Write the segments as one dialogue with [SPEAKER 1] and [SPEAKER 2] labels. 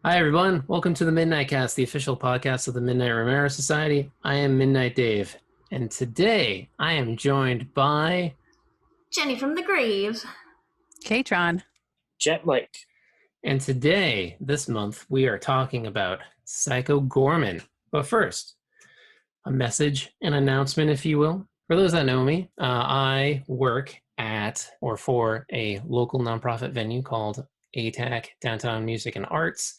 [SPEAKER 1] Hi, everyone. Welcome to the Midnight Cast, the official podcast of the Midnite Romero Society. I am Midnight Dave, and today I am joined by
[SPEAKER 2] Jenny from the grave.
[SPEAKER 3] Katron.
[SPEAKER 4] Jet Mike.
[SPEAKER 1] And today, this month, we are talking about Psycho Goreman. But first, a message, an announcement, if you will. For those that know me, I work at or for a local nonprofit venue called ATAC, Downtown Music and Arts.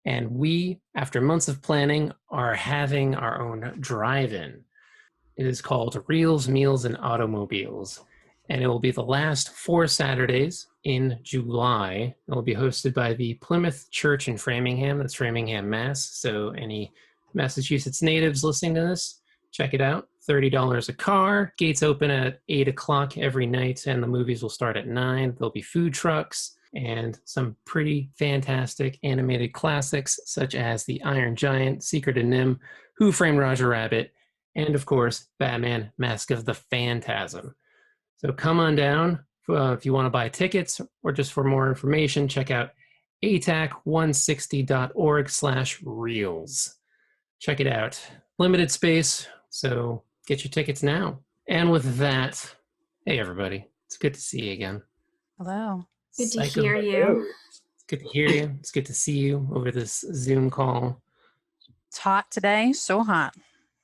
[SPEAKER 1] And we, after months of planning, are having our own drive-in. It is called Reels, Meals, and Automobiles. And it will be the last 4 Saturdays in July. It will be hosted by the Plymouth Church in Framingham. That's Framingham, Mass. So any Massachusetts natives listening to this, check it out. $30 a car. Gates open at 8 o'clock every night, and the movies will start at 9. There'll be food trucks and some pretty fantastic animated classics such as The Iron Giant, Secret of NIMH, Who Framed Roger Rabbit, and of course, Batman, Mask of the Phantasm. So come on down. If you want to buy tickets or just for more information, check out atac160.org/reels. Check it out. Limited space, so get your tickets now. And with that, hey everybody, it's good to see you again.
[SPEAKER 3] Hello.
[SPEAKER 2] Good to hear you.
[SPEAKER 1] It's good to hear you. It's good to see you over this Zoom call.
[SPEAKER 3] It's hot today, so hot.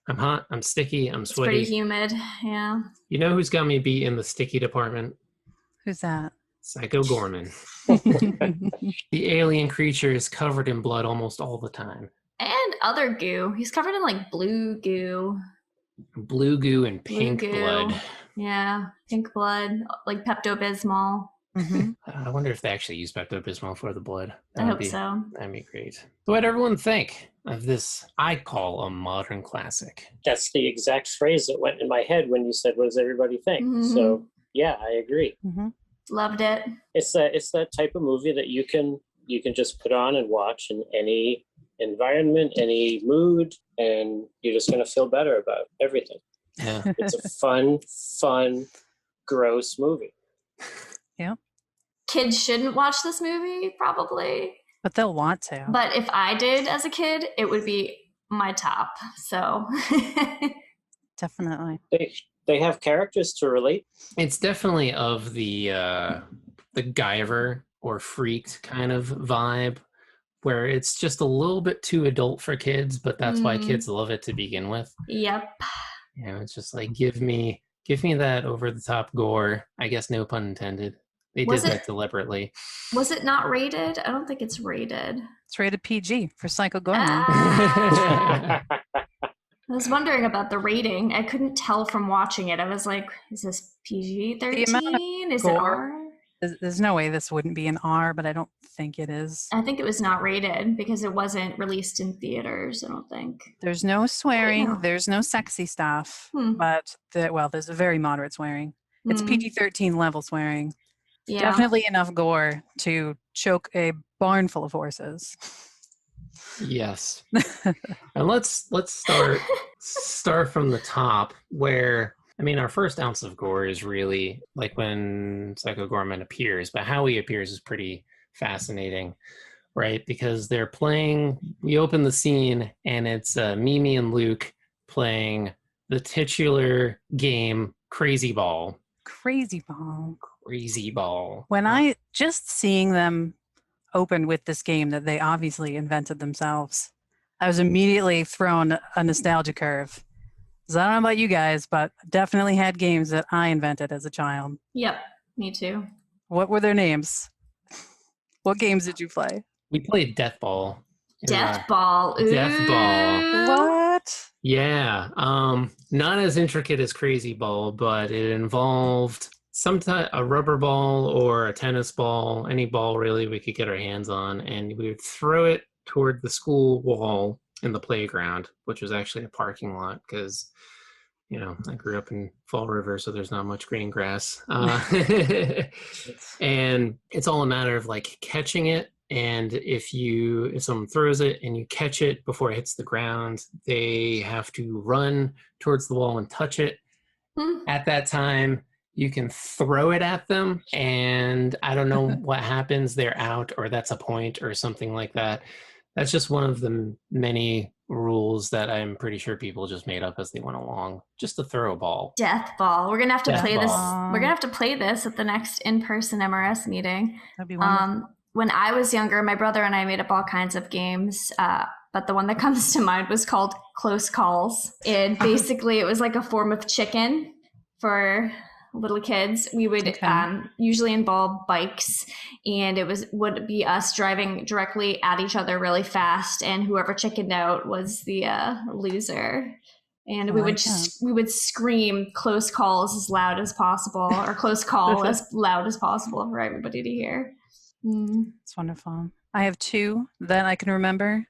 [SPEAKER 1] I'm hot, I'm sticky, I'm
[SPEAKER 2] It's
[SPEAKER 1] sweaty.
[SPEAKER 2] pretty humid, yeah.
[SPEAKER 1] You know who's got me beat in the sticky department?
[SPEAKER 3] Who's that?
[SPEAKER 1] Psycho Goreman. The alien creature is covered in blood almost all the time.
[SPEAKER 2] And other goo. He's covered in like blue goo.
[SPEAKER 1] Blue goo and pink
[SPEAKER 2] Blue goo.
[SPEAKER 1] blood.
[SPEAKER 2] Yeah, pink blood, like Pepto-Bismol.
[SPEAKER 3] Mhm.
[SPEAKER 1] I wonder if they actually use Pepto-Bismol for the blood.
[SPEAKER 2] I hope so.
[SPEAKER 1] That'd be great. So what did everyone think of this, I call a modern classic?
[SPEAKER 4] That's the exact phrase that went in my head when you said, "What does everybody think?"
[SPEAKER 2] Mhm.
[SPEAKER 4] So yeah, I agree.
[SPEAKER 3] Mhm.
[SPEAKER 2] Loved it.
[SPEAKER 4] It's that type of movie that you can just put on and watch in any environment, any mood, and you're just going to feel better about everything.
[SPEAKER 1] Yeah.
[SPEAKER 4] It's a fun, gross movie.
[SPEAKER 2] Kids shouldn't watch this movie, probably.
[SPEAKER 3] But they'll want to.
[SPEAKER 2] But if I did as a kid, it would be my top. So
[SPEAKER 3] Definitely.
[SPEAKER 4] They have characters to relate.
[SPEAKER 1] It's definitely of the Guyver or Freaked kind of vibe, where it's just a little bit too adult for kids, but that's why kids love it to begin with.
[SPEAKER 2] Yep.
[SPEAKER 1] You know, it's just like give me that over the top gore. I guess no pun intended. They did that deliberately.
[SPEAKER 2] Was it not rated? I don't think it's rated.
[SPEAKER 3] It's rated PG for Psycho Goreman.
[SPEAKER 2] Ah. I was wondering about the rating. I couldn't tell from watching it. I was like, is this PG-13? Is it
[SPEAKER 3] gore-
[SPEAKER 2] R?
[SPEAKER 3] There's no way this wouldn't be an R, but I don't think it is.
[SPEAKER 2] I think it was not rated because it wasn't released in theaters, I don't think.
[SPEAKER 3] There's no swearing.
[SPEAKER 2] Yeah.
[SPEAKER 3] There's no sexy stuff.
[SPEAKER 2] Hmm.
[SPEAKER 3] But, there's a very moderate swearing. It's
[SPEAKER 2] Hmm.
[SPEAKER 3] PG-13 level swearing.
[SPEAKER 2] Yeah.
[SPEAKER 3] Definitely enough gore to choke a barn full of horses.
[SPEAKER 1] Yes. And let's start from the top, where I mean our first ounce of gore is really like when Psycho Goreman appears, but how he appears is pretty fascinating, right? Because we open the scene and it's Mimi and Luke playing the titular game Crazy Ball.
[SPEAKER 3] Crazy ball.
[SPEAKER 1] Crazy Ball.
[SPEAKER 3] When I just seeing them open with this game that they obviously invented themselves, I was immediately thrown a nostalgia curve. 'Cause I don't know about you guys, but definitely had games that I invented as a child.
[SPEAKER 2] Yep, me too.
[SPEAKER 3] What were their names? What games did you play?
[SPEAKER 1] We played Death Ball.
[SPEAKER 2] Death Ball. Ooh.
[SPEAKER 1] Death Ball.
[SPEAKER 3] What?
[SPEAKER 1] Yeah, not as intricate as Crazy Ball, but it involved sometimes a rubber ball or a tennis ball, any ball really we could get our hands on, and we would throw it toward the school wall in the playground, which was actually a parking lot because, you know, I grew up in Fall River, so there's not much green grass. And it's all a matter of like catching it. And if someone throws it and you catch it before it hits the ground, they have to run towards the wall and touch it. At that time, you can throw it at them, and I don't know what happens. They're out, or that's a point, or something like that. That's just one of the many rules that I'm pretty sure people just made up as they went along, just to throw a ball.
[SPEAKER 2] Death ball. We're gonna have to
[SPEAKER 1] Death
[SPEAKER 2] play
[SPEAKER 1] ball.
[SPEAKER 2] this. We're gonna have to play this at the next in-person MRS meeting.
[SPEAKER 3] That'd be wonderful.
[SPEAKER 2] When I was younger, my brother and I made up all kinds of games, but the one that comes to mind was called Close Calls. And basically, it was like a form of chicken for little kids. We would usually involve bikes, and would be us driving directly at each other really fast, and whoever chickened out was the loser. And we would scream close calls as loud as possible, or close call as loud as possible for everybody to hear.
[SPEAKER 3] It's wonderful. I have two that I can remember.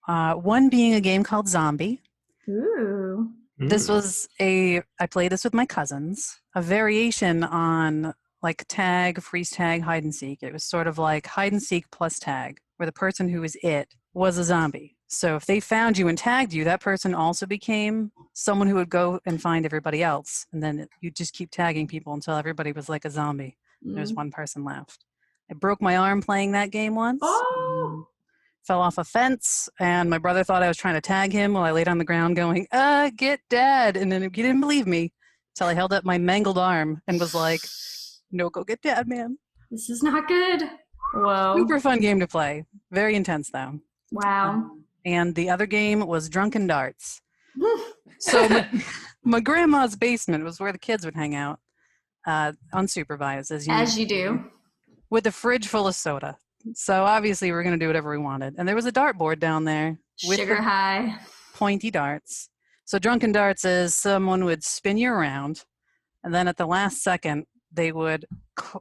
[SPEAKER 3] One being a game called Zombie.
[SPEAKER 2] Ooh.
[SPEAKER 3] This was I played this with my cousins, a variation on like tag, freeze tag, hide and seek. It was sort of like hide and seek plus tag, where the person who was it was a zombie. So if they found you and tagged you, that person also became someone who would go and find everybody else. And then you just keep tagging people until everybody was like a zombie. There's one person left. I broke my arm playing that game once.
[SPEAKER 2] Oh.
[SPEAKER 3] Fell off a fence, and my brother thought I was trying to tag him while I laid on the ground going, get dad. And then he didn't believe me until I held up my mangled arm and was like, no, go get dad, man.
[SPEAKER 2] This is not good. Whoa.
[SPEAKER 3] Super fun game to play. Very intense, though.
[SPEAKER 2] Wow.
[SPEAKER 3] And the other game was Drunken Darts. So my grandma's basement was where the kids would hang out, unsupervised,
[SPEAKER 2] as you do.
[SPEAKER 3] With a fridge full of soda. So obviously we're going to do whatever we wanted. And there was a dartboard down there with
[SPEAKER 2] sugar high
[SPEAKER 3] pointy darts. So Drunken Darts is someone would spin you around, and then at the last second they would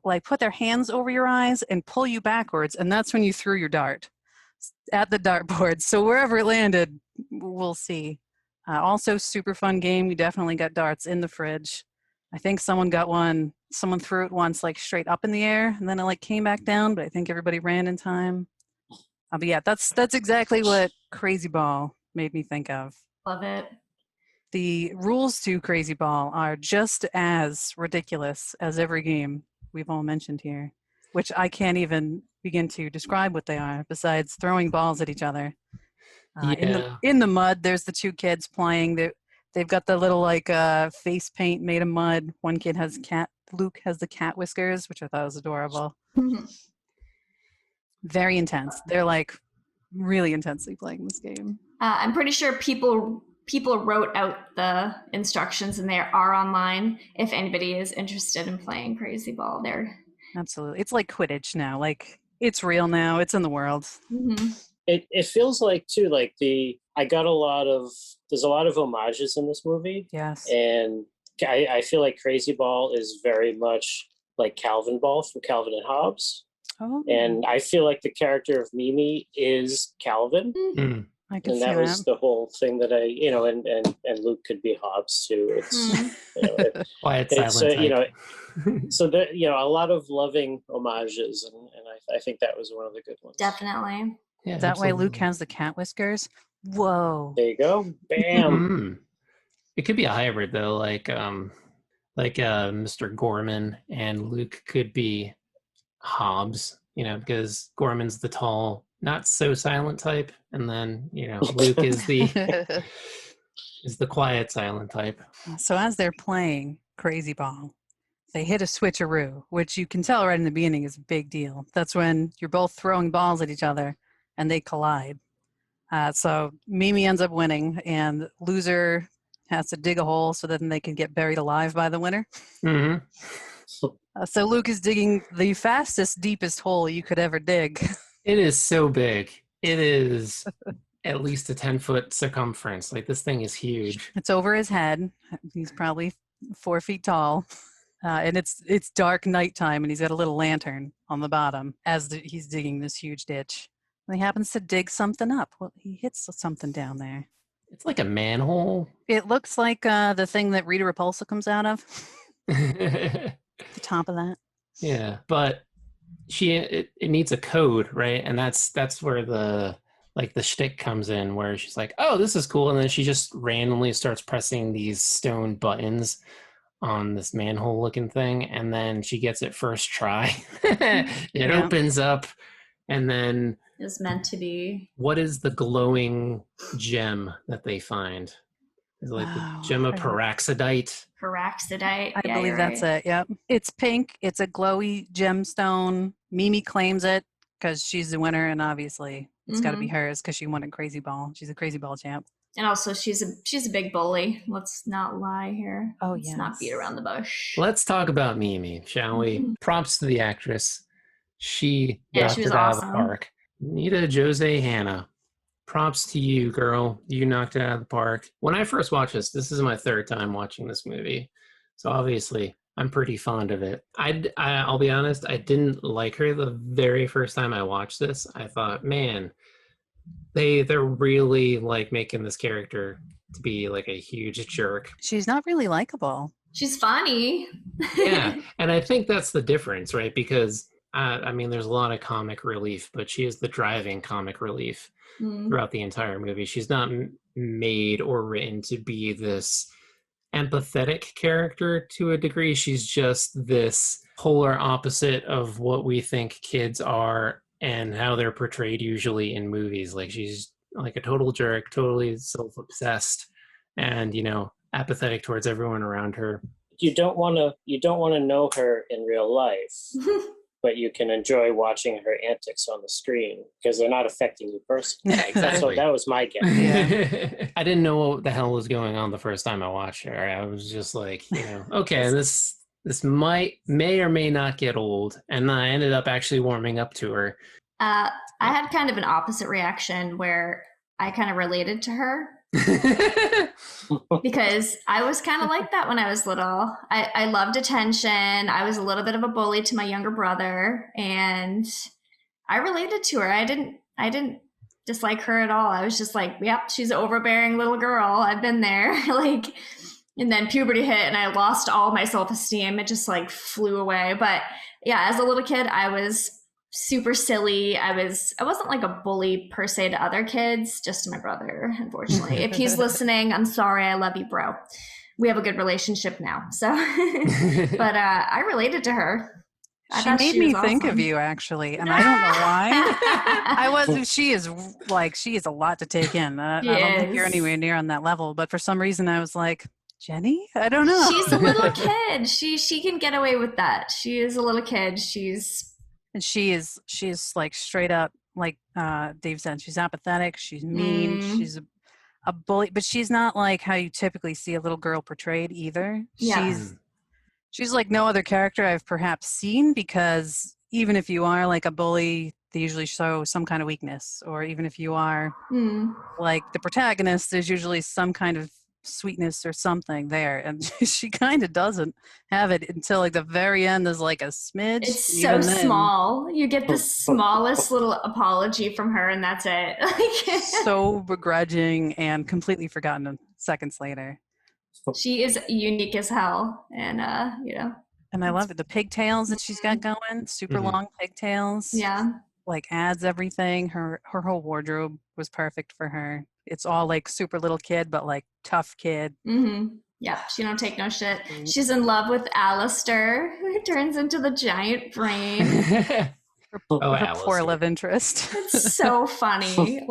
[SPEAKER 3] like put their hands over your eyes and pull you backwards, and that's when you threw your dart at the dartboard. So wherever it landed, we'll see. Also super fun game. We definitely got darts in the fridge. I think someone threw it once like straight up in the air, and then it like came back down, but I think everybody ran in time. But yeah, that's exactly what Crazy Ball made me think of.
[SPEAKER 2] Love it.
[SPEAKER 3] The rules to Crazy Ball are just as ridiculous as every game we've all mentioned here, which I can't even begin to describe what they are, besides throwing balls at each other. In the mud, there's the two kids playing. They've got the little like face paint made of mud. One kid has Luke has the cat whiskers, which I thought was adorable. Very intense. They're like really intensely playing this game.
[SPEAKER 2] I'm pretty sure people wrote out the instructions, and they are online if anybody is interested in playing Crazy Ball. There.
[SPEAKER 3] Absolutely. It's like Quidditch now. Like it's real now. It's in the world.
[SPEAKER 2] Mm-hmm.
[SPEAKER 4] It feels like too, like there's a lot of homages in this movie.
[SPEAKER 3] Yes.
[SPEAKER 4] And I feel like Crazy Ball is very much like Calvin Ball from Calvin and Hobbes.
[SPEAKER 3] Oh.
[SPEAKER 4] And I feel like the character of Mimi is Calvin.
[SPEAKER 1] Mm-hmm.
[SPEAKER 3] I can
[SPEAKER 4] and
[SPEAKER 3] see
[SPEAKER 4] that was the whole thing that and Luke could be Hobbes too. It's
[SPEAKER 1] Quiet, silent.
[SPEAKER 4] So there, a lot of loving homages, and I think that was one of the good ones.
[SPEAKER 2] Definitely.
[SPEAKER 1] Yeah,
[SPEAKER 3] that
[SPEAKER 1] absolutely.
[SPEAKER 3] way Luke has the cat whiskers. Whoa.
[SPEAKER 4] There you go. Bam.
[SPEAKER 1] Mm-hmm. It could be a hybrid though, like Mr. Goreman and Luke could be Hobbes, because Goreman's the tall, not so silent type, and then Luke is the quiet, silent type.
[SPEAKER 3] So as they're playing Crazy Ball, they hit a switcheroo, which you can tell right in the beginning is a big deal. That's when you're both throwing balls at each other and they collide. So Mimi ends up winning, and loser has to dig a hole so that then they can get buried alive by the winner.
[SPEAKER 1] Mm-hmm.
[SPEAKER 3] So Luke is digging the fastest, deepest hole you could ever dig.
[SPEAKER 1] It is so big. It is at least a 10-foot circumference. Like, this thing is huge.
[SPEAKER 3] It's over his head. He's probably 4 feet tall. And it's dark nighttime, and he's got a little lantern on the bottom as he's digging this huge ditch. And he happens to dig something up. Well, he hits something down there.
[SPEAKER 1] It's like a manhole.
[SPEAKER 3] It looks like the thing that Rita Repulsa comes out of.
[SPEAKER 1] The
[SPEAKER 3] top of that.
[SPEAKER 1] Yeah, but it needs a code, right? And that's where the shtick comes in, where she's like, "Oh, this is cool," and then she just randomly starts pressing these stone buttons on this manhole looking thing, and then she gets it first try. It opens up, and then
[SPEAKER 2] is meant to be.
[SPEAKER 1] What is the glowing gem that they find? Is it like the gem of peroxidite?
[SPEAKER 2] Peroxidite.
[SPEAKER 3] I
[SPEAKER 2] Yeah,
[SPEAKER 3] believe
[SPEAKER 2] you're
[SPEAKER 3] that's
[SPEAKER 2] right.
[SPEAKER 3] it. Yep. It's pink. It's a glowy gemstone. Mimi claims it because she's the winner, and obviously it's got to be hers because she won a crazy ball. She's a crazy ball champ.
[SPEAKER 2] And also, she's a big bully. Let's not lie here.
[SPEAKER 3] Oh,
[SPEAKER 2] Let's not beat around the bush.
[SPEAKER 1] Let's talk about Mimi, shall we? Props to the actress. She knocked
[SPEAKER 2] was
[SPEAKER 1] it out of
[SPEAKER 2] awesome.
[SPEAKER 1] the park. Nita Jose Hannah. Props to you, girl. You knocked it out of the park. When I first watched this is my third time watching this movie. So obviously, I'm pretty fond of it. I'll be honest, I didn't like her the very first time I watched this. I thought, man, they're really like making this character to be like a huge jerk.
[SPEAKER 3] She's not really likable.
[SPEAKER 2] She's funny.
[SPEAKER 1] Yeah, and I think that's the difference, right? Because I mean, there's a lot of comic relief, but she is the driving comic relief throughout the entire movie. She's not made or written to be this empathetic character to a degree. She's just this polar opposite of what we think kids are and how they're portrayed usually in movies. Like she's like a total jerk, totally self-obsessed, and apathetic towards everyone around her.
[SPEAKER 4] You don't want to know her in real life, but you can enjoy watching her antics on the screen because they're not affecting you personally.
[SPEAKER 1] Yeah, exactly.
[SPEAKER 4] So that was my guess.
[SPEAKER 3] Yeah.
[SPEAKER 1] I didn't know what the hell was going on the first time I watched her. I was just like, okay, this may or may not get old, and I ended up actually warming up to her.
[SPEAKER 2] I had kind of an opposite reaction where I kind of related to her. Because I was kind of like that when I was little. I loved attention. I was a little bit of a bully to my younger brother, and I related to her. I didn't dislike her at all. I was just like, yep, she's an overbearing little girl. I've been there. And then puberty hit and I lost all my self-esteem. It just flew away. But yeah, as a little kid, I was super silly. I wasn't like a bully per se to other kids, just to my brother, unfortunately. If he's listening, I'm sorry. I love you, bro. We have a good relationship now. So, but I related to her.
[SPEAKER 3] She made me think of you, actually, and I don't know why. She is a lot to take in. I don't think you're anywhere near on that level, but for some reason I was like, Jenny? I don't know.
[SPEAKER 2] She's a little kid. She can get away with that. She is a little kid.
[SPEAKER 3] And she is like straight up, like Dave said, she's apathetic, she's mean, she's a bully, but she's not like how you typically see a little girl portrayed either.
[SPEAKER 2] Yeah.
[SPEAKER 3] She's like no other character I've perhaps seen, because even if you are like a bully, they usually show some kind of weakness, or even if you are like the protagonist, there's usually some kind of sweetness or something there, and she kind of doesn't have it until like the very end. There's like a smidge.
[SPEAKER 2] It's so small. You get the smallest little apology from her, and that's it.
[SPEAKER 3] So begrudging and completely forgotten seconds later.
[SPEAKER 2] She is unique as hell, and
[SPEAKER 3] and I love it. The pigtails that she's got going, super long pigtails.
[SPEAKER 2] Yeah,
[SPEAKER 3] like adds everything. Her whole wardrobe was perfect for her. It's all like super little kid, but like tough kid.
[SPEAKER 2] Yeah, she don't take no shit. She's in love with Alistair, who turns into the giant brain.
[SPEAKER 3] her poor love interest.
[SPEAKER 2] It's so funny.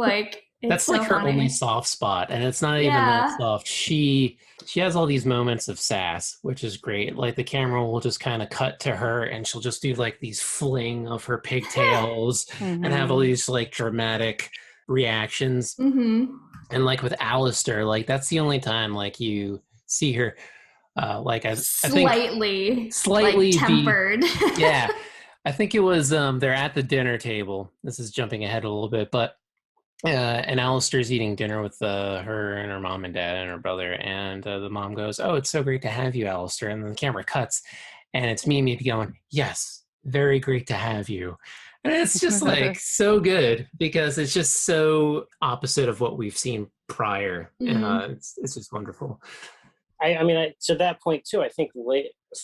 [SPEAKER 1] That's so like her only soft spot, and it's not even that soft. She has all these moments of sass, which is great. Like the camera will just kind of cut to her, and she'll just do like these fling of her pigtails and have all these like dramatic reactions. And like with Alistair, like that's the only time like you see her like I think slightly
[SPEAKER 2] like, tempered.
[SPEAKER 1] Yeah, I think it was they're at the dinner table. This is jumping ahead a little bit, but and Alistair's eating dinner with her and her mom and dad and her brother, and the mom goes, "Oh, it's so great to have you, Alistair." And then the camera cuts, and it's Mimi going, "Yes, very great to have you." And it's just like so good because it's just so opposite of what we've seen prior. It's just wonderful.
[SPEAKER 4] I mean, to that point too, I think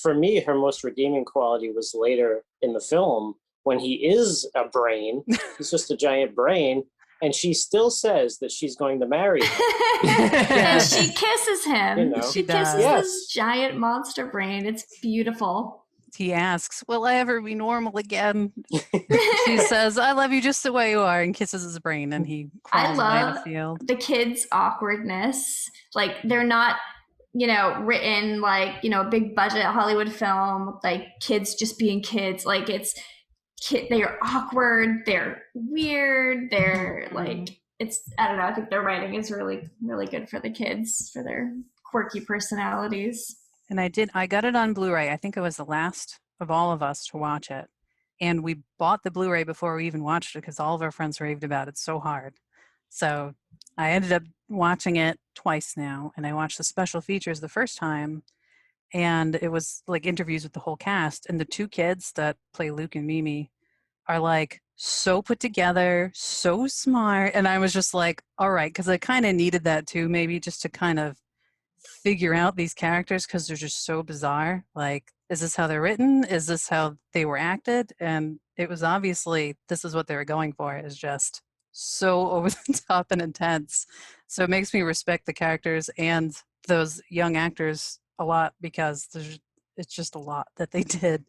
[SPEAKER 4] for me, her most redeeming quality was later in the film when he is a brain. He's just a giant brain. And she still says that she's going to marry him.
[SPEAKER 2] And she kisses him. She kisses
[SPEAKER 4] Yes.
[SPEAKER 2] this giant monster brain. It's beautiful.
[SPEAKER 3] he asks, will I ever be normal again? She says, I love you just the way you are, and kisses his brain, and he crawls away to field.
[SPEAKER 2] The kids' awkwardness. Like, they're not, written like, a big budget Hollywood film, like kids just being kids. Like, they're awkward, they're weird, they're like, I don't know, I think their writing is really, really good for the kids, for their quirky personalities.
[SPEAKER 3] And I got it on Blu-ray. I think I was the last of all of us to watch it. And we bought the Blu-ray before we even watched it because all of our friends raved about it so hard. So I ended up watching it twice now. And I watched the special features the first time. And it was like interviews with the whole cast. And the two kids that play Luke and Mimi are like so put together, so smart. And I was just like, all right, because I kind of needed that too, maybe just to kind of figure out these characters because they're just so bizarre. Like, is this how they're written? Is this how they were acted? And it was obviously, this is what they were going for, is just so over the top and intense. So it makes me respect the characters and those young actors a lot because it's just a lot that they did.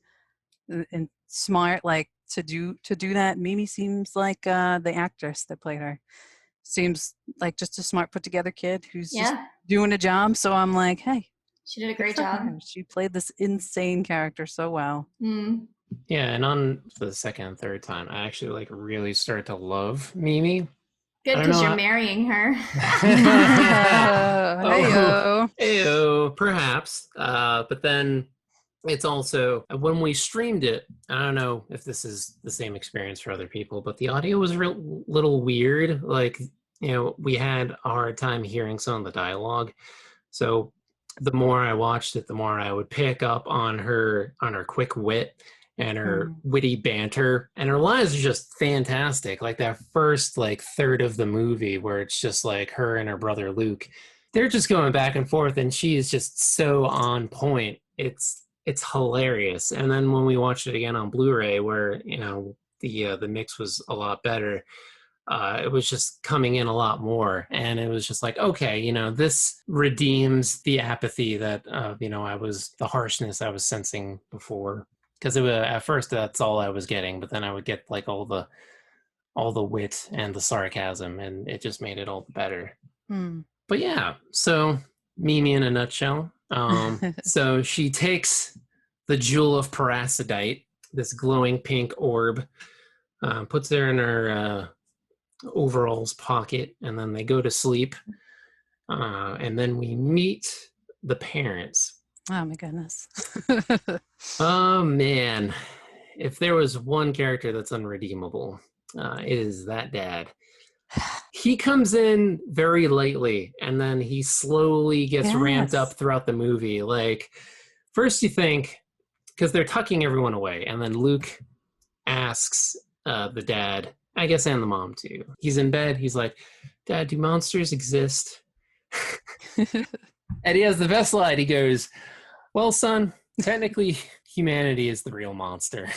[SPEAKER 3] And smart, like to do that. Mimi seems like the actress that played her seems like just a smart put together kid who's just doing a job. So I'm like, hey,
[SPEAKER 2] she did a great job.
[SPEAKER 3] She played this insane character so well.
[SPEAKER 1] Yeah, and on the second and third time, I actually like really start to love Mimi.
[SPEAKER 2] Good, because you're marrying her.
[SPEAKER 1] Ayo, perhaps. But then it's also, when we streamed it, I don't know if this is the same experience for other people, but the audio was a little weird. Like, we had a hard time hearing some of the dialogue. So the more I watched it, the more I would pick up on her quick wit and her witty banter. And her lines are just fantastic. Like that first third of the movie where it's just like her and her brother Luke. They're just going back and forth and she is just so on point. It's hilarious. And then when we watched it again on Blu-ray where, the mix was a lot better, it was just coming in a lot more. And it was just like, okay, this redeems the apathy that, the harshness I was sensing before. Because at first that's all I was getting, but then I would get like all the wit and the sarcasm, and it just made it all the better. But yeah, so Mimi in a nutshell. So she takes the jewel of Parasidite, this glowing pink orb, puts it in her overalls pocket, and then they go to sleep. And then we meet the parents.
[SPEAKER 3] Oh my goodness.
[SPEAKER 1] Oh man, if there was one character that's unredeemable, it is that dad. He comes in very lightly and then he slowly gets ramped up throughout the movie. Like, first you think, because they're tucking everyone away, and then Luke asks the dad, I guess, and the mom too. He's in bed, he's like, Dad, do monsters exist? And he has the best line. He goes, well, son, technically humanity is the real monster.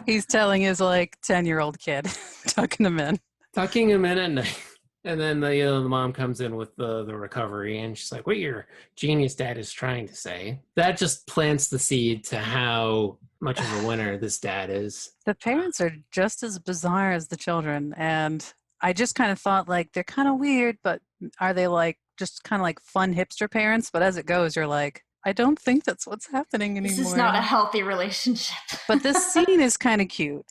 [SPEAKER 3] He's telling his 10-year-old kid, tucking him in
[SPEAKER 1] at night. And then the mom comes in with the recovery, and she's like, what your genius dad is trying to say. That just plants the seed to how much of a winner this dad is.
[SPEAKER 3] The parents are just as bizarre as the children, and I just kind of thought they're kind of weird, but are they just kind of fun hipster parents? But as it goes, you're like, I don't think that's what's happening anymore.
[SPEAKER 2] This is not a healthy relationship.
[SPEAKER 3] But this scene is kind of cute.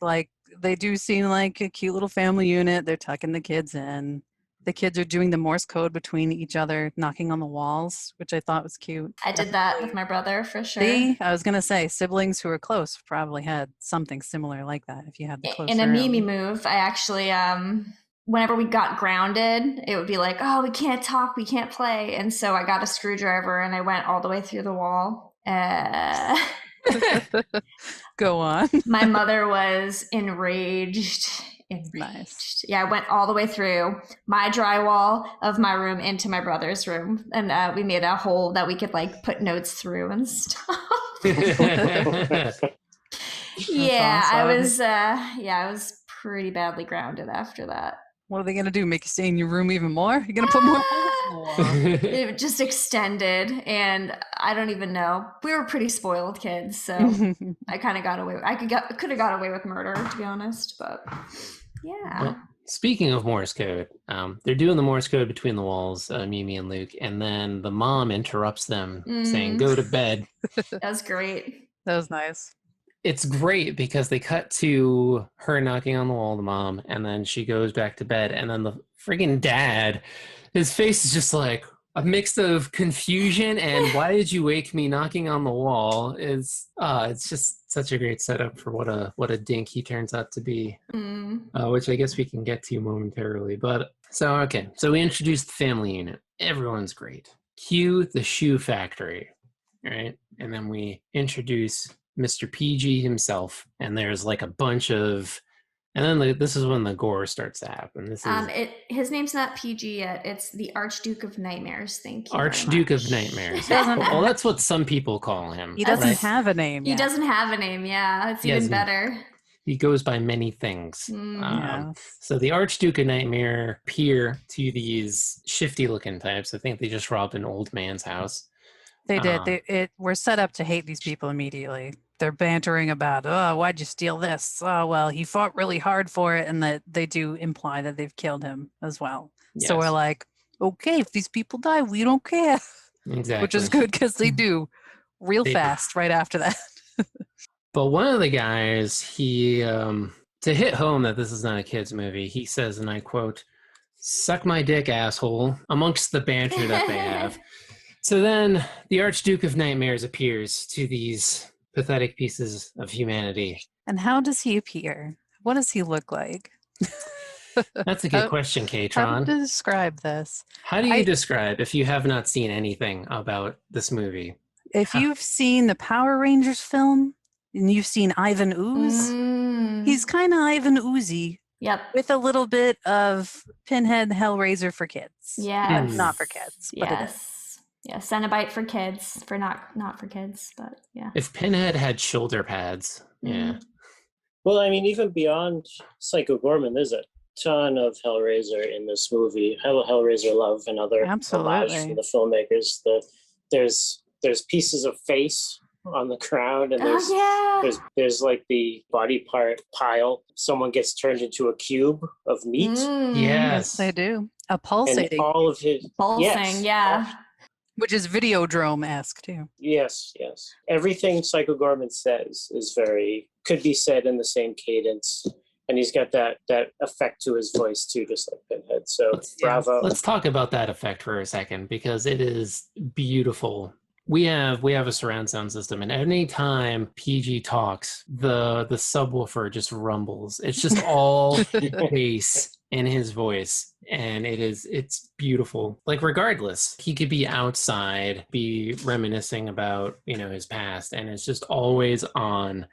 [SPEAKER 3] They do seem like a cute little family unit. They're tucking the kids in. The kids are doing the Morse code between each other, knocking on the walls, which I thought was cute.
[SPEAKER 2] I did that with my brother for sure.
[SPEAKER 3] See, I was going to say, siblings who are close probably had something similar like that if you had the close.
[SPEAKER 2] In a Mimi move, I actually, whenever we got grounded, it would be like, oh, we can't talk, we can't play. And so I got a screwdriver and I went all the way through the wall.
[SPEAKER 3] Go on.
[SPEAKER 2] My mother was enraged.
[SPEAKER 3] Nice.
[SPEAKER 2] Yeah, I went all the way through my drywall of my room into my brother's room. And we made a hole that we could put notes through and stuff. Yeah, awesome. I was pretty badly grounded after that.
[SPEAKER 3] What are they going to do? Make you stay in your room even more? You're going to put more holes in the wall.
[SPEAKER 2] It just extended, and I don't even know. We were pretty spoiled kids, so I kind of got away. I could have got away with murder, to be honest, but yeah.
[SPEAKER 1] Well, speaking of Morse code, they're doing the Morse code between the walls, Mimi and Luke, and then the mom interrupts them, saying, "Go to bed."
[SPEAKER 2] That was great.
[SPEAKER 3] That was nice.
[SPEAKER 1] It's great because they cut to her knocking on the wall, the mom, and then she goes back to bed, and then the friggin' dad, his face is just like a mix of confusion and "why did you wake me knocking on the wall?" It's just such a great setup for what a dink he turns out to be, which I guess we can get to momentarily. But so we introduced the family unit. Everyone's great. Cue the shoe factory, right? And then we introduce Mr. PG himself, and there's like a bunch of, and then this is when the gore starts to happen. This is
[SPEAKER 2] his name's not PG yet. It's the Archduke of Nightmares. Thank you.
[SPEAKER 1] Archduke of Nightmares. Well, that's what some people call him.
[SPEAKER 3] He doesn't
[SPEAKER 1] right?
[SPEAKER 3] have a name.
[SPEAKER 2] He doesn't have a name. Yeah, it's even better.
[SPEAKER 1] He goes by many things. So the Archduke of Nightmare appear to these shifty-looking types. I think they just robbed an old man's house.
[SPEAKER 3] They did. We're set up to hate these people immediately. They're bantering about, "Oh, why'd you steal this? Oh, well, he fought really hard for it," and that they do imply that they've killed him as well. Yes. So we're like, okay, if these people die, we don't care.
[SPEAKER 1] Exactly.
[SPEAKER 3] Which is good because they do real fast right after that.
[SPEAKER 1] But one of the guys, he to hit home that this is not a kid's movie, he says, and I quote, "Suck my dick, asshole," amongst the banter that they have. So then the Archduke of Nightmares appears to these pathetic pieces of humanity.
[SPEAKER 3] And how does he appear? What does he look like?
[SPEAKER 1] That's a good question, Katron.
[SPEAKER 3] How to describe this?
[SPEAKER 1] How do you describe, if you have not seen anything about this movie?
[SPEAKER 3] If you've seen the Power Rangers film and you've seen Ivan Ooze, he's kind of Ivan Oozy.
[SPEAKER 2] Yep.
[SPEAKER 3] With a little bit of Pinhead Hellraiser for kids.
[SPEAKER 2] Yeah.
[SPEAKER 3] Not for kids. But
[SPEAKER 2] yes. Yeah, Cenobite for kids, for not for kids, but yeah.
[SPEAKER 1] If Pinhead had shoulder pads, yeah.
[SPEAKER 4] Well, I mean, even beyond Psycho Goreman, there's a ton of Hellraiser in this movie. Hellraiser love and other homages from the filmmakers. There's pieces of face on the ground, and there's like the body part pile. Someone gets turned into a cube of meat.
[SPEAKER 1] Yes,
[SPEAKER 3] they do. A pulsating.
[SPEAKER 4] And all of his
[SPEAKER 2] pulsing,
[SPEAKER 3] which is Videodrome-esque too.
[SPEAKER 4] Yes. Everything Psycho Goreman says could be said in the same cadence, and he's got that effect to his voice too, just like Pinhead. So bravo.
[SPEAKER 1] Let's talk about that effect for a second, because it is beautiful. We have a surround sound system, and any time PG talks, the subwoofer just rumbles. It's just all bass in his voice, and it's beautiful. Like, regardless, he could be outside, be reminiscing about his past, and it's just always on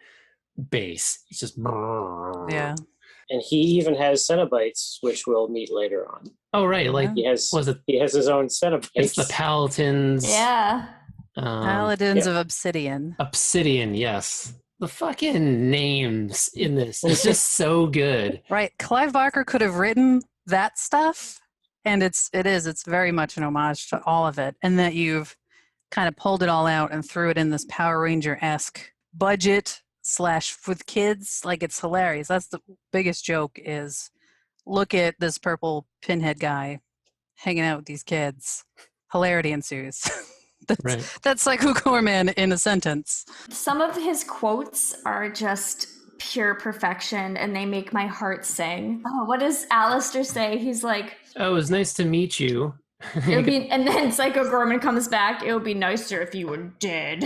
[SPEAKER 1] bass. It's just
[SPEAKER 4] And he even has Cenobites, which we'll meet later on.
[SPEAKER 1] Oh right, like
[SPEAKER 4] he has his own Cenobites.
[SPEAKER 1] It's the Paladins.
[SPEAKER 2] Yeah.
[SPEAKER 3] Paladins of Obsidian.
[SPEAKER 1] Obsidian, yes. The fucking names in this is just so good.
[SPEAKER 3] Right. Clive Barker could have written that stuff, and it's very much an homage to all of it, and that you've kind of pulled it all out and threw it in this Power Ranger-esque budget / with kids. Like, it's hilarious. That's the biggest joke is, look at this purple Pinhead guy hanging out with these kids. Hilarity ensues. That's Psycho Goreman in a sentence.
[SPEAKER 2] Some of his quotes are just pure perfection, and they make my heart sing. Oh, what does Alistair say? He's like,
[SPEAKER 1] "Oh, it was nice to meet you."
[SPEAKER 2] And then Psycho Goreman comes back. It would be nicer if you were dead.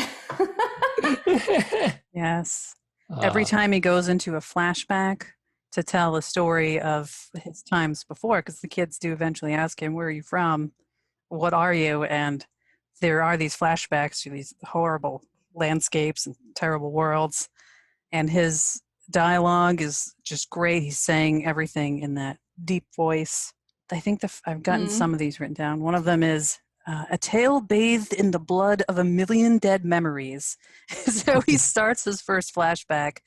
[SPEAKER 3] Yes. Every time he goes into a flashback to tell a story of his times before, because the kids do eventually ask him, "Where are you from? What are you?" And there are these flashbacks to these horrible landscapes and terrible worlds. And his dialogue is just great. He's saying everything in that deep voice. I think I've gotten some of these written down. One of them is, "A tale bathed in the blood of a million dead memories." So he starts his first flashback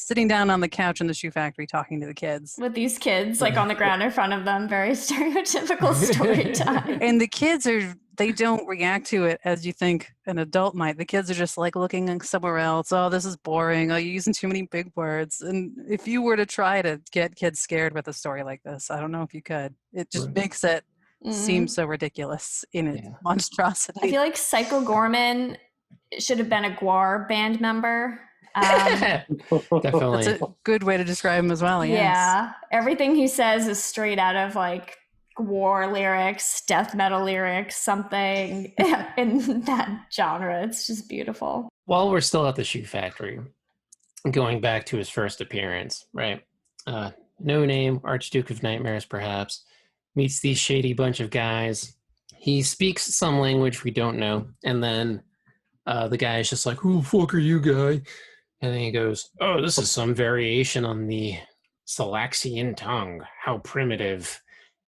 [SPEAKER 3] sitting down on the couch in the shoe factory talking to the kids.
[SPEAKER 2] With these kids like on the ground in front of them, very stereotypical story time.
[SPEAKER 3] And the kids they don't react to it as you think an adult might. The kids are just like looking somewhere else. Oh, this is boring. Oh, you're using too many big words. And if you were to try to get kids scared with a story like this, I don't know if you could. It just makes it seem so ridiculous in its monstrosity.
[SPEAKER 2] I feel like Psycho Goreman should have been a Gwar band member.
[SPEAKER 1] Definitely.
[SPEAKER 3] That's a good way to describe him as well. Yes.
[SPEAKER 2] Yeah. Everything he says is straight out of like war lyrics, death metal lyrics, something in that genre. It's just beautiful.
[SPEAKER 1] While we're still at the shoe factory, going back to his first appearance, right? No name, Archduke of Nightmares, perhaps, meets these shady bunch of guys. He speaks some language we don't know, and then the guy is just like, "Who the fuck are you, guy?" And then he goes, "Oh, this is some variation on the Salaxian tongue. How primitive."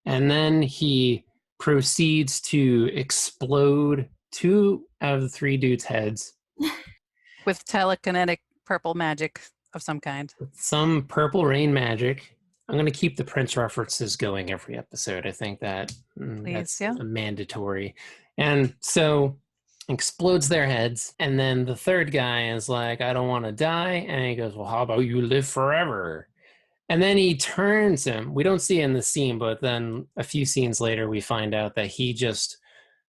[SPEAKER 1] And then he proceeds to explode 2 out of the 3 dudes' heads.
[SPEAKER 3] With telekinetic purple magic of some kind.
[SPEAKER 1] Some purple rain magic. I'm going to keep the Prince references going every episode. I think that that's mandatory. And so explodes their heads. And then the third guy is like, "I don't want to die." And he goes, "Well, how about you live forever?" And then he turns him. We don't see it in the scene, but then a few scenes later, we find out that he just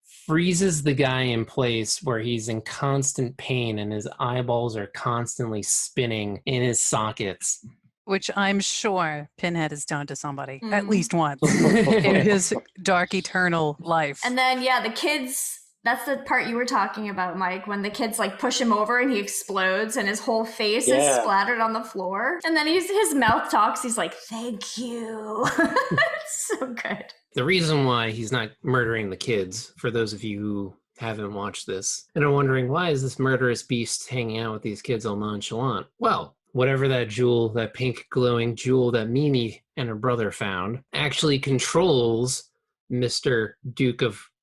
[SPEAKER 1] freezes the guy in place where he's in constant pain and his eyeballs are constantly spinning in his sockets.
[SPEAKER 3] Which I'm sure Pinhead has done to somebody at least once in his dark eternal life.
[SPEAKER 2] And then, the kids, that's the part you were talking about, Mike, when the kids like push him over and he explodes and his whole face is splattered on the floor. And then his mouth talks. He's like, "Thank you." It's so good.
[SPEAKER 1] The reason why he's not murdering the kids, for those of you who haven't watched this and are wondering, why is this murderous beast hanging out with these kids all nonchalant? Well, whatever that jewel, that pink glowing jewel that Mimi and her brother found, actually controls Mr.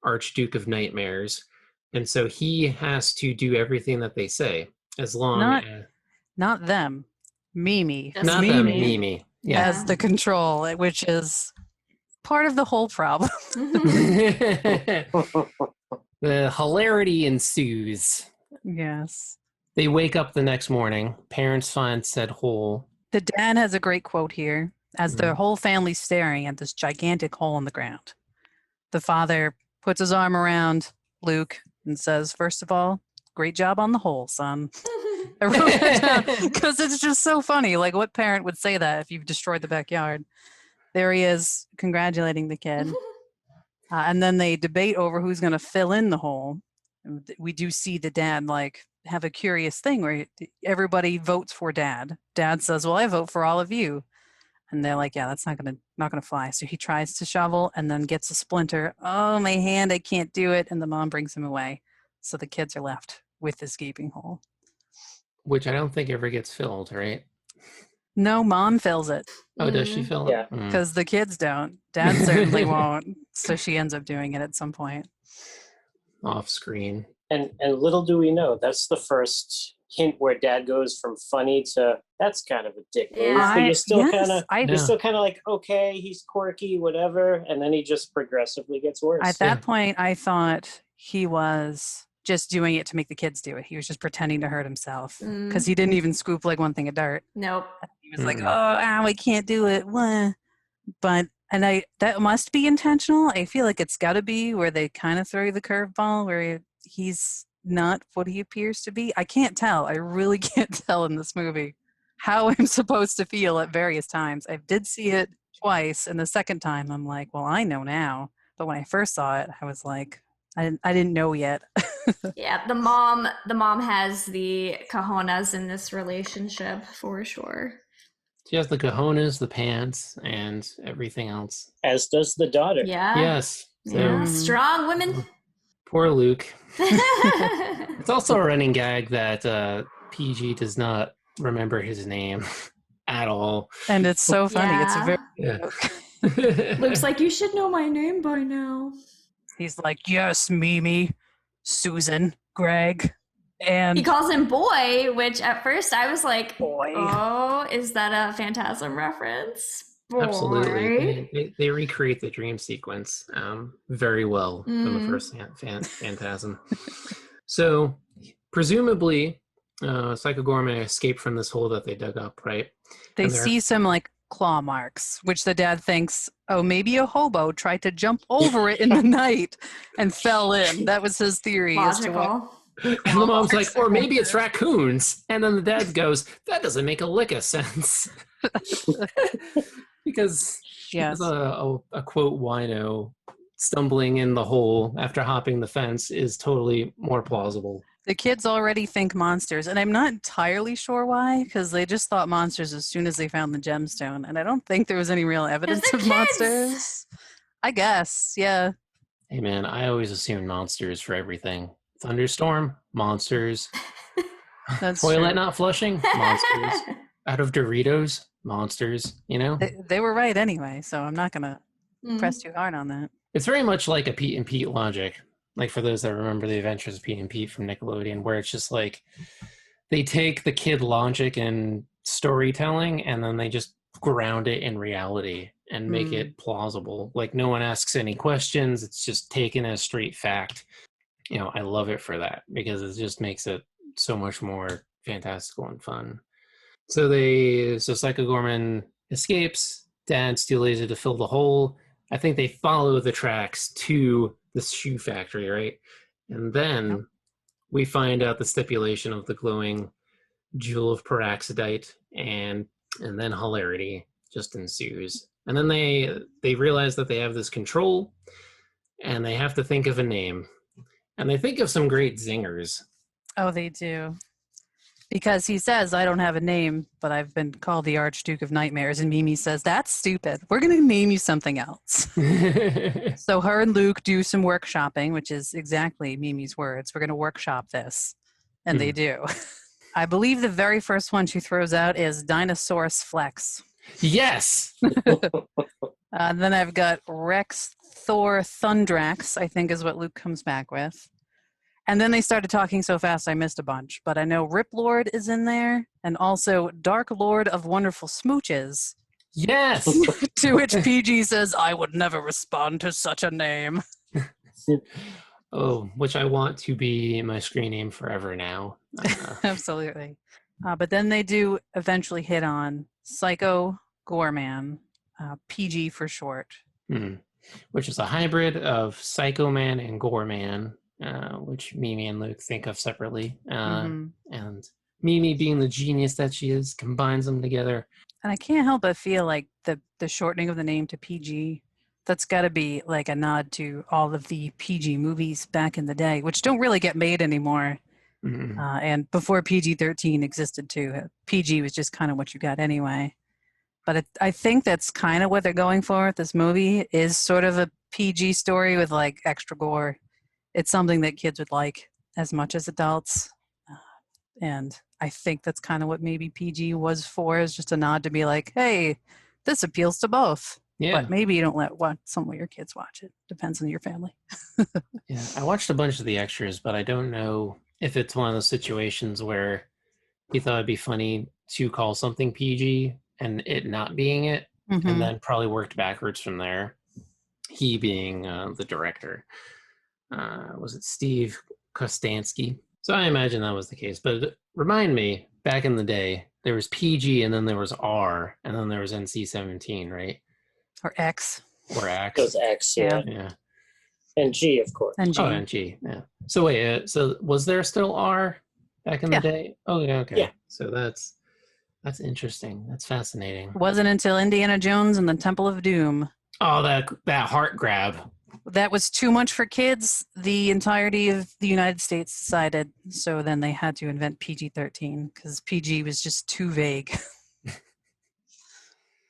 [SPEAKER 1] Archduke of Nightmares. And so he has to do everything that they say, as long as...
[SPEAKER 3] Not them. Mimi.
[SPEAKER 1] Not them, Mimi. Yeah.
[SPEAKER 3] As the control, which is part of the whole problem.
[SPEAKER 1] The hilarity ensues.
[SPEAKER 3] Yes.
[SPEAKER 1] They wake up the next morning. Parents find said hole.
[SPEAKER 3] The dad has a great quote here. As the whole family's staring at this gigantic hole in the ground, the father puts his arm around Luke and says, "First of all, great job on the hole, son." I wrote that down because it's just so funny. Like, what parent would say that if you've destroyed the backyard? There he is, congratulating the kid. And then they debate over who's going to fill in the hole. We do see the dad, like, have a curious thing where everybody votes for dad. Dad says, "Well, I vote for all of you." And they're like, "Yeah, that's not gonna fly." So he tries to shovel and then gets a splinter. "Oh, my hand, I can't do it." And the mom brings him away. So the kids are left with this gaping hole.
[SPEAKER 1] Which I don't think ever gets filled, right?
[SPEAKER 3] No, mom fills it.
[SPEAKER 1] Oh, does she fill it?
[SPEAKER 4] Yeah.
[SPEAKER 3] Because the kids don't. Dad certainly won't. So she ends up doing it at some point.
[SPEAKER 1] Off screen.
[SPEAKER 4] And little do we know, that's the first hint where dad goes from funny to that's kind of a dick move.
[SPEAKER 2] Yeah.
[SPEAKER 4] But you're still
[SPEAKER 3] Yes,
[SPEAKER 4] kind of like, okay, he's quirky, whatever, and then he just progressively gets worse.
[SPEAKER 3] At that point, I thought he was just doing it to make the kids do it. He was just pretending to hurt himself because he didn't even scoop like one thing of dirt.
[SPEAKER 2] Nope.
[SPEAKER 3] He was like, "Oh, I can't do it." But that must be intentional. I feel like it's got to be where they kind of throw you the curveball where he's not what he appears to be. I can't tell. I really can't tell in this movie how I'm supposed to feel at various times. I did see it twice, and the second time I'm like, well, I know now. But when I first saw it, I was like, I didn't know yet.
[SPEAKER 2] Yeah, the mom has the cojones in this relationship for sure.
[SPEAKER 1] She has the cojones, the pants, and everything else.
[SPEAKER 4] As does the daughter.
[SPEAKER 2] Yeah.
[SPEAKER 1] Yes. So,
[SPEAKER 2] Yeah. Strong women.
[SPEAKER 1] poor Luke. It's also a running gag that PG does not remember his name at all.
[SPEAKER 3] And it's so funny.
[SPEAKER 2] Yeah.
[SPEAKER 3] It's very
[SPEAKER 2] Looks like you should know my name by now.
[SPEAKER 3] He's like, "Yes, Mimi, Susan, Greg." And
[SPEAKER 2] He calls him boy, which at first I was like,
[SPEAKER 3] boy.
[SPEAKER 2] oh, is that a Phantasm reference? Boy.
[SPEAKER 1] Absolutely. They recreate the dream sequence very well from the first Phantasm. So, presumably, Psycho Goreman escaped from this hole that they dug up, right?
[SPEAKER 3] They see some like claw marks, which the dad thinks, oh, maybe a hobo tried to jump over it in the night and fell in. That was his theory.
[SPEAKER 2] Logical.
[SPEAKER 1] And the mom's like, or maybe it's raccoons. And then the dad goes, that doesn't make a lick of sense. Because
[SPEAKER 3] yes.
[SPEAKER 1] a quote wino stumbling in the hole after hopping the fence is totally more plausible.
[SPEAKER 3] The kids already think monsters, and I'm not entirely sure why, because they just thought monsters as soon as they found the gemstone, and I don't think there was any real evidence of
[SPEAKER 2] kids.
[SPEAKER 3] Monsters. I guess, yeah.
[SPEAKER 1] Hey man, I always assume monsters for everything. Thunderstorm, monsters.
[SPEAKER 3] That's
[SPEAKER 1] Toilet
[SPEAKER 3] true.
[SPEAKER 1] not flushing, monsters. Out of Doritos, monsters, you know?
[SPEAKER 3] They were right anyway, so I'm not going to press too hard on that.
[SPEAKER 1] It's very much like a Pete and Pete logic. Like for those that remember the Adventures of Pete and Pete from Nickelodeon, where it's just like they take the kid logic and storytelling and then they just ground it in reality and make it plausible. Like no one asks any questions. It's just taken as straight fact. You know, I love it for that because it just makes it so much more fantastical and fun. So Psycho Goreman escapes. Dad still lazy to fill the hole. I think they follow the tracks to the shoe factory, right? And then we find out the stipulation of the glowing jewel of peroxidite, and then hilarity just ensues. And then they realize that they have this control, and they have to think of a name. And they think of some great zingers.
[SPEAKER 3] Oh, they do. Because he says, I don't have a name, but I've been called the Archduke of Nightmares. And Mimi says, that's stupid. We're going to name you something else. So her and Luke do some workshopping, which is exactly Mimi's words. We're going to workshop this. And they do. I believe the very first one she throws out is Dinosaurus Flex.
[SPEAKER 1] Yes!
[SPEAKER 3] Then I've got Rex Thor Thundrax, I think is what Luke comes back with. And then they started talking so fast I missed a bunch. But I know Rip Lord is in there, and also Dark Lord of Wonderful Smooches.
[SPEAKER 1] Yes!
[SPEAKER 3] To which PG says, I would never respond to such a name.
[SPEAKER 1] Oh, which I want to be my screen name forever now.
[SPEAKER 3] Absolutely. But then they do eventually hit on Psycho Goreman, PG for short.
[SPEAKER 1] Which is a hybrid of Psycho Man and Goreman. Which Mimi and Luke think of separately. And Mimi, being the genius that she is, combines them together.
[SPEAKER 3] And I can't help but feel like the shortening of the name to PG, that's got to be like a nod to all of the PG movies back in the day, which don't really get made anymore. And before PG-13 existed too, PG was just kind of what you got anyway. But I think that's kind of what they're going for with this movie, is sort of a PG story with like extra gore. It's something that kids would like as much as adults. And I think that's kind of what maybe PG was for, is just a nod to be like, hey, this appeals to both. Yeah. But maybe you don't let some of your kids watch it. Depends on your family.
[SPEAKER 1] Yeah, I watched a bunch of the extras, but I don't know if it's one of those situations where he thought it'd be funny to call something PG and it not being it, and then probably worked backwards from there. He being the director. Was it Steve Kostansky? So I imagine that was the case. But remind me, back in the day, there was PG and then there was R and then there was NC-17, right?
[SPEAKER 3] Or X.
[SPEAKER 1] Or X.
[SPEAKER 4] It was X, yeah. And G, of course.
[SPEAKER 3] And G.
[SPEAKER 1] Oh, and G, yeah. So wait, so was there still R back in the day? Oh, yeah, okay. Yeah. So that's interesting. That's fascinating.
[SPEAKER 3] It wasn't until Indiana Jones and the Temple of Doom.
[SPEAKER 1] Oh, that heart grab.
[SPEAKER 3] That was too much for kids. The entirety of the United States decided, so then they had to invent PG-13 because PG was just too vague.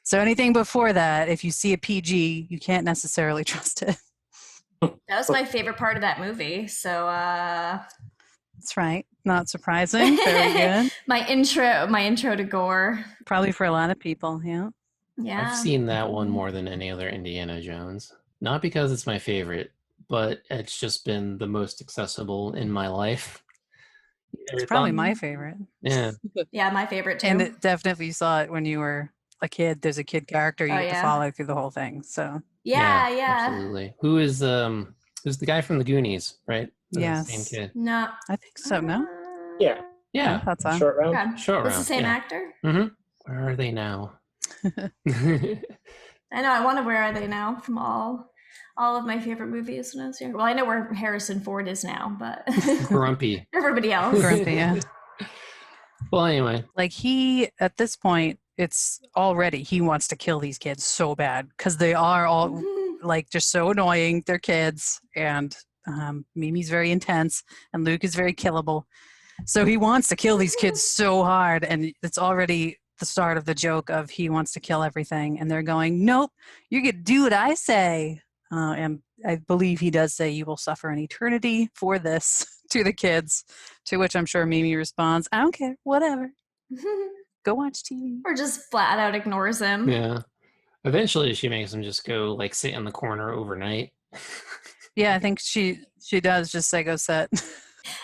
[SPEAKER 3] So anything before that, if you see a PG, you can't necessarily trust it.
[SPEAKER 2] That was my favorite part of that movie. So
[SPEAKER 3] that's right. Not surprising. Very good.
[SPEAKER 2] my intro to gore.
[SPEAKER 3] Probably for a lot of people, yeah.
[SPEAKER 2] Yeah.
[SPEAKER 1] I've seen that one more than any other Indiana Jones. Not because it's my favorite, but it's just been the most accessible in my life.
[SPEAKER 3] It's probably my favorite.
[SPEAKER 1] Yeah.
[SPEAKER 2] Yeah, my favorite too.
[SPEAKER 3] And definitely you saw it when you were a kid. There's a kid character you get to follow through the whole thing. So
[SPEAKER 2] yeah.
[SPEAKER 1] Absolutely. Who's the guy from the Goonies, right?
[SPEAKER 3] Yes.
[SPEAKER 1] Same kid.
[SPEAKER 2] No.
[SPEAKER 3] I think so, no?
[SPEAKER 4] Yeah.
[SPEAKER 1] Yeah.
[SPEAKER 3] I thought so.
[SPEAKER 4] Short round.
[SPEAKER 2] Okay.
[SPEAKER 1] Short
[SPEAKER 2] It's
[SPEAKER 1] round.
[SPEAKER 2] the same
[SPEAKER 1] yeah.
[SPEAKER 2] actor?
[SPEAKER 1] Mm-hmm. Where are they now?
[SPEAKER 2] I know, I wonder where are they now from all of my favorite movies when I was younger. Well, I know where Harrison Ford is now, but
[SPEAKER 1] Grumpy.
[SPEAKER 2] everybody else.
[SPEAKER 3] Grumpy, yeah.
[SPEAKER 1] Well, anyway.
[SPEAKER 3] Like he, at this point, it's already, he wants to kill these kids so bad because they are all like just so annoying. They're kids, and Mimi's very intense, and Luke is very killable. So he wants to kill these kids so hard, and it's already the start of the joke of he wants to kill everything, and they're going, nope, you get to do what I say. And I believe he does say, you will suffer an eternity for this to the kids, to which I'm sure Mimi responds, I don't care, whatever. Go watch TV.
[SPEAKER 2] Or just flat out ignores him.
[SPEAKER 1] Yeah. Eventually she makes him just go like sit in the corner overnight.
[SPEAKER 3] Yeah, I think she does just say go sit.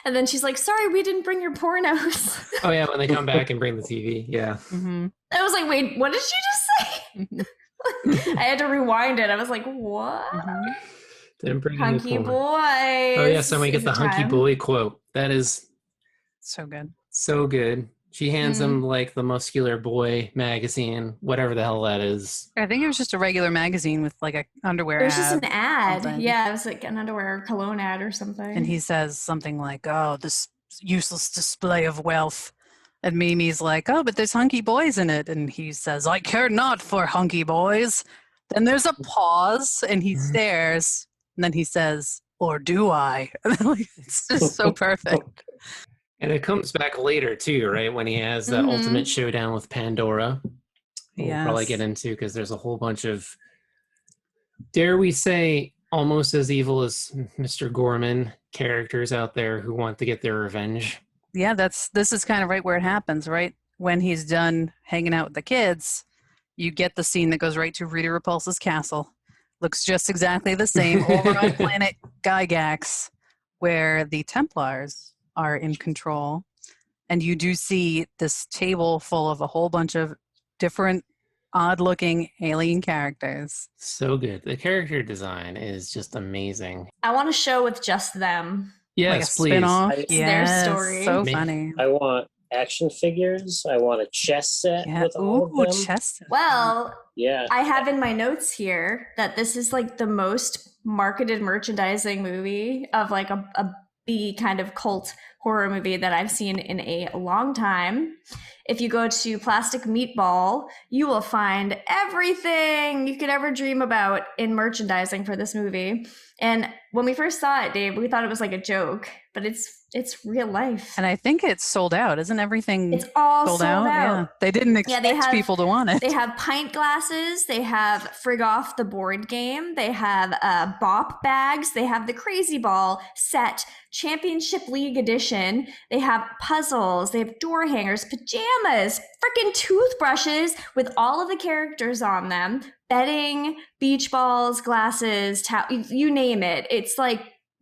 [SPEAKER 2] And then she's like, sorry, we didn't bring your pornos.
[SPEAKER 1] Oh yeah, when they come back and bring the TV. Yeah.
[SPEAKER 3] Mm-hmm.
[SPEAKER 2] I was like, wait, what did she just say? I had to rewind it. I was like, what?
[SPEAKER 3] Mm-hmm.
[SPEAKER 1] Didn't bring
[SPEAKER 2] Hunky
[SPEAKER 1] any
[SPEAKER 2] boys.
[SPEAKER 1] Oh yeah, so we get the hunky boy quote. That is
[SPEAKER 3] so good.
[SPEAKER 1] So good. She hands him like the Muscular Boy magazine, whatever the hell that is.
[SPEAKER 3] I think it was just a regular magazine with like a underwear ad.
[SPEAKER 2] It was just an ad.
[SPEAKER 3] Something.
[SPEAKER 2] Yeah, it was like an underwear or cologne ad or something.
[SPEAKER 3] And he says something like, oh, this useless display of wealth. And Mimi's like, oh, but there's hunky boys in it. And he says, I care not for hunky boys. Then there's a pause and he stares. And then he says, or do I? It's just so perfect.
[SPEAKER 1] And it comes back later too, right? When he has that ultimate showdown with Pandora. We'll probably get into because there's a whole bunch of, dare we say, almost as evil as Mr. Goreman characters out there who want to get their revenge.
[SPEAKER 3] Yeah, this is kind of right where it happens, right? When he's done hanging out with the kids, you get the scene that goes right to Rita Repulsa's castle. Looks just exactly the same over on planet Gygax, where the Templars are in control. And you do see this table full of a whole bunch of different odd-looking alien characters.
[SPEAKER 1] So good. The character design is just amazing.
[SPEAKER 2] I want a show with just them.
[SPEAKER 1] Yes,
[SPEAKER 3] like a
[SPEAKER 1] please.
[SPEAKER 3] Spin-off.
[SPEAKER 2] It's their story.
[SPEAKER 3] So funny.
[SPEAKER 4] I want action figures. I want a chess set with all of them.
[SPEAKER 3] Chess set.
[SPEAKER 2] Well,
[SPEAKER 4] Yeah.
[SPEAKER 2] I have in my notes here that this is like the most marketed merchandising movie of like a B kind of cult horror movie that I've seen in a long time. If you go to Plastic Meatball, you will find everything you could ever dream about in merchandising for this movie. And when we first saw it, Dave, we thought it was like a joke, but it's real life.
[SPEAKER 3] And I think it's sold out. Isn't everything
[SPEAKER 2] It's all sold out.
[SPEAKER 3] Yeah. They didn't expect people to want it.
[SPEAKER 2] They have pint glasses. They have Frig Off the board game. They have bop bags. They have the Crazy Ball set, Championship League edition. They have puzzles. They have door hangers, pajamas, freaking toothbrushes with all of the characters on them, bedding, beach balls, glasses, you name it. It's like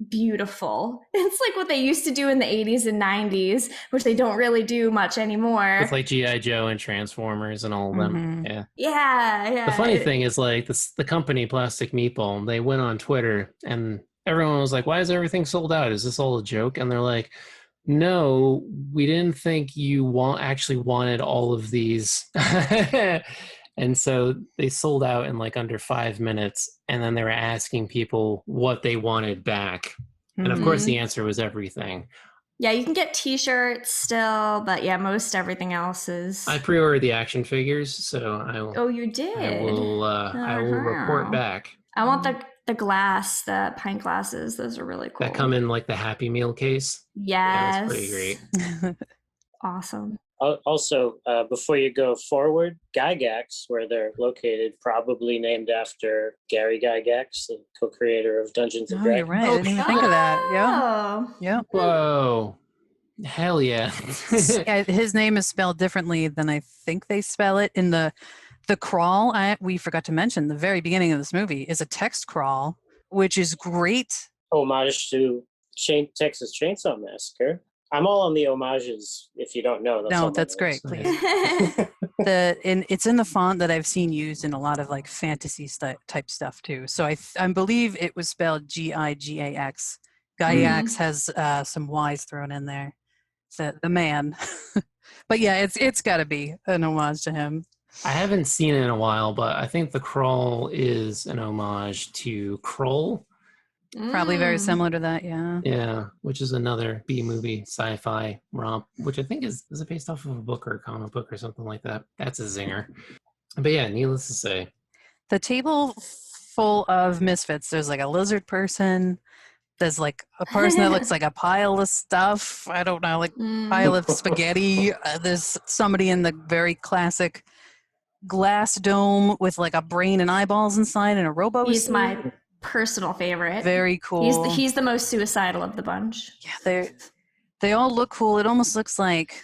[SPEAKER 2] beautiful. It's like what they used to do in the 80s and 90s, which they don't really do much anymore.
[SPEAKER 1] With like G.I. Joe and Transformers and all of them.
[SPEAKER 3] Mm-hmm.
[SPEAKER 2] Yeah.
[SPEAKER 1] The funny thing is like the company Plastic Meatball, they went on Twitter and everyone was like, why is everything sold out? Is this all a joke? And they're like, no, we didn't think you actually wanted all of these. And so they sold out in like under 5 minutes. And then they were asking people what they wanted back. And of course, the answer was everything.
[SPEAKER 2] Yeah, you can get t-shirts still, but yeah, most everything else is.
[SPEAKER 1] I pre-ordered the action figures, so I will.
[SPEAKER 2] Oh, you did?
[SPEAKER 1] I will report back.
[SPEAKER 2] I want the glass, the pint glasses. Those are really cool.
[SPEAKER 1] That come in like the Happy Meal case.
[SPEAKER 2] Yes.
[SPEAKER 1] Yeah, that's pretty great.
[SPEAKER 2] Awesome.
[SPEAKER 4] Also, before you go forward, Gygax, where they're located, probably named after Gary Gygax, the co-creator of Dungeons and Dragons.
[SPEAKER 3] You're right. I didn't even think of that. Yeah. Yeah.
[SPEAKER 1] Whoa. Hell yeah.
[SPEAKER 3] His name is spelled differently than I think they spell it. In the crawl, we forgot to mention, the very beginning of this movie is a text crawl, which is great.
[SPEAKER 4] Homage to Texas Chainsaw Massacre. I'm all on the homages. If you don't know,
[SPEAKER 3] No,
[SPEAKER 4] all
[SPEAKER 3] that's
[SPEAKER 4] that is.
[SPEAKER 3] great. Please. It's in the font that I've seen used in a lot of like fantasy type stuff too. So I believe it was spelled Gigax. Gygax has some Y's thrown in there. The man. But yeah, it's got to be an homage to him.
[SPEAKER 1] I haven't seen it in a while, but I think the crawl is an homage to Kroll.
[SPEAKER 3] Probably very similar to that, yeah.
[SPEAKER 1] Yeah, which is another B-movie sci-fi romp, which I think is it based off of a book or a comic book or something like that. That's a zinger. But yeah, needless to say.
[SPEAKER 3] The table full of misfits, there's like a lizard person, there's like a person that looks like a pile of stuff, I don't know, like pile of spaghetti. There's somebody in the very classic glass dome with like a brain and eyeballs inside and a robo
[SPEAKER 2] He's
[SPEAKER 3] suit.
[SPEAKER 2] my personal favorite.
[SPEAKER 3] Very cool.
[SPEAKER 2] He's the most suicidal of the bunch.
[SPEAKER 3] Yeah, they all look cool. It almost looks like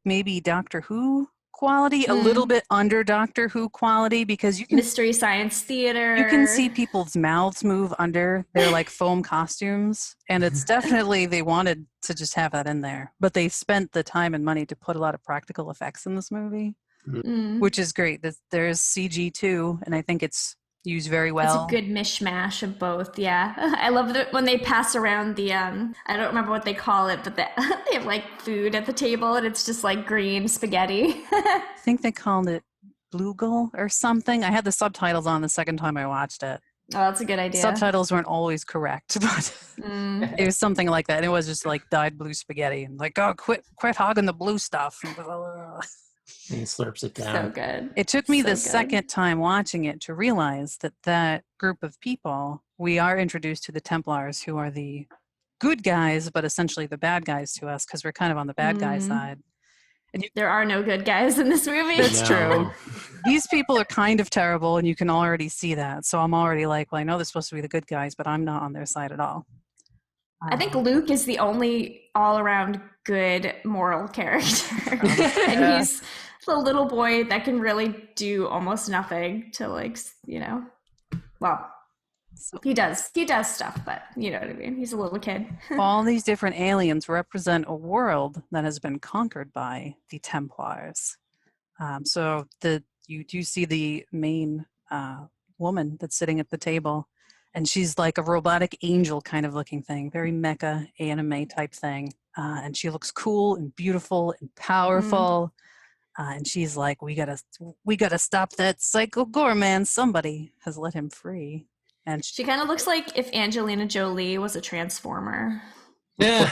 [SPEAKER 3] maybe Doctor Who quality, a little bit under Doctor Who quality, because you can
[SPEAKER 2] Mystery Science Theater.
[SPEAKER 3] You can see people's mouths move under their like foam costumes, and it's definitely they wanted to just have that in there, but they spent the time and money to put a lot of practical effects in this movie, which is great. There's CG too, and I think it's used very well.
[SPEAKER 2] It's a good mishmash of both. Yeah, I love that when they pass around the I don't remember what they call it, but they have like food at the table, and it's just like green spaghetti.
[SPEAKER 3] I think they called it Bluegill or something. I had the subtitles on the second time I watched it.
[SPEAKER 2] Oh, that's a good idea.
[SPEAKER 3] Subtitles weren't always correct, but it was something like that. And it was just like dyed blue spaghetti, and like, oh, quit hogging the blue stuff.
[SPEAKER 1] And he slurps it down.
[SPEAKER 2] So good.
[SPEAKER 3] It took me the second time watching it to realize that group of people, we are introduced to the Templars, who are the good guys, but essentially the bad guys to us, because we're kind of on the bad guy side. And
[SPEAKER 2] there are no good guys in this movie.
[SPEAKER 3] That's true. These people are kind of terrible, and you can already see that. So I'm already like, well, I know they're supposed to be the good guys, but I'm not on their side at all.
[SPEAKER 2] I think Luke is the only all-around good moral character. And he's the little boy that can really do almost nothing to, like, you know, well, he does stuff, but you know what I mean. He's a little kid.
[SPEAKER 3] All these different aliens represent a world that has been conquered by the Templars. So you do see the main woman that's sitting at the table, and she's like a robotic angel kind of looking thing, very mecha anime type thing. And she looks cool and beautiful and powerful. And she's like, we gotta stop that psycho Goreman. Somebody has let him free. And
[SPEAKER 2] she kind of looks like if Angelina Jolie was a transformer.
[SPEAKER 1] Yeah,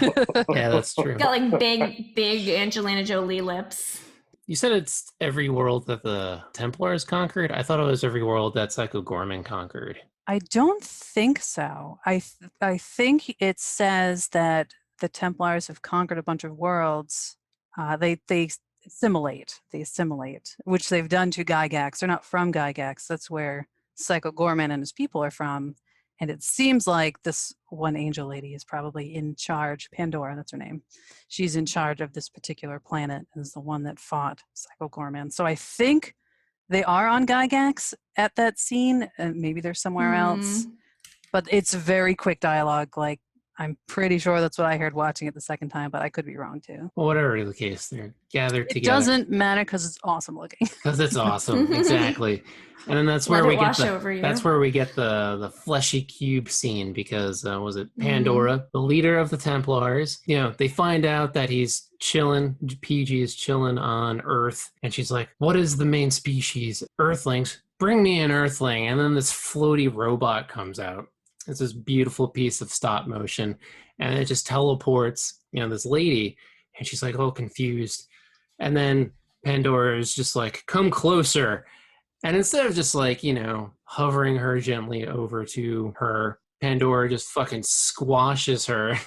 [SPEAKER 1] yeah, that's true.
[SPEAKER 2] Got like big Angelina Jolie lips.
[SPEAKER 1] You said it's every world that the Templars conquered? I thought it was every world that Psycho Goreman conquered.
[SPEAKER 3] I don't think so. I think it says that the Templars have conquered a bunch of worlds. They assimilate, which they've done to Gygax. They're not from Gygax. That's where Psycho Goreman and his people are from. And it seems like this one angel lady is probably in charge. Pandora, that's her name. She's in charge of this particular planet and is the one that fought Psycho Goreman. So I think they are on Gygax at that scene, and maybe they're somewhere else. But it's very quick dialogue. Like, I'm pretty sure that's what I heard watching it the second time, but I could be wrong too.
[SPEAKER 1] Well, whatever the case, they're gathered together.
[SPEAKER 3] It doesn't matter because it's awesome looking.
[SPEAKER 1] Because it's awesome, exactly. And then that's where we get the fleshy cube scene, because was it Pandora, the leader of the Templars? You know, they find out that he's chilling. PG is chilling on Earth, and she's like, "What is the main species? Earthlings. Bring me an Earthling." And then this floaty robot comes out. It's this beautiful piece of stop motion, and it just teleports, you know, this lady, and she's like, all confused. And then Pandora is just like, "Come closer." And instead of just like, you know, hovering her gently over to her, Pandora just fucking squashes her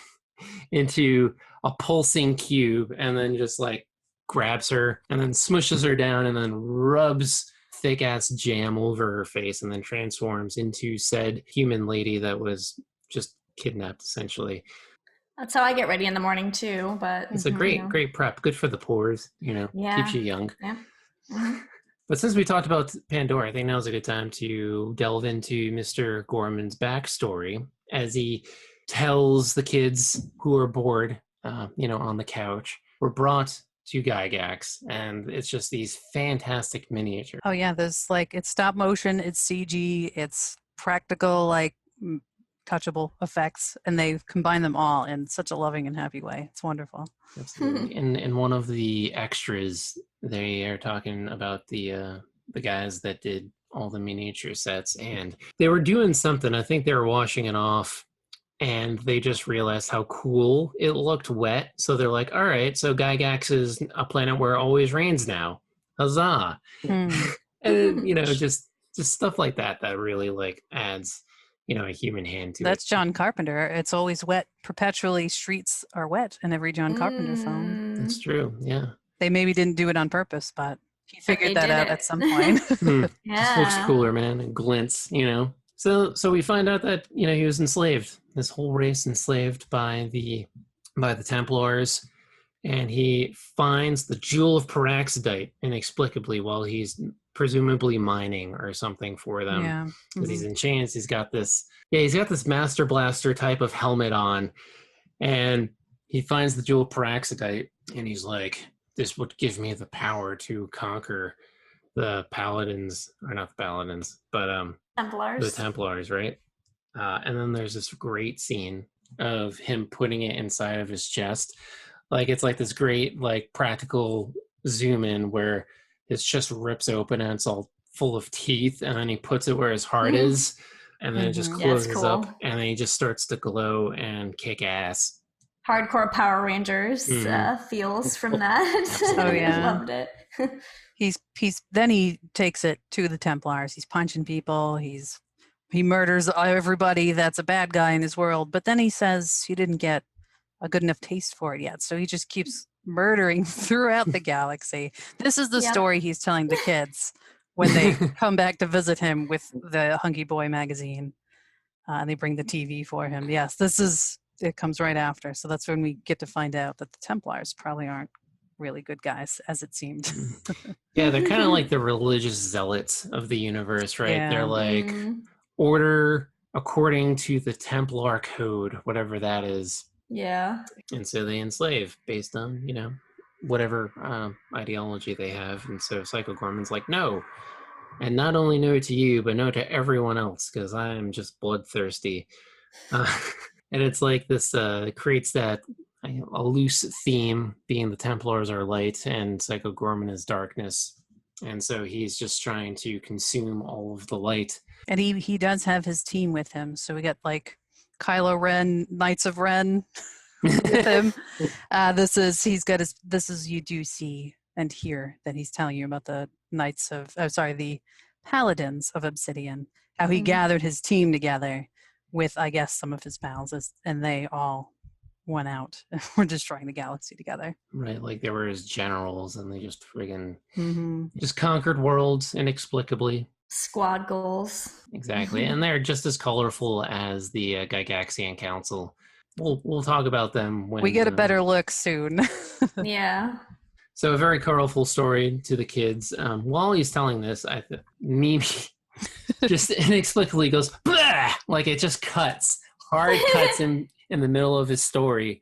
[SPEAKER 1] into a pulsing cube, and then just like grabs her and then smushes her down and then rubs thick ass jam over her face, and then transforms into said human lady that was just kidnapped essentially.
[SPEAKER 2] That's how I get ready in the morning too, but
[SPEAKER 1] it's a great prep. Good for the pores, you know, keeps you young.
[SPEAKER 2] Yeah.
[SPEAKER 1] But since we talked about Pandora, I think now's a good time to delve into Mr. Goreman's backstory as he tells the kids who are bored on the couch, were brought to Gygax, and it's just these fantastic miniatures.
[SPEAKER 3] Oh yeah, there's like it's stop motion, it's CG, it's practical, like touchable effects, and they combine them all in such a loving and happy way. It's wonderful.
[SPEAKER 1] Absolutely. In one of the extras, they are talking about the guys that did all the miniature sets, and they were doing something. I think they were washing it off, and they just realized how cool it looked wet. So they're like, all right, so Gygax is a planet where it always rains now. Huzzah. And, just stuff like that really like adds, a human hand to
[SPEAKER 3] That's
[SPEAKER 1] it.
[SPEAKER 3] John Carpenter. It's always wet. Perpetually streets are wet in every John Carpenter film.
[SPEAKER 1] That's true. Yeah.
[SPEAKER 3] They maybe didn't do it on purpose, but he figured that out at some point.
[SPEAKER 1] Just looks cooler, man. It glints, So we find out that, he was enslaved. This whole race enslaved by the Templars. And he finds the jewel of peroxidite inexplicably while he's presumably mining or something for them.
[SPEAKER 3] Yeah.
[SPEAKER 1] Because he's in chains. He's got this Master Blaster type of helmet on. And he finds the jewel of peroxidite, and he's like, this would give me the power to conquer the Paladins, or not the Paladins, but
[SPEAKER 2] Templars.
[SPEAKER 1] the Templars, right? And then there's this great scene of him putting it inside of his chest. Like, it's like this great, like, practical zoom in where his chest rips open and it's all full of teeth, and then he puts it where his heart is, and then it just closes up, and then he just starts to glow and kick ass.
[SPEAKER 2] Hardcore Power Rangers feels from that.
[SPEAKER 3] Oh yeah,
[SPEAKER 2] loved it.
[SPEAKER 3] He's then he takes it to the Templars. He's punching people. He murders everybody that's a bad guy in his world. But then he says he didn't get a good enough taste for it yet, so he just keeps murdering throughout the galaxy. This is the story he's telling the kids when they come back to visit him with the Hunky Boy magazine, and they bring the TV for him. Yes, it comes right after. So that's when we get to find out that the Templars probably aren't really good guys, as it seemed.
[SPEAKER 1] Yeah, they're kind of like the religious zealots of the universe, right?
[SPEAKER 3] Yeah.
[SPEAKER 1] They're like order according to the Templar code, whatever that is.
[SPEAKER 2] Yeah.
[SPEAKER 1] And so they enslave based on, whatever ideology they have. And so Psycho Gorman's like, no. And not only no to you, but no to everyone else, because I am just bloodthirsty. And it's like this creates that a loose theme, being the Templars are light and Psycho Gorman is darkness. And so he's just trying to consume all of the light.
[SPEAKER 3] And he does have his team with him. So we get like Kylo Ren, Knights of Ren with him. You do see and hear that he's telling you about the the Paladins of Obsidian, how he gathered his team together with, I guess, some of his pals, and they all went out and were destroying the galaxy together.
[SPEAKER 1] Right, like they were his generals, and they just friggin' just conquered worlds inexplicably.
[SPEAKER 2] Squad goals.
[SPEAKER 1] Exactly, and they're just as colorful as the Gygaxian Council. We'll talk about them when
[SPEAKER 3] we get a better look soon.
[SPEAKER 2] Yeah.
[SPEAKER 1] So a very colorful story to the kids. While he's telling this, Mimi just inexplicably goes, "Blah!" Like it just hard cuts in the middle of his story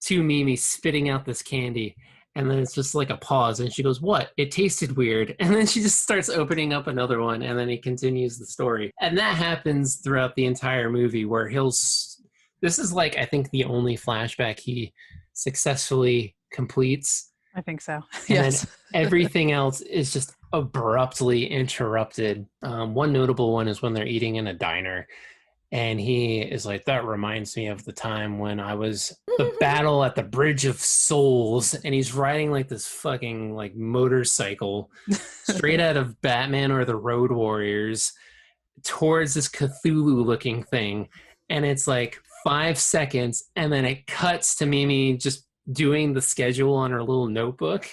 [SPEAKER 1] to Mimi spitting out this candy. And then it's just like a pause, and she goes, "What? It tasted weird." And then she just starts opening up another one, and then he continues the story. And that happens throughout the entire movie, where this is like, I think, the only flashback he successfully completes.
[SPEAKER 3] I think so.
[SPEAKER 1] Yes. And everything else is just abruptly interrupted. One notable one is when they're eating in a diner. And he is like, that reminds me of the time when I was the battle at the Bridge of Souls. And he's riding like this fucking like motorcycle straight out of Batman or the Road Warriors towards this Cthulhu looking thing. And it's like 5 seconds. And then it cuts to Mimi just doing the schedule on her little notebook.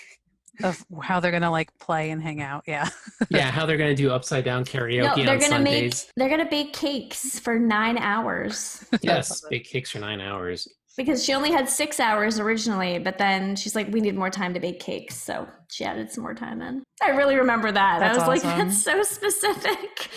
[SPEAKER 3] Of how they're gonna like play and hang out, yeah.
[SPEAKER 1] Yeah, how they're gonna do upside down karaoke on Sundays.
[SPEAKER 2] They're gonna bake cakes for 9 hours.
[SPEAKER 1] Yes, bake cakes for 9 hours.
[SPEAKER 2] Because she only had 6 hours originally, but then she's like, we need more time to bake cakes, so she added some more time in. I really remember that.
[SPEAKER 3] That's
[SPEAKER 2] I was like,
[SPEAKER 3] awesome.
[SPEAKER 2] that's so specific.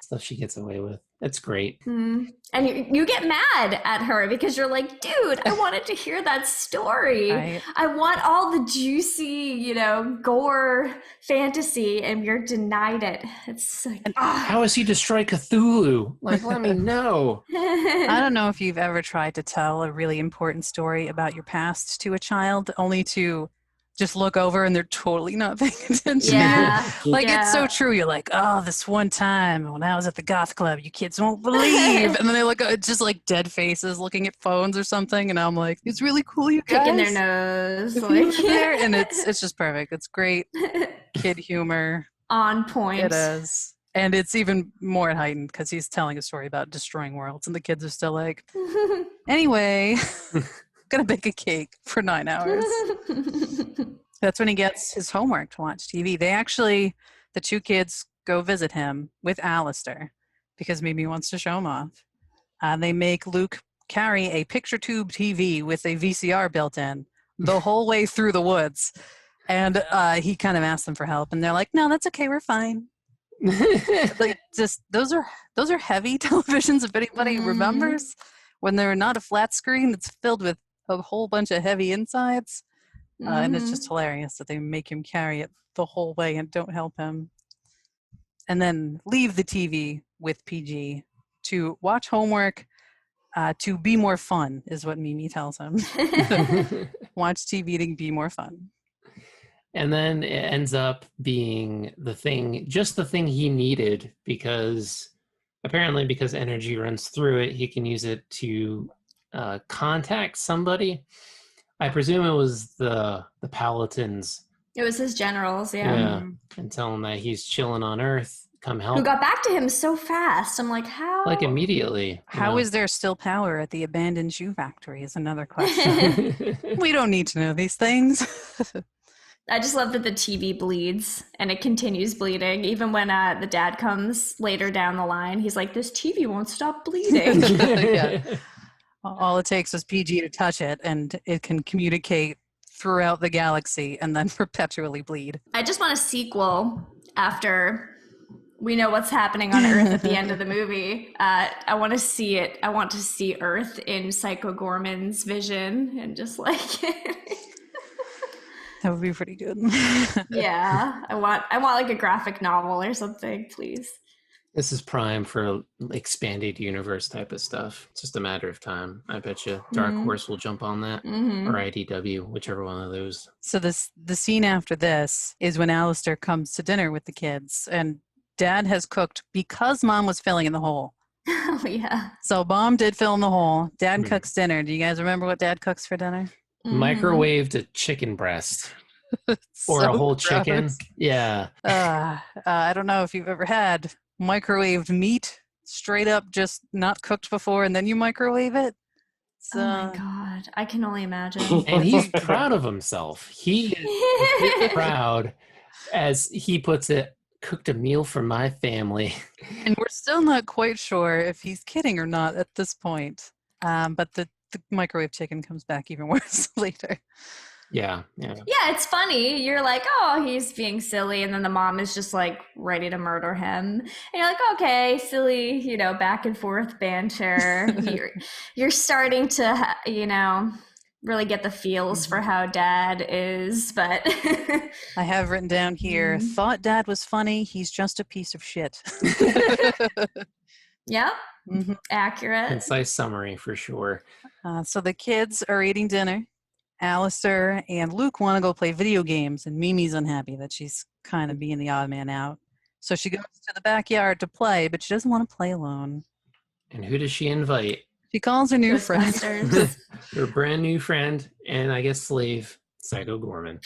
[SPEAKER 1] Stuff she gets away with. It's great.
[SPEAKER 2] And you get mad at her because you're like, dude, I wanted to hear that story.
[SPEAKER 3] Right.
[SPEAKER 2] I want all the juicy, gore fantasy, and you're denied it. It's like,
[SPEAKER 1] How has he destroyed Cthulhu? Like, let me know.
[SPEAKER 3] I don't know if you've ever tried to tell a really important story about your past to a child, only to just look over and they're totally not paying attention.
[SPEAKER 2] Yeah.
[SPEAKER 3] Like,
[SPEAKER 2] Yeah.
[SPEAKER 3] it's so true. You're like, oh, this one time when I was at the goth club, you kids won't believe. And then they look, it's just like dead faces looking at phones or something. And I'm like, it's really cool, you guys.
[SPEAKER 2] Picking their nose.
[SPEAKER 3] You
[SPEAKER 2] Like,
[SPEAKER 3] were there. And it's just perfect. It's great kid humor.
[SPEAKER 2] on point.
[SPEAKER 3] It is. And it's even more heightened because he's telling a story about destroying worlds. And the kids are still like, anyway, gonna bake a cake for 9 hours. That's when he gets his homework to watch TV. They actually, the two kids go visit him with Alistair because Mimi wants to show him off. They make Luke carry a picture tube TV with a VCR built in the whole way through the woods. And he kind of asks them for help, and they're like, no, that's okay, we're fine. Like, just those are heavy televisions, if anybody remembers, when they're not a flat screen that's filled with a whole bunch of heavy insides. And it's just hilarious that they make him carry it the whole way and don't help him. And then leave the TV with PG to watch homework, to be more fun, is what Mimi tells him. Watch TV to be more fun.
[SPEAKER 1] And then it ends up being just the thing he needed, because apparently because energy runs through it, he can use it to contact somebody. I presume it was the Palatins.
[SPEAKER 2] It was his generals, yeah.
[SPEAKER 1] And tell him that he's chilling on Earth. Come help.
[SPEAKER 2] Who got back to him so fast. I'm like, how?
[SPEAKER 1] Like immediately.
[SPEAKER 3] How is there still power at the abandoned shoe factory is another question. We don't need to know these things.
[SPEAKER 2] I just love that the TV bleeds and it continues bleeding. Even when the dad comes later down the line, he's like, this TV won't stop bleeding.
[SPEAKER 3] Yeah. All it takes is PG to touch it, and it can communicate throughout the galaxy and then perpetually bleed.
[SPEAKER 2] I just want a sequel after we know what's happening on Earth at the end of the movie. I want to see it. I want to see Earth in Psycho Goreman's vision and just like...
[SPEAKER 3] That would be pretty good.
[SPEAKER 2] Yeah. I want like a graphic novel or something, please.
[SPEAKER 1] This is prime for expanded universe type of stuff. It's just a matter of time. I bet you Dark Horse will jump on that, or IDW, whichever one of those.
[SPEAKER 3] So the scene after this is when Alistair comes to dinner with the kids, and Dad has cooked because Mom was filling in the hole.
[SPEAKER 2] Oh, yeah.
[SPEAKER 3] So Mom did fill in the hole. Dad cooks dinner. Do you guys remember what Dad cooks for dinner?
[SPEAKER 1] Microwaved a chicken breast. Or a whole chicken. Yeah.
[SPEAKER 3] I don't know if you've ever had microwaved meat straight up, just not cooked before, and then you microwave it.
[SPEAKER 2] Oh my God. I can only imagine.
[SPEAKER 1] And he's proud of himself. He is proud, as he puts it, cooked a meal for my family.
[SPEAKER 3] And we're still not quite sure if he's kidding or not at this point. But the microwave chicken comes back even worse later.
[SPEAKER 1] Yeah.
[SPEAKER 2] Yeah, it's funny. You're like, oh, he's being silly. And then the mom is just like ready to murder him. And you're like, okay, silly, back and forth banter. You're starting to, really get the feels for how Dad is. But
[SPEAKER 3] I have written down here, thought Dad was funny. He's just a piece of shit.
[SPEAKER 2] Yep. Accurate.
[SPEAKER 1] Concise summary for sure.
[SPEAKER 3] So the kids are eating dinner. Alistair and Luke want to go play video games, and Mimi's unhappy that she's kind of being the odd man out. So she goes to the backyard to play, but she doesn't want to play alone.
[SPEAKER 1] And who does she invite?
[SPEAKER 3] She calls her new friend.
[SPEAKER 1] Her brand new friend, and I guess slave, Psycho Goreman.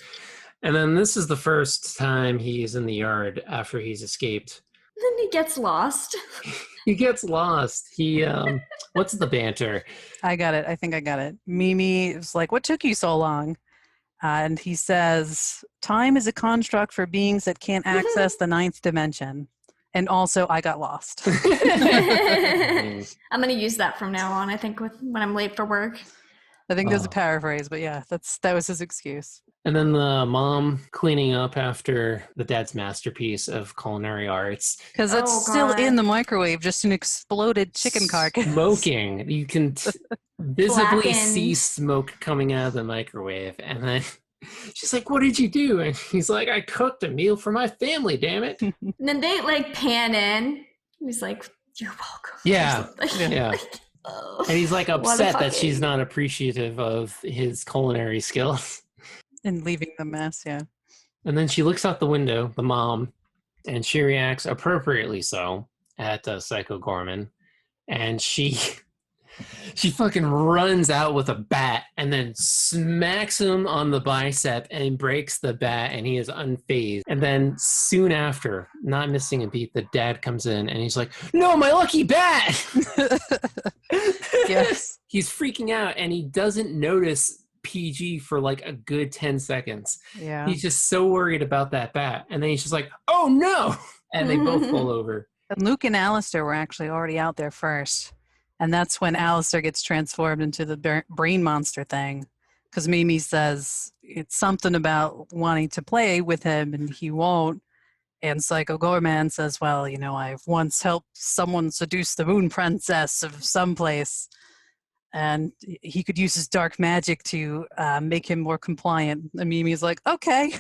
[SPEAKER 1] And then this is the first time he's in the yard after he's escaped.
[SPEAKER 2] Then he gets lost.
[SPEAKER 1] He gets lost. He, what's the banter?
[SPEAKER 3] I got it. I think I got it. Mimi is like, what took you so long? And he says, time is a construct for beings that can't access the 9th dimension. And also, I got lost.
[SPEAKER 2] I'm going to use that from now on, I think, when I'm late for work.
[SPEAKER 3] I think there's a
[SPEAKER 1] Oh.
[SPEAKER 3] paraphrase, but yeah, that was his excuse.
[SPEAKER 1] And then the mom cleaning up after the dad's masterpiece of culinary arts.
[SPEAKER 3] Because it's
[SPEAKER 2] Oh,
[SPEAKER 3] still
[SPEAKER 2] God.
[SPEAKER 3] in the microwave, just an exploded chicken carcass.
[SPEAKER 1] Smoking. You can visibly
[SPEAKER 2] Blackened.
[SPEAKER 1] see smoke coming out of the microwave. And then she's like, what did you do? And he's like, I cooked a meal for my family, damn it.
[SPEAKER 2] And then they like pan in. He's like, "You're welcome."
[SPEAKER 1] Yeah.
[SPEAKER 2] Or something.
[SPEAKER 1] Yeah.
[SPEAKER 2] Like, oh,
[SPEAKER 1] And he's like
[SPEAKER 2] what a
[SPEAKER 1] upset that she's
[SPEAKER 2] fucking-
[SPEAKER 1] not appreciative of his culinary skills.
[SPEAKER 3] And leaving the mess, yeah.
[SPEAKER 1] And then she looks out the window, the mom, and she reacts appropriately so at Psycho Goreman. And she fucking runs out with a bat and then smacks him on the bicep and breaks the bat, and he is unfazed. And then soon after, not missing a beat, the dad comes in and he's like, no, my lucky bat!
[SPEAKER 3] Yes.
[SPEAKER 1] He's freaking out and he doesn't notice PG for like a good 10 seconds.
[SPEAKER 3] Yeah.
[SPEAKER 1] He's just so worried about that bat. And then he's just like, oh no! And they both fall over.
[SPEAKER 3] And Luke and Alistair were actually already out there first. And that's when Alistair gets transformed into the brain monster thing. Because Mimi says it's something about wanting to play with him and he won't. And Psycho Goreman says, well, you know, I've once helped someone seduce the moon princess of someplace. And he could use his dark magic to make him more compliant. And Mimi's like, okay.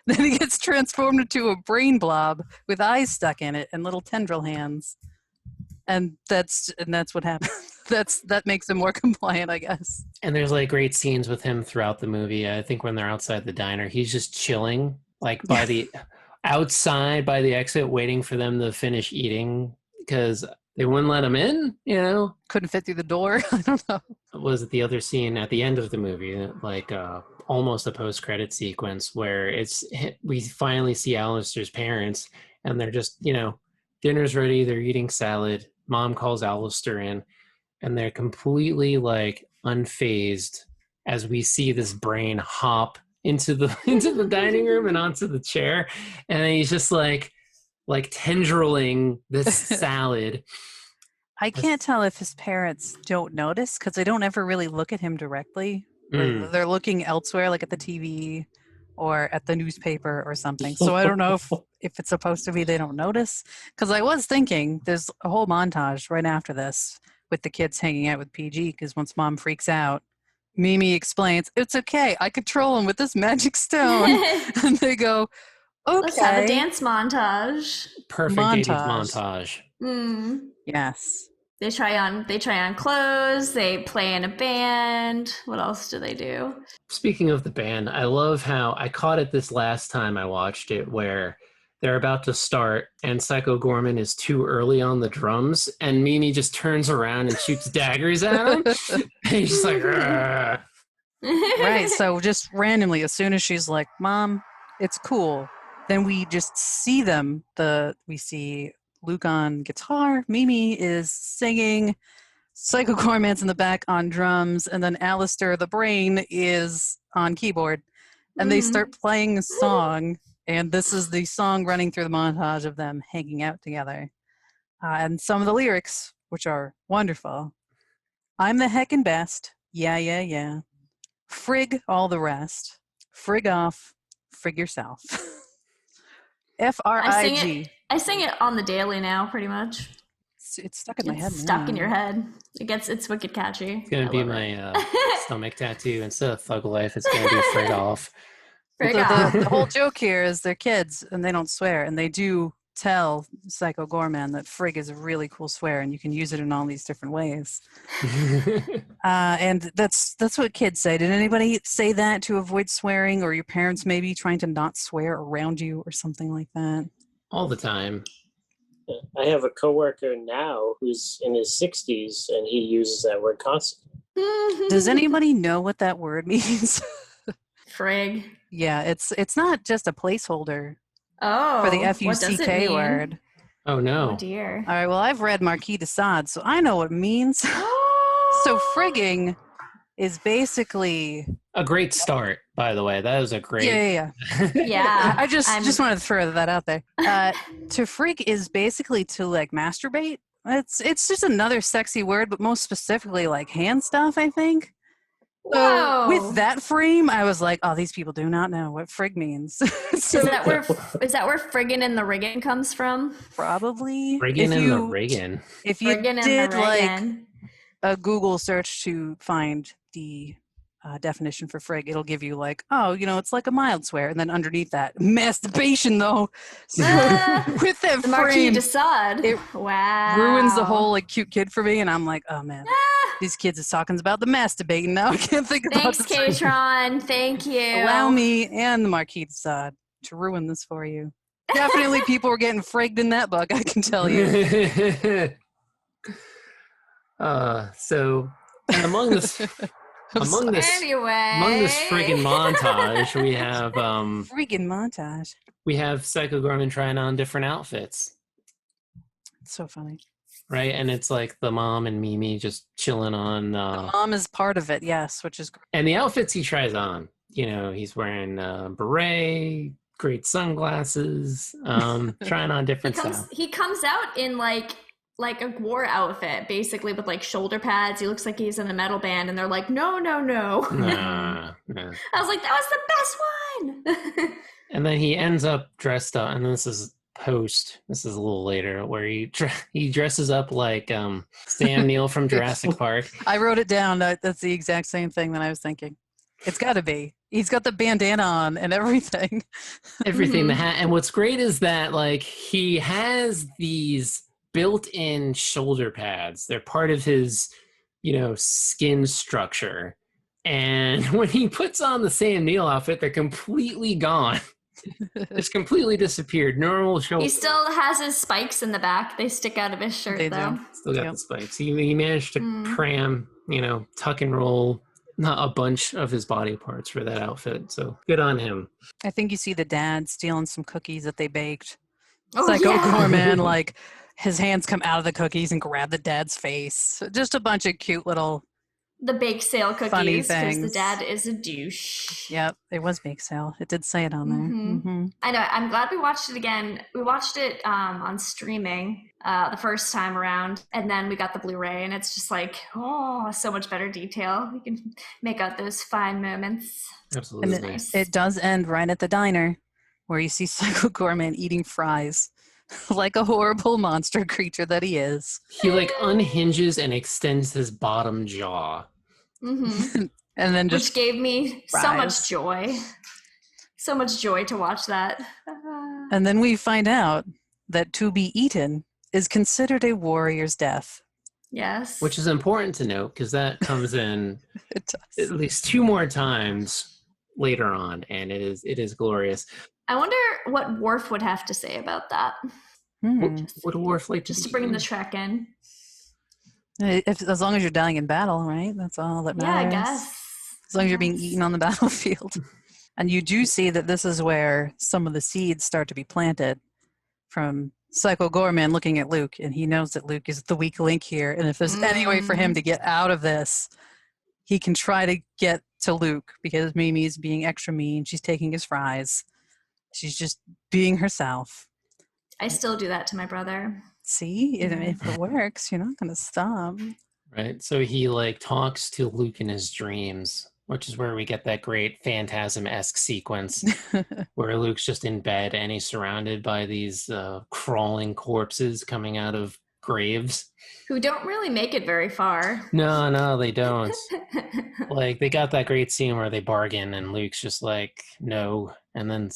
[SPEAKER 3] Then he gets transformed into a brain blob with eyes stuck in it and little tendril hands. And that's what happens. That makes him more compliant, I guess.
[SPEAKER 1] And there's like great scenes with him throughout the movie. I think when they're outside the diner, he's just chilling, like by the outside by the exit, waiting for them to finish eating because they wouldn't let him in, you know?
[SPEAKER 3] Couldn't fit through the door. I don't know.
[SPEAKER 1] Was the other scene at the end of the movie, like almost a post-credit sequence where we finally see Alistair's parents and they're just, you know, dinner's ready, they're eating salad. Mom calls Alistair in and they're completely like unfazed as we see this brain hop into the dining room and onto the chair. And he's just like tendriling this salad.
[SPEAKER 3] I can't tell if his parents don't notice because they don't ever really look at him directly. They're looking elsewhere, like at the TV or at the newspaper or something. So I don't know if it's supposed to be they don't notice. Because I was thinking there's a whole montage right after this with the kids hanging out with PG because once mom freaks out, Mimi explains, it's okay, I control him with this magic stone. And they go, okay.
[SPEAKER 2] Let's have a dance montage.
[SPEAKER 1] Perfect 80s montage.
[SPEAKER 3] Yes.
[SPEAKER 2] They try on clothes, they play in a band. What else do they do?
[SPEAKER 1] Speaking of the band, I love how I caught it this last time I watched it where they're about to start and Psycho Goreman is too early on the drums and Mimi just turns around and shoots daggers at him. And he's just like, "Argh."
[SPEAKER 3] Right. So just randomly, as soon as she's like, Mom, it's cool, then we just see them. We see Luke on guitar, Mimi is singing, Psycho Goreman's in the back on drums, and then Alistair the brain is on keyboard. And they start playing a song, and this is the song running through the montage of them hanging out together. And some of the lyrics, which are wonderful. I'm the heckin' best. Yeah, yeah, yeah. Frig all the rest. Frig off. Frig yourself. FRIG.
[SPEAKER 2] I sing it on the daily now, pretty much.
[SPEAKER 3] It's stuck in my head.
[SPEAKER 2] It's stuck in your head. It's wicked catchy.
[SPEAKER 1] It's gonna be my stomach tattoo. Instead of Thug Life, it's gonna be Frig Off.
[SPEAKER 3] The whole joke here is they're kids and they don't swear, and they do tell Psycho Goreman that frig is a really cool swear and you can use it in all these different ways. And that's what kids say. Did anybody say that to avoid swearing, or your parents maybe trying to not swear around you or something like that?
[SPEAKER 1] All the time.
[SPEAKER 4] I have a coworker now who's in his 60s and he uses that word constantly.
[SPEAKER 3] Does anybody know what that word means?
[SPEAKER 2] Frig.
[SPEAKER 3] Yeah, it's not just a placeholder
[SPEAKER 2] Oh,
[SPEAKER 3] for the
[SPEAKER 2] what does it
[SPEAKER 3] FUCK
[SPEAKER 2] mean?
[SPEAKER 3] word.
[SPEAKER 1] Oh no.
[SPEAKER 2] Oh dear.
[SPEAKER 3] All right, well, I've read Marquis de Sade, so I know what it means. So frigging is basically
[SPEAKER 1] A great start, by the way. That was a great.
[SPEAKER 3] yeah.
[SPEAKER 2] Yeah.
[SPEAKER 3] I just wanted to throw that out there. To frig is basically to like masturbate. It's just another sexy word, but most specifically like hand stuff, I think. So with
[SPEAKER 2] Whoa.
[SPEAKER 3] that frame, I was like, oh, these people do not know what frig means. So
[SPEAKER 2] Is that where friggin' and the riggin' comes from?
[SPEAKER 3] probably
[SPEAKER 1] Reagan and the Reagan.
[SPEAKER 3] if you
[SPEAKER 2] Friggin' and the
[SPEAKER 3] did like
[SPEAKER 2] riggin'.
[SPEAKER 3] a Google search to find the definition for frig, it'll give you like, oh, it's like a mild swear, and then underneath that, masturbation though. So with that
[SPEAKER 2] The Marquis
[SPEAKER 3] frame,
[SPEAKER 2] de Sade.
[SPEAKER 3] it
[SPEAKER 2] Wow.
[SPEAKER 3] ruins the whole like cute kid for me, and I'm like, oh man,
[SPEAKER 2] Ah,
[SPEAKER 3] these kids is talking about the masturbating now. I can't think about
[SPEAKER 2] thanks,
[SPEAKER 3] the
[SPEAKER 2] Katron. Thank you.
[SPEAKER 3] Allow me and the Marquis de Sade to ruin this for you. Definitely, people were getting frigged in that book. I can tell you.
[SPEAKER 1] So among this among this
[SPEAKER 2] Anyway.
[SPEAKER 1] friggin' montage, we have
[SPEAKER 3] Freaking montage.
[SPEAKER 1] we have Psycho Gorman trying on different outfits,
[SPEAKER 3] It's so funny.
[SPEAKER 1] right? And it's like the mom and Mimi just chilling on.
[SPEAKER 3] The mom is part of it, yes, which is great.
[SPEAKER 1] And the outfits he tries on, he's wearing a beret, great sunglasses, trying on different stuff.
[SPEAKER 2] He comes out in like a war outfit, basically, with like shoulder pads. He looks like he's in a metal band, and they're like, no.
[SPEAKER 1] Nah.
[SPEAKER 2] I was like, that was the best one.
[SPEAKER 1] And then he ends up dressed up, and this is a little later, where he dresses up like Sam Neill from Jurassic Park.
[SPEAKER 3] I wrote it down. That's the exact same thing that I was thinking. It's got to be. He's got the bandana on and everything.
[SPEAKER 1] Everything, the hat. And what's great is that like he has these built-in shoulder pads. They're part of his, skin structure. And when he puts on the Sam Neill outfit, they're completely gone. It's completely disappeared. Normal shoulder.
[SPEAKER 2] He still has his spikes in the back. They stick out of his shirt,
[SPEAKER 3] They
[SPEAKER 2] though.
[SPEAKER 3] do.
[SPEAKER 1] Still got the spikes. He managed to cram, tuck and roll not a bunch of his body parts for that outfit. So good on him.
[SPEAKER 3] I think you see the dad stealing some cookies that they baked.
[SPEAKER 2] Oh,
[SPEAKER 3] Psycho
[SPEAKER 2] yeah.
[SPEAKER 3] Goreman, like his hands come out of the cookies and grab the dad's face. Just a bunch of cute little.
[SPEAKER 2] The bake sale
[SPEAKER 3] Funny
[SPEAKER 2] cookies, because the
[SPEAKER 3] things.
[SPEAKER 2] dad is a douche.
[SPEAKER 3] Yep, it was bake sale. It did say it on there. Mm-hmm.
[SPEAKER 2] I know. I'm glad we watched it again. We watched it on streaming the first time around, and then we got the Blu-ray, and it's just like, so much better detail. You can make out those fine moments.
[SPEAKER 1] Absolutely.
[SPEAKER 3] And
[SPEAKER 2] Nice.
[SPEAKER 3] it does end right at the diner, where you see Psycho Goreman eating fries, like a horrible monster creature that he is.
[SPEAKER 1] He like unhinges and extends his bottom jaw.
[SPEAKER 2] Mm-hmm.
[SPEAKER 3] And then just
[SPEAKER 2] Which gave me so
[SPEAKER 3] fries.
[SPEAKER 2] much joy. So much joy to watch that.
[SPEAKER 3] And then we find out that to be eaten is considered a warrior's death.
[SPEAKER 2] Yes.
[SPEAKER 1] Which is important to note because that comes in
[SPEAKER 3] It does.
[SPEAKER 1] at least 2 more times later on, and it is glorious.
[SPEAKER 2] I wonder what Worf would have to say about that.
[SPEAKER 1] Would a Worf like
[SPEAKER 2] Just to bring the Trek in.
[SPEAKER 3] As long as you're dying in battle, right? That's all that
[SPEAKER 2] Yeah,
[SPEAKER 3] matters.
[SPEAKER 2] I guess.
[SPEAKER 3] As long as you're being eaten on the battlefield. And you do see that this is where some of the seeds start to be planted from Psycho Goreman looking at Luke, and he knows that Luke is the weak link here. And if there's any way for him to get out of this, he can try to get to Luke because Mimi's being extra mean. She's taking his fries. She's just being herself.
[SPEAKER 2] I still do that to my brother.
[SPEAKER 3] See, if it works, you're not going to stop.
[SPEAKER 1] Right. So he like talks to Luke in his dreams, which is where we get that great Phantasm-esque sequence where Luke's just in bed and he's surrounded by these crawling corpses coming out of graves.
[SPEAKER 2] Who don't really make it very far.
[SPEAKER 1] No, they don't. Like they got that great scene where they bargain and Luke's just like, no. And then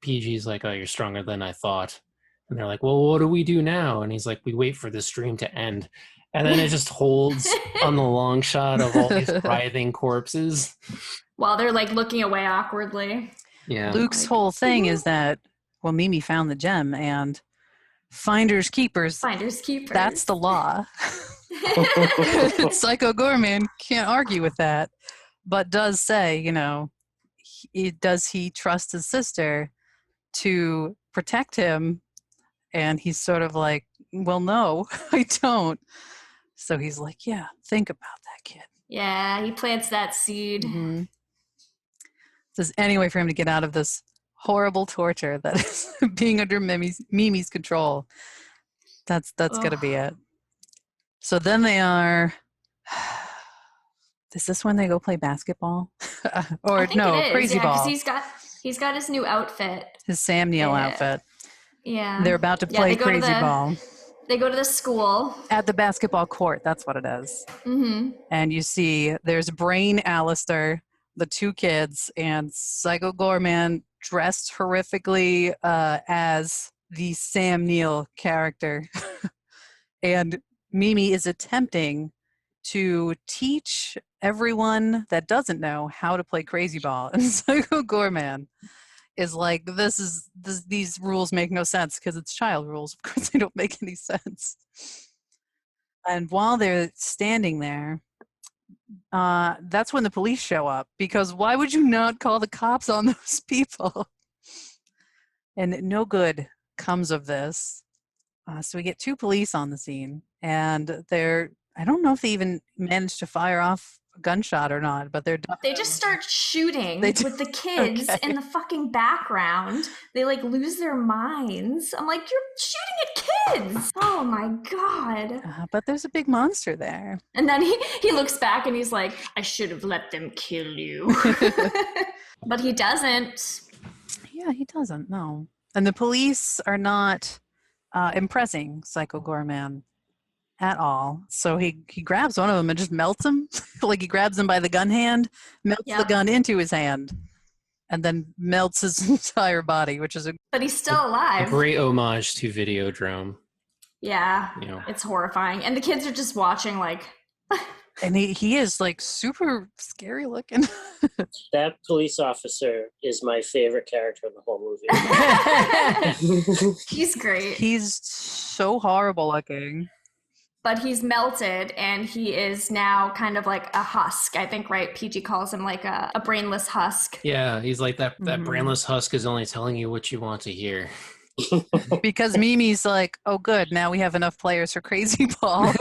[SPEAKER 1] PG's like, oh, you're stronger than I thought. And they're like, well, what do we do now? And he's like, we wait for this dream to end. And then it just holds on the long shot of all these writhing corpses.
[SPEAKER 2] While they're like looking away awkwardly.
[SPEAKER 1] Yeah.
[SPEAKER 3] Luke's whole thing is that, well, Mimi found the gem and finders keepers.
[SPEAKER 2] Finders keepers.
[SPEAKER 3] That's the law. Psycho Goreman can't argue with that, but does say, does he trust his sister to protect him? And he's sort of like, well, no, I don't. So he's like, yeah, think about that, kid.
[SPEAKER 2] Yeah, he plants that seed.
[SPEAKER 3] Mm-hmm. If there's any way for him to get out of this horrible torture that is being under Mimi's control, that's going to be it. So then they're Is this when they go play basketball? Or
[SPEAKER 2] I think
[SPEAKER 3] no,
[SPEAKER 2] it is,
[SPEAKER 3] crazy
[SPEAKER 2] yeah,
[SPEAKER 3] ball.
[SPEAKER 2] because he's got his new outfit.
[SPEAKER 3] His Sam Neill outfit.
[SPEAKER 2] Yeah.
[SPEAKER 3] They're about to play crazy ball.
[SPEAKER 2] They go to the school.
[SPEAKER 3] At the basketball court, that's what it is.
[SPEAKER 2] Mm-hmm.
[SPEAKER 3] And you see there's Brain Alistair, the two kids, and Psycho Goreman dressed horrifically as the Sam Neill character. And Mimi is attempting to teach everyone that doesn't know how to play crazy ball. And Psycho Goreman is like, these rules make no sense because it's child rules. Of course they don't make any sense. And while they're standing there, that's when the police show up, because why would you not call the cops on those people? And no good comes of this. So we get two police on the scene, and I don't know if they even managed to fire off a gunshot or not, but
[SPEAKER 2] they just start shooting with the kids in the fucking background. They like lose their minds. I'm like, you're shooting at kids. Oh my God.
[SPEAKER 3] But there's a big monster there.
[SPEAKER 2] And then he looks back and he's like, I should have let them kill you. But he doesn't.
[SPEAKER 3] Yeah, he doesn't, no. And the police are not impressing Psycho Goreman at all. So he grabs one of them and just melts him. Like he grabs him by the gun hand, melts the gun into his hand, and then melts his entire body, which is
[SPEAKER 2] But he's still alive.
[SPEAKER 1] A great homage to Videodrome.
[SPEAKER 2] Yeah, it's horrifying. And the kids are just watching like...
[SPEAKER 3] And he is like super scary looking.
[SPEAKER 4] That police officer is my favorite character in the whole movie.
[SPEAKER 2] He's great.
[SPEAKER 3] He's so horrible looking.
[SPEAKER 2] But he's melted, and he is now kind of like a husk. I think, right? PG calls him like a brainless husk.
[SPEAKER 1] Yeah, he's like that brainless husk is only telling you what you want to hear.
[SPEAKER 3] Because Mimi's like, oh good, now we have enough players for crazy ball.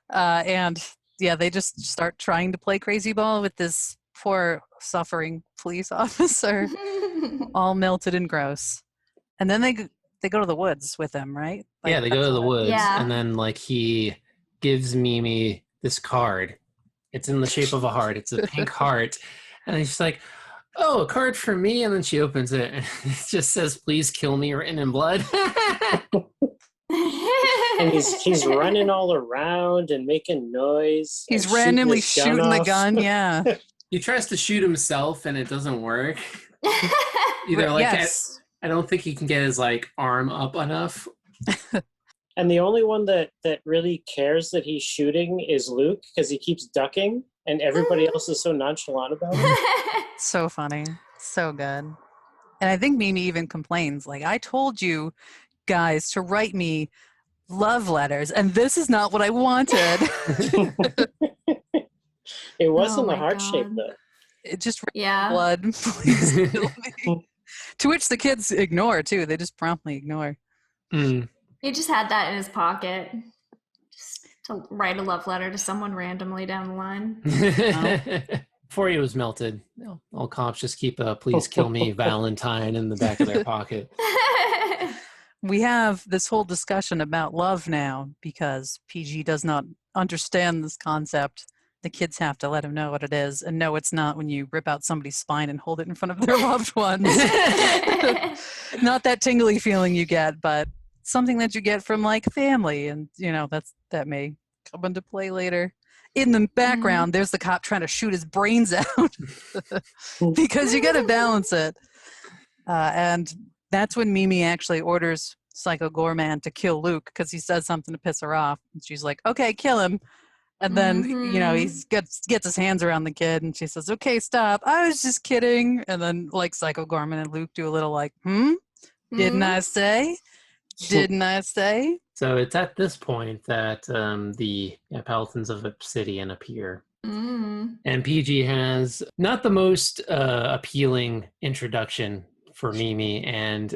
[SPEAKER 3] And yeah, they just start trying to play crazy ball with this poor suffering police officer, all melted and gross. And then they go to the woods with him, right? Like,
[SPEAKER 1] yeah, they go to the woods,
[SPEAKER 2] Yeah.
[SPEAKER 1] and then like he gives Mimi this card. It's in the shape of a heart. It's a pink heart, and he's like, "Oh, a card for me." And then she opens it, and it just says, "Please kill me," written in blood.
[SPEAKER 4] And he's running all around and making noise.
[SPEAKER 3] He's
[SPEAKER 4] and
[SPEAKER 3] randomly
[SPEAKER 4] shooting
[SPEAKER 3] shooting the
[SPEAKER 4] off.
[SPEAKER 3] gun, yeah.
[SPEAKER 1] He tries to shoot himself, and it doesn't work. Either like
[SPEAKER 3] Yes.
[SPEAKER 1] I don't think he can get his like arm up enough.
[SPEAKER 4] And the only one that really cares that he's shooting is Luke, because he keeps ducking, and everybody else is so nonchalant about it.
[SPEAKER 3] So funny. So good. And I think Mimi even complains, like, I told you guys to write me love letters, and this is not what I wanted.
[SPEAKER 4] It wasn't
[SPEAKER 2] Oh
[SPEAKER 4] the
[SPEAKER 2] my
[SPEAKER 4] heart
[SPEAKER 2] God.
[SPEAKER 4] shape, though.
[SPEAKER 3] It just
[SPEAKER 2] Yeah.
[SPEAKER 3] blood. Please kill me. To which the kids ignore, too. They just promptly ignore.
[SPEAKER 1] Mm.
[SPEAKER 2] He just had that in his pocket. Just to write a love letter to someone randomly down the line.
[SPEAKER 1] Before he was melted, all cops just keep a "Please kill me" Valentine in the back of their pocket.
[SPEAKER 3] We have this whole discussion about love now because PG does not understand this concept. The kids have to let him know what it is. And no, it's not when you rip out somebody's spine and hold it in front of their loved ones. Not that tingly feeling you get, but something that you get from like family. And, that may come into play later. In the background, there's the cop trying to shoot his brains out because you got to balance it. And that's when Mimi actually orders Psycho Goreman to kill Luke because he says something to piss her off. And she's like, okay, kill him. And then, he gets his hands around the kid and she says, okay, stop. I was just kidding. And then like Psycho Goreman and Luke do a little like, didn't I say? Didn't I say?
[SPEAKER 1] So it's at this point that the Paladins of Obsidian appear. And PG has not the most appealing introduction for Mimi and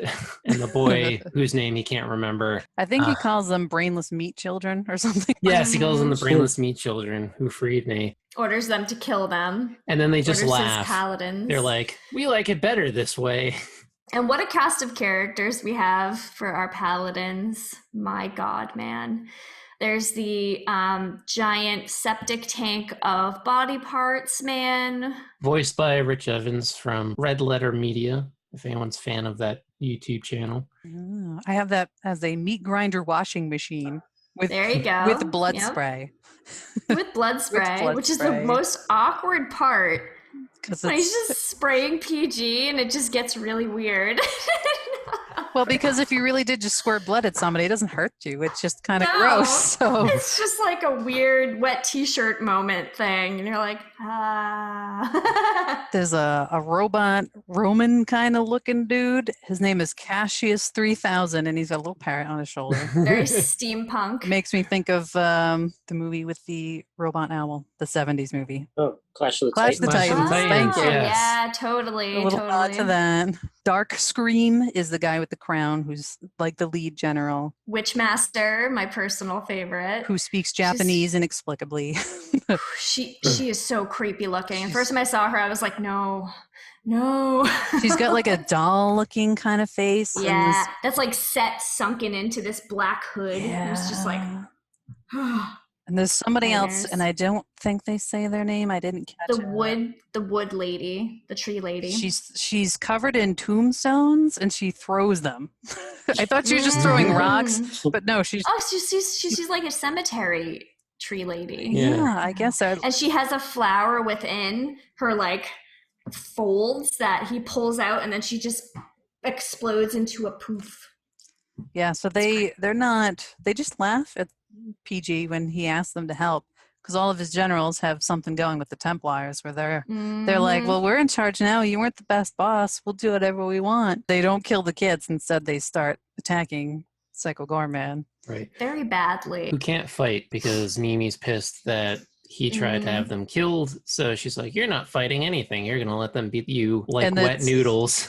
[SPEAKER 1] the boy whose name he can't remember.
[SPEAKER 3] I think he calls them brainless meat children or something.
[SPEAKER 1] Yes, he calls them the brainless meat children who freed me.
[SPEAKER 2] Orders them to kill them.
[SPEAKER 1] And then they just
[SPEAKER 2] Orders his
[SPEAKER 1] laugh.
[SPEAKER 2] paladins.
[SPEAKER 1] They're like, we like it better this way.
[SPEAKER 2] And what a cast of characters we have for our paladins. My God, man. There's the giant septic tank of body parts man.
[SPEAKER 1] Voiced by Rich Evans from Red Letter Media, if anyone's fan of that YouTube channel.
[SPEAKER 3] Oh, I have that as a meat grinder washing machine with
[SPEAKER 2] There you go.
[SPEAKER 3] with blood
[SPEAKER 2] Yep.
[SPEAKER 3] spray.
[SPEAKER 2] With blood spray, which is the most awkward part.
[SPEAKER 3] Because
[SPEAKER 2] When he's just spraying PG and it just gets really weird.
[SPEAKER 3] well, because if you really did just squirt blood at somebody, it doesn't hurt you. It's just kind of
[SPEAKER 2] No.
[SPEAKER 3] gross. So
[SPEAKER 2] It's just like a weird wet t-shirt moment thing. And you're like, ah.
[SPEAKER 3] there's a robot Roman kind of looking dude. His name is Cassius 3000, and he's got a little parrot on his shoulder.
[SPEAKER 2] Very steampunk.
[SPEAKER 3] Makes me think of the movie with the robot owl, the 70s movie.
[SPEAKER 4] Oh, Clash of the
[SPEAKER 3] Clash of the
[SPEAKER 4] Titans.
[SPEAKER 3] Titans. Thank you.
[SPEAKER 1] Yes.
[SPEAKER 2] Yeah, totally.
[SPEAKER 3] A little nod to that. Dark Scream is the guy with the crown who's like the lead general
[SPEAKER 2] Witchmaster, my personal favorite.
[SPEAKER 3] who speaks Japanese inexplicably.
[SPEAKER 2] She is so creepy looking. And first time I saw her, I was like, no.
[SPEAKER 3] She's got like a doll looking kind of face. and
[SPEAKER 2] Yeah,
[SPEAKER 3] this-
[SPEAKER 2] that's like sunken into this black hood. It was just like,
[SPEAKER 3] And there's somebody else,
[SPEAKER 2] Nightmares.
[SPEAKER 3] and I don't think they say their name. I didn't catch
[SPEAKER 2] the
[SPEAKER 3] it.
[SPEAKER 2] wood lady, the tree lady.
[SPEAKER 3] She's covered in tombstones, and she throws them. I thought she was just throwing rocks, but no, she's
[SPEAKER 2] Oh, she's like a cemetery tree lady.
[SPEAKER 3] yeah. I guess so.
[SPEAKER 2] And she has a flower within her like folds that he pulls out, and then she just explodes into a poof.
[SPEAKER 3] Yeah, so they're not. They just laugh at PG when he asks them to help because all of his generals have something going with the Templars where they're like,
[SPEAKER 2] Mhm.
[SPEAKER 3] well, we're in charge now. You weren't the best boss. We'll do whatever we want. They don't kill the kids. Instead, they start attacking Psycho Goreman.
[SPEAKER 1] Right.
[SPEAKER 2] Very badly.
[SPEAKER 1] Who can't fight because Mimi's pissed that he tried to have them killed. So she's like, you're not fighting anything. You're going to let them beat you like
[SPEAKER 3] And
[SPEAKER 1] wet
[SPEAKER 3] that's-
[SPEAKER 1] noodles.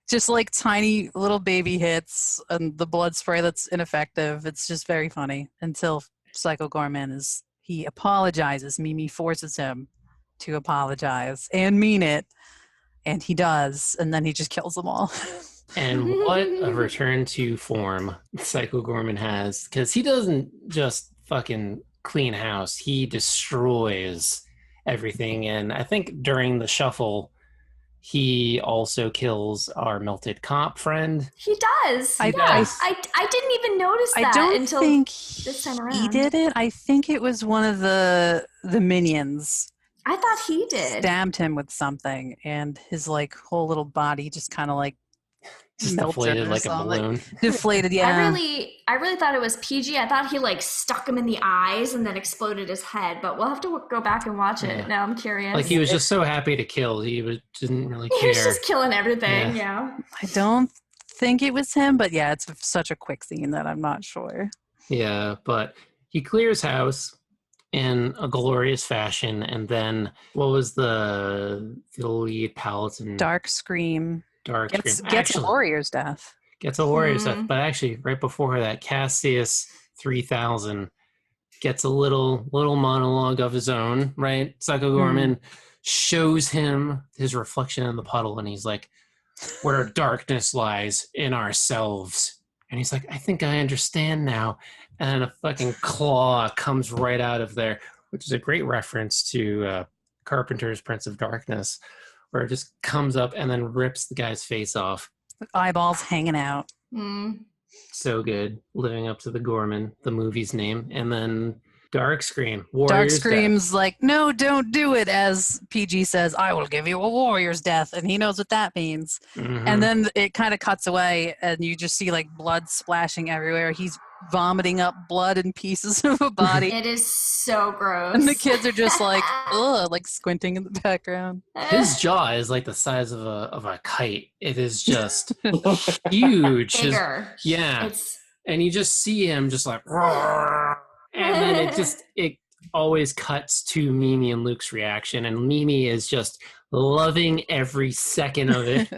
[SPEAKER 3] Just like tiny little baby hits and the blood spray that's ineffective. It's just very funny until Psycho Goreman he apologizes. Mimi forces him to apologize and mean it. And he does. And then he just kills them all.
[SPEAKER 1] And what a return to form Psycho Goreman has. Because he doesn't just fucking clean house. He destroys everything. And I think during the shuffle, he also kills our melted cop friend.
[SPEAKER 2] He does.
[SPEAKER 3] I-
[SPEAKER 2] Yeah. I didn't even notice that
[SPEAKER 3] I don't
[SPEAKER 2] until
[SPEAKER 3] think
[SPEAKER 2] this time
[SPEAKER 3] he
[SPEAKER 2] around.
[SPEAKER 3] did it. I think it was one of the minions
[SPEAKER 2] I thought he did.
[SPEAKER 3] stabbed him with something, and his like whole little body just kind of like
[SPEAKER 1] Just
[SPEAKER 3] melted
[SPEAKER 1] deflated
[SPEAKER 3] or
[SPEAKER 1] like a
[SPEAKER 3] something.
[SPEAKER 1] balloon.
[SPEAKER 3] Deflated. Yeah.
[SPEAKER 2] I really thought it was PG. I thought he like stuck him in the eyes and then exploded his head. But we'll have to go back and watch it.
[SPEAKER 1] Yeah.
[SPEAKER 2] Now I'm curious.
[SPEAKER 1] Like he was just so happy to kill. Didn't really
[SPEAKER 2] He was
[SPEAKER 1] care.
[SPEAKER 2] just killing everything. Yeah.
[SPEAKER 3] I don't think it was him, but yeah, it's such a quick scene that I'm not sure.
[SPEAKER 1] Yeah, but he clears house in a glorious fashion, and then what was the lead paladin?
[SPEAKER 3] Dark Scream
[SPEAKER 1] Dark
[SPEAKER 3] gets
[SPEAKER 1] Scream.
[SPEAKER 3] a
[SPEAKER 1] Actually,
[SPEAKER 3] warrior's death.
[SPEAKER 1] gets a warrior's death,
[SPEAKER 2] Mhm.
[SPEAKER 1] but actually, right before that, Cassius 3000 gets a little monologue of his own. Right, Psycho Goreman shows him his reflection in the puddle, and he's like, "Where darkness lies in ourselves." And he's like, I think I understand now. And a fucking claw comes right out of there, which is a great reference to Carpenter's Prince of Darkness, where it just comes up and then rips the guy's face off.
[SPEAKER 3] Eyeballs hanging out.
[SPEAKER 2] Mm.
[SPEAKER 1] So good. Living up to the Goreman, the movie's name. And then Dark Scream.
[SPEAKER 3] Dark
[SPEAKER 1] Warrior's Death.
[SPEAKER 3] Scream's like, no, don't do it. As PG says, I will give you a warrior's death. And he knows what that means.
[SPEAKER 1] Mhm.
[SPEAKER 3] And then it kind of cuts away and you just see like blood splashing everywhere. He's vomiting up blood and pieces of a body.
[SPEAKER 2] It is so gross.
[SPEAKER 3] And the kids are just like, ugh, like squinting in the background.
[SPEAKER 1] His jaw is like the size of a kite. It is just huge. His-
[SPEAKER 2] bigger.
[SPEAKER 1] yeah.
[SPEAKER 2] It's
[SPEAKER 1] And you just see him just like, "Roar." And then it always cuts to Mimi and Luke's reaction, and Mimi is just loving every second of it,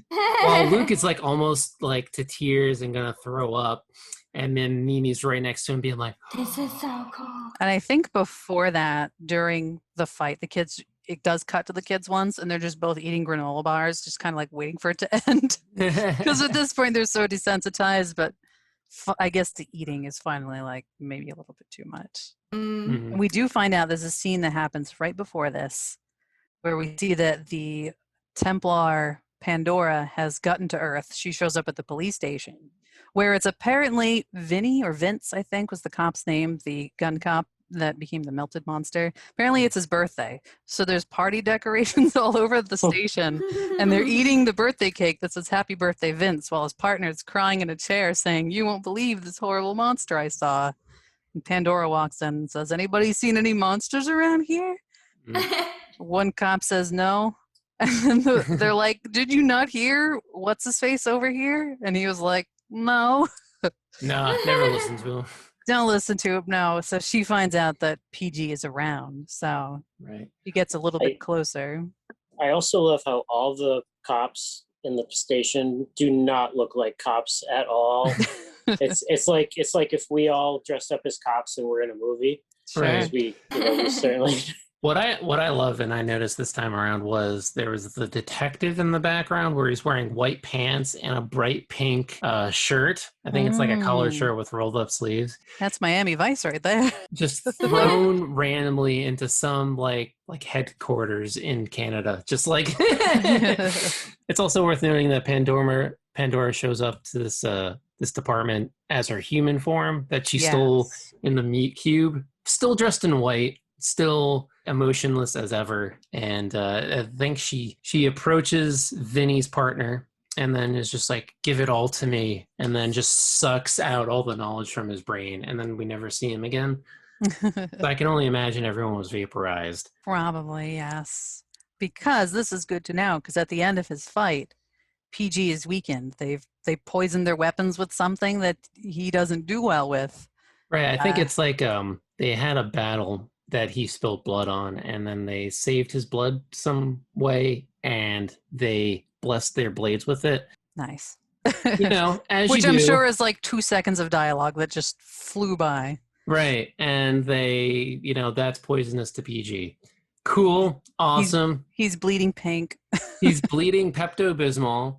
[SPEAKER 1] while Luke is like almost like to tears and gonna throw up, and then Mimi's right next to him being like,
[SPEAKER 2] This is so cool.
[SPEAKER 3] And I think before that, during the fight, it does cut to the kids once and they're just both eating granola bars, just kind of like waiting for it to end. Because at this point they're so desensitized, but I guess the eating is finally like maybe a little bit too much.
[SPEAKER 2] Mm.
[SPEAKER 3] And we do find out there's a scene that happens right before this where we see that the Templar Pandora has gotten to Earth. She shows up at the police station where it's apparently Vinny, or Vince, I think was the cop's name, the gun cop that became the melted monster. Apparently it's his birthday. So there's party decorations all over the station and they're eating the birthday cake that says happy birthday Vince while his partner's crying in a chair saying, you won't believe this horrible monster I saw. And Pandora walks in and says, anybody seen any monsters around here? One cop says no. And then they're like, did you not hear what's his face over here? And he was like, no.
[SPEAKER 1] Nah, never listened to him.
[SPEAKER 3] Don't listen to him, no. So she finds out that PG is around. So
[SPEAKER 1] Right.
[SPEAKER 3] he gets a little bit closer.
[SPEAKER 4] I also love how all the cops in the station do not look like cops at all. It's like if we all dressed up as cops and we're in a movie.
[SPEAKER 3] Sure.
[SPEAKER 1] Right.
[SPEAKER 4] We certainly.
[SPEAKER 1] What I love, and I noticed this time around, was there was the detective in the background where he's wearing white pants and a bright pink shirt. I think it's like a collared shirt with rolled up sleeves.
[SPEAKER 3] That's Miami Vice right there.
[SPEAKER 1] Just thrown randomly into some like headquarters in Canada. Just like it's also worth noting that Pandora shows up to this department as her human form that she stole in the meat cube, still dressed in white, still emotionless as ever. And I think she approaches Vinny's partner and then is just like, give it all to me, and then just sucks out all the knowledge from his brain, and then we never see him again. So I can only imagine everyone was vaporized.
[SPEAKER 3] Probably, yes. Because this is good to know, because at the end of his fight, PG is weakened. They poisoned their weapons with something that he doesn't do well with.
[SPEAKER 1] Right. I think it's like they had a battle that he spilled blood on, and then they saved his blood some way, and they blessed their blades with it.
[SPEAKER 3] Nice.
[SPEAKER 1] You know, as
[SPEAKER 3] which
[SPEAKER 1] you
[SPEAKER 3] I'm
[SPEAKER 1] do.
[SPEAKER 3] sure is like 2 seconds of dialogue that just flew by.
[SPEAKER 1] Right. And they, that's poisonous to PG. Cool. Awesome.
[SPEAKER 3] He's bleeding pink.
[SPEAKER 1] He's bleeding Pepto-Bismol.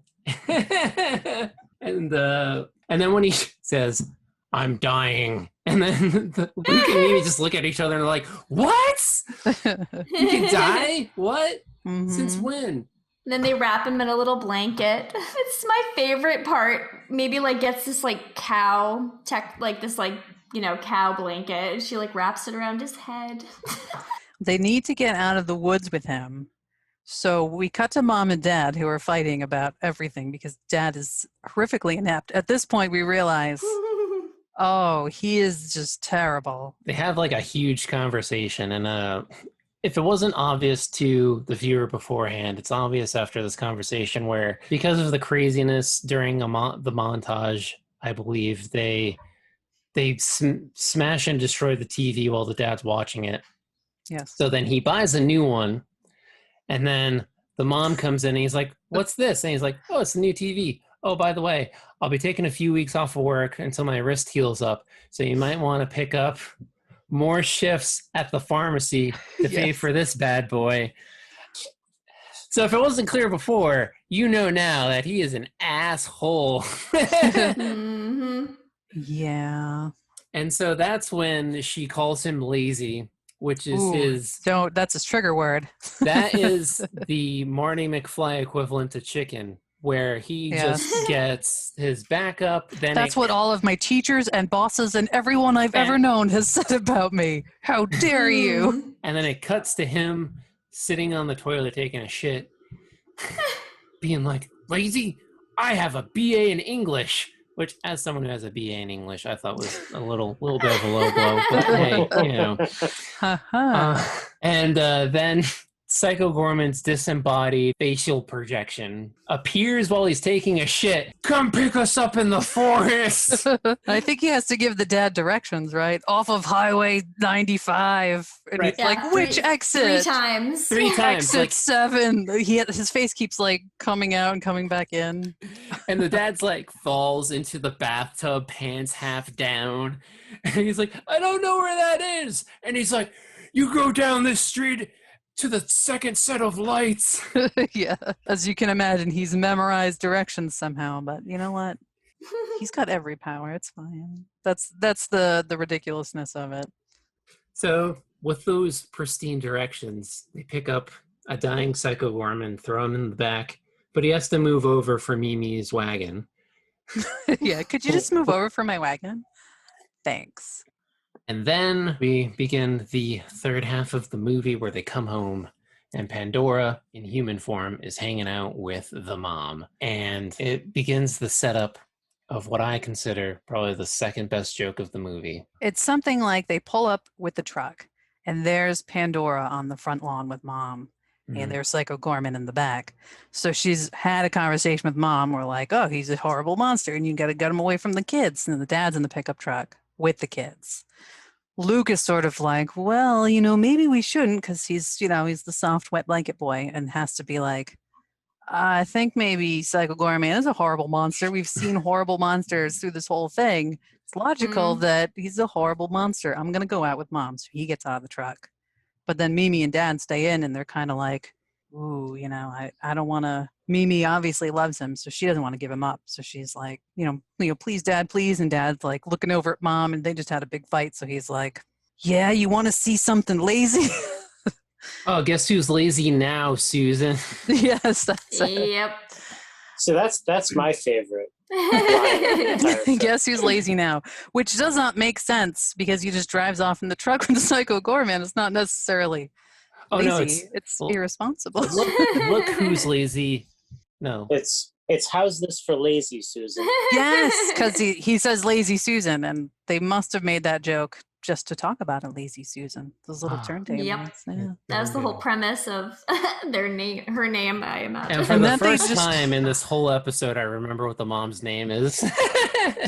[SPEAKER 1] and then when he says, I'm dying, and then Luke and Mimi just look at each other and they're like, what? You can die? What?
[SPEAKER 3] Mm-hmm.
[SPEAKER 1] Since when?
[SPEAKER 2] And then they wrap him in a little blanket. It's my favorite part. Maybe like gets this like cow cow blanket. She like wraps it around his head.
[SPEAKER 3] They need to get out of the woods with him. So we cut to Mom and Dad, who are fighting about everything because Dad is horrifically inept. At this point, we realize, oh, he is just terrible.
[SPEAKER 1] They have like a huge conversation, and if it wasn't obvious to the viewer beforehand, it's obvious after this conversation where, because of the craziness during the montage, I believe they smash and destroy the TV while the dad's watching it.
[SPEAKER 3] Yes.
[SPEAKER 1] So then he buys a new one, and then the mom comes in and he's like, what's this? And he's like, oh, it's a new TV. Oh, by the way, I'll be taking a few weeks off of work until my wrist heals up. So you might want to pick up more shifts at the pharmacy to pay for this bad boy. So if it wasn't clear before, you know now that he is an asshole.
[SPEAKER 2] Mm-hmm.
[SPEAKER 3] Yeah.
[SPEAKER 1] And so that's when she calls him lazy, which is
[SPEAKER 3] that's his trigger word.
[SPEAKER 1] That is the Marty McFly equivalent to chicken, where he just gets his back up. That's
[SPEAKER 3] what all of my teachers and bosses and everyone I've ever known has said about me. How dare you?
[SPEAKER 1] And then it cuts to him sitting on the toilet taking a shit, being like, lazy, I have a BA in English. Which, as someone who has a BA in English, I thought was a little bit of a low blow. But hey, and then Psycho Gorman's disembodied facial projection appears while he's taking a shit. Come pick us up in the forest.
[SPEAKER 3] I think he has to give the dad directions, right? Off of Highway 95. And
[SPEAKER 1] Right.
[SPEAKER 3] he's like, which exit?
[SPEAKER 2] 3 times.
[SPEAKER 1] 3 times.
[SPEAKER 3] Exit 7. His face keeps like coming out and coming back in.
[SPEAKER 1] And the dad's like falls into the bathtub, pants half down. And he's like, I don't know where that is. And he's like, you go down this street to the second set of lights.
[SPEAKER 3] Yeah. As you can imagine, he's memorized directions somehow, but you know what? He's got every power. It's fine. That's the ridiculousness of it.
[SPEAKER 1] So, with those pristine directions, they pick up a dying Psycho Gorman, throw him in the back, but he has to move over for Mimi's wagon.
[SPEAKER 3] Yeah, could you just move over for my wagon? Thanks.
[SPEAKER 1] And then we begin the third half of the movie where they come home and Pandora in human form is hanging out with the mom. And it begins the setup of what I consider probably the second best joke of the movie.
[SPEAKER 3] It's something like they pull up with the truck and there's Pandora on the front lawn with mom. And there's Psycho Gorman in the back. So she's had a conversation with mom. We're like, oh, he's a horrible monster and you got to get him away from the kids. And the dad's in the pickup truck with the kids. Luke is sort of like, well, maybe we shouldn't because he's the soft, wet blanket boy and has to be like, I think maybe Psycho Goreman is a horrible monster. We've seen horrible monsters through this whole thing. It's logical that he's a horrible monster. I'm going to go out with mom. So he gets out of the truck. But then Mimi and Dad stay in and they're kind of like, ooh, I don't want to. Mimi obviously loves him, so she doesn't want to give him up. So she's like, please, Dad, please. And Dad's like looking over at mom and they just had a big fight. So he's like, yeah, you want to see something lazy?
[SPEAKER 1] Oh, guess who's lazy now, Susan?
[SPEAKER 3] Yes, that's it.
[SPEAKER 2] Yep.
[SPEAKER 4] So that's my favorite.
[SPEAKER 3] Guess who's lazy now? Which does not make sense because he just drives off in the truck with the Psycho Goreman. It's not necessarily lazy.
[SPEAKER 1] No,
[SPEAKER 3] it's irresponsible.
[SPEAKER 1] Look who's lazy. No.
[SPEAKER 4] It's how's this for lazy, Susan?
[SPEAKER 3] Yes, because he says lazy Susan, and they must have made that joke just to talk about a lazy Susan. Those little turntables.
[SPEAKER 2] Yep.
[SPEAKER 3] Yeah.
[SPEAKER 2] That was the whole premise of her name, I imagine.
[SPEAKER 1] And for the first time in this whole episode, I remember what the mom's name is.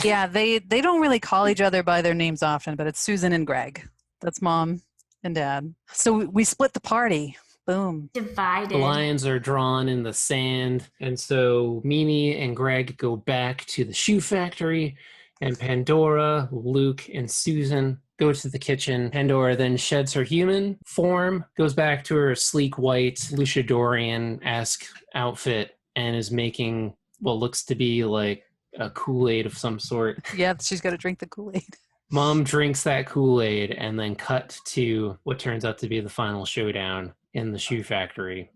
[SPEAKER 3] Yeah, they don't really call each other by their names often, but it's Susan and Greg. That's mom and dad. So we split the party. Boom.
[SPEAKER 2] Divided.
[SPEAKER 1] The lines are drawn in the sand. And so Mimi and Greg go back to the shoe factory, and Pandora, Luke, and Susan go to the kitchen. Pandora then sheds her human form, goes back to her sleek white luchadorian-esque outfit, and is making what looks to be like a Kool-Aid of some sort.
[SPEAKER 3] Yeah, she's got to drink the Kool-Aid.
[SPEAKER 1] Mom drinks that Kool-Aid and then cut to what turns out to be the final showdown in the shoe factory.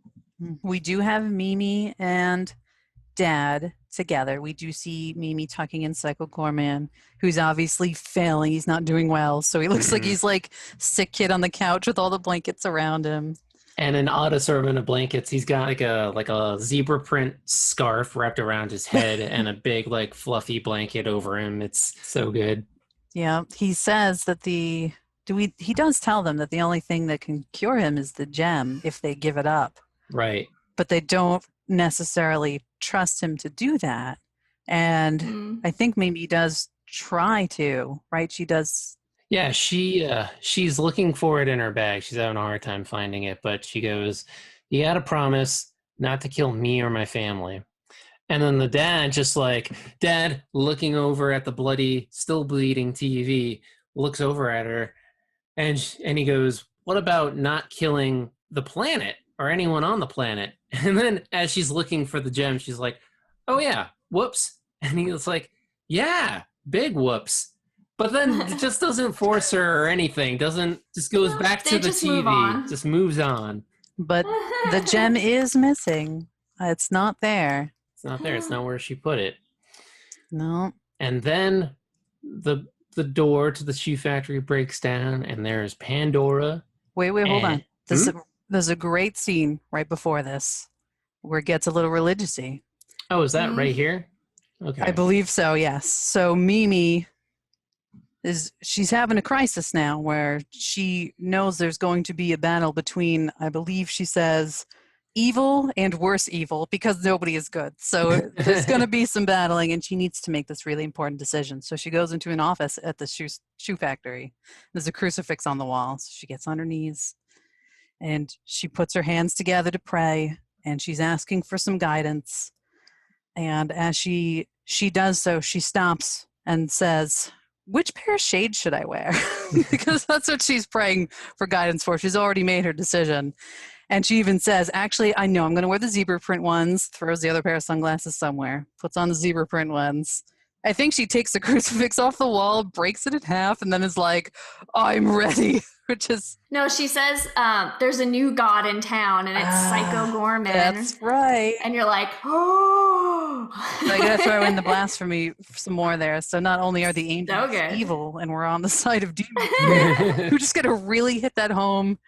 [SPEAKER 3] We do have Mimi and Dad together. We do see Mimi tucking in Psycho Goreman, who's obviously failing. He's not doing well. So he looks like he's like sick kid on the couch with all the blankets around him.
[SPEAKER 1] And an odd assortment of blankets. He's got like a zebra print scarf wrapped around his head and a big like fluffy blanket over him. It's so good.
[SPEAKER 3] Yeah, he says that he does tell them that the only thing that can cure him is the gem if they give it up.
[SPEAKER 1] Right.
[SPEAKER 3] But they don't necessarily trust him to do that. And I think maybe he does try to, right? She does.
[SPEAKER 1] Yeah, she's looking for it in her bag. She's having a hard time finding it, but she goes, "You got to promise not to kill me or my family." And then the dad looking over at the bloody, still bleeding TV, looks over at her, and he goes, "What about not killing the planet or anyone on the planet?" And then as she's looking for the gem, she's like, "Oh yeah, whoops." And he's like, "Yeah, big whoops." But then it just doesn't force her or anything. Just goes back to the TV. Just moves on.
[SPEAKER 3] But the gem is missing. It's not there.
[SPEAKER 1] It's not there. It's not where she put it.
[SPEAKER 3] No.
[SPEAKER 1] And then the door to the shoe factory breaks down, and there's Pandora.
[SPEAKER 3] Wait, hold on. There's a great scene right before this where it gets a little religious-y.
[SPEAKER 1] Oh, is that right here? Okay.
[SPEAKER 3] I believe so, yes. So Mimi she's having a crisis now where she knows there's going to be a battle between, I believe she says, evil and worse evil, because nobody is good. So there's going to be some battling, and she needs to make this really important decision. So she goes into an office at the shoe factory. There's a crucifix on the wall. So she gets on her knees, and she puts her hands together to pray, and she's asking for some guidance. And as she does so, she stops and says, "Which pair of shades should I wear?" Because that's what she's praying for guidance for. She's already made her decision. And she even says, "Actually, I know I'm going to wear the zebra print ones," throws the other pair of sunglasses somewhere, puts on the zebra print ones, I think she takes the crucifix off the wall, breaks it in half, and then is like, I'm ready. Which is...
[SPEAKER 2] No, she says there's a new god in town, and it's Psycho Goreman.
[SPEAKER 3] That's right.
[SPEAKER 2] And you're like, oh.
[SPEAKER 3] So I gotta throw in the blasphemy some more there. So not only are the angels
[SPEAKER 2] Okay.
[SPEAKER 3] evil and we're on the side of demons, we're just gonna really hit that home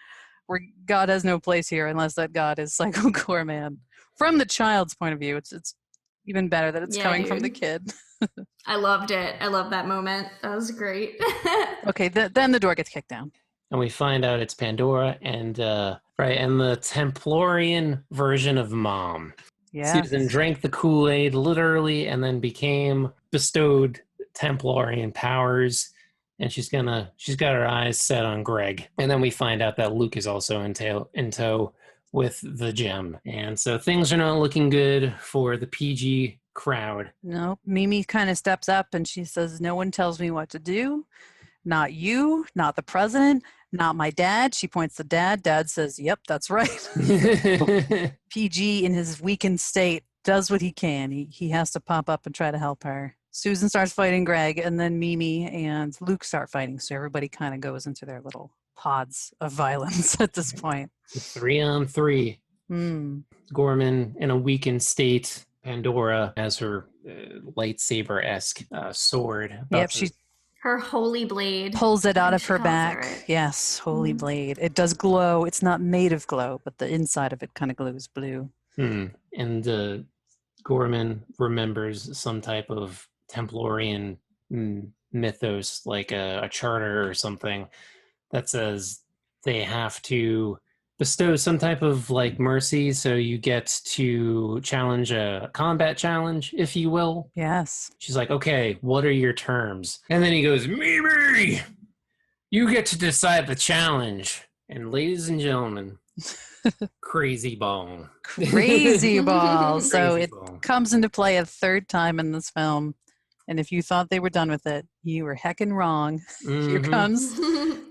[SPEAKER 3] where God has no place here unless that God is Psycho Goreman. From the child's point of view, it's even better that it's coming from the kid.
[SPEAKER 2] I loved it. I love that moment. That was great.
[SPEAKER 3] Okay, then the door gets kicked down.
[SPEAKER 1] And we find out it's Pandora and and the Templarian version of Mom.
[SPEAKER 3] Yeah.
[SPEAKER 1] Susan drank the Kool-Aid literally and then became bestowed Templarian powers. And she's got her eyes set on Greg. And then we find out that Luke is also in tow with the gem. And so things are not looking good for the PG crowd.
[SPEAKER 3] No, Mimi kind of steps up and she says, no one tells me what to do. Not you, not the president, not my dad. She points to Dad. Dad says, yep, that's right. PG in his weakened state does what he can. He has to pop up and try to help her. Susan starts fighting Greg, and then Mimi and Luke start fighting. So everybody kind of goes into their little pods of violence at this point.
[SPEAKER 1] 3-on-3. Goreman in a weakened state. Pandora has her lightsaber-esque sword.
[SPEAKER 3] Yep, she
[SPEAKER 2] her holy blade.
[SPEAKER 3] Pulls it out of her
[SPEAKER 2] calls
[SPEAKER 3] back.
[SPEAKER 2] it.
[SPEAKER 3] Yes, holy blade. It does glow. It's not made of glow, but the inside of it kind of glows blue.
[SPEAKER 1] And Goreman remembers some type of Templarian mythos, like a charter or something, that says they have to bestow some type of like mercy, so you get to challenge a combat challenge, if you will.
[SPEAKER 3] Yes.
[SPEAKER 1] She's like, okay, what are your terms? And then he goes, Mimi, you get to decide the challenge. And ladies and gentlemen, crazy ball.
[SPEAKER 3] Crazy ball. So
[SPEAKER 1] Crazy
[SPEAKER 3] it
[SPEAKER 1] ball.
[SPEAKER 3] comes into play a third time in this film. And if you thought they were done with it, you were heckin' wrong. Here comes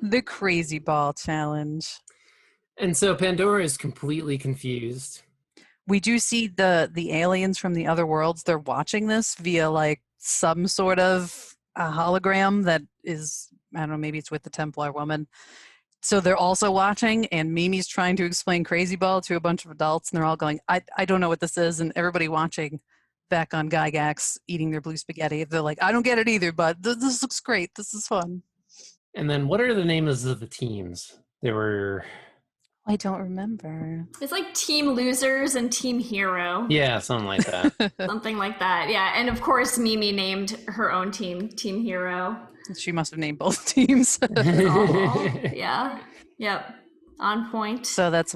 [SPEAKER 3] the crazy ball challenge.
[SPEAKER 1] And so Pandora is completely confused.
[SPEAKER 3] We do see the aliens from the other worlds. They're watching this via like some sort of a hologram that is, I don't know, maybe it's with the Templar woman. So they're also watching, and Mimi's trying to explain Crazy Ball to a bunch of adults, and they're all going, I don't know what this is. And everybody watching back on Gygax eating their blue spaghetti, they're like, I don't get it either, but this looks great. This is fun.
[SPEAKER 1] And then what are the names of the teams? They were...
[SPEAKER 3] I don't remember.
[SPEAKER 2] It's like Team Losers and Team Hero.
[SPEAKER 1] Yeah, something like that.
[SPEAKER 2] Something like that. Yeah. And of course, Mimi named her own team Team Hero.
[SPEAKER 3] She must have named both teams.
[SPEAKER 2] Yeah. Yep. On point.
[SPEAKER 3] So that's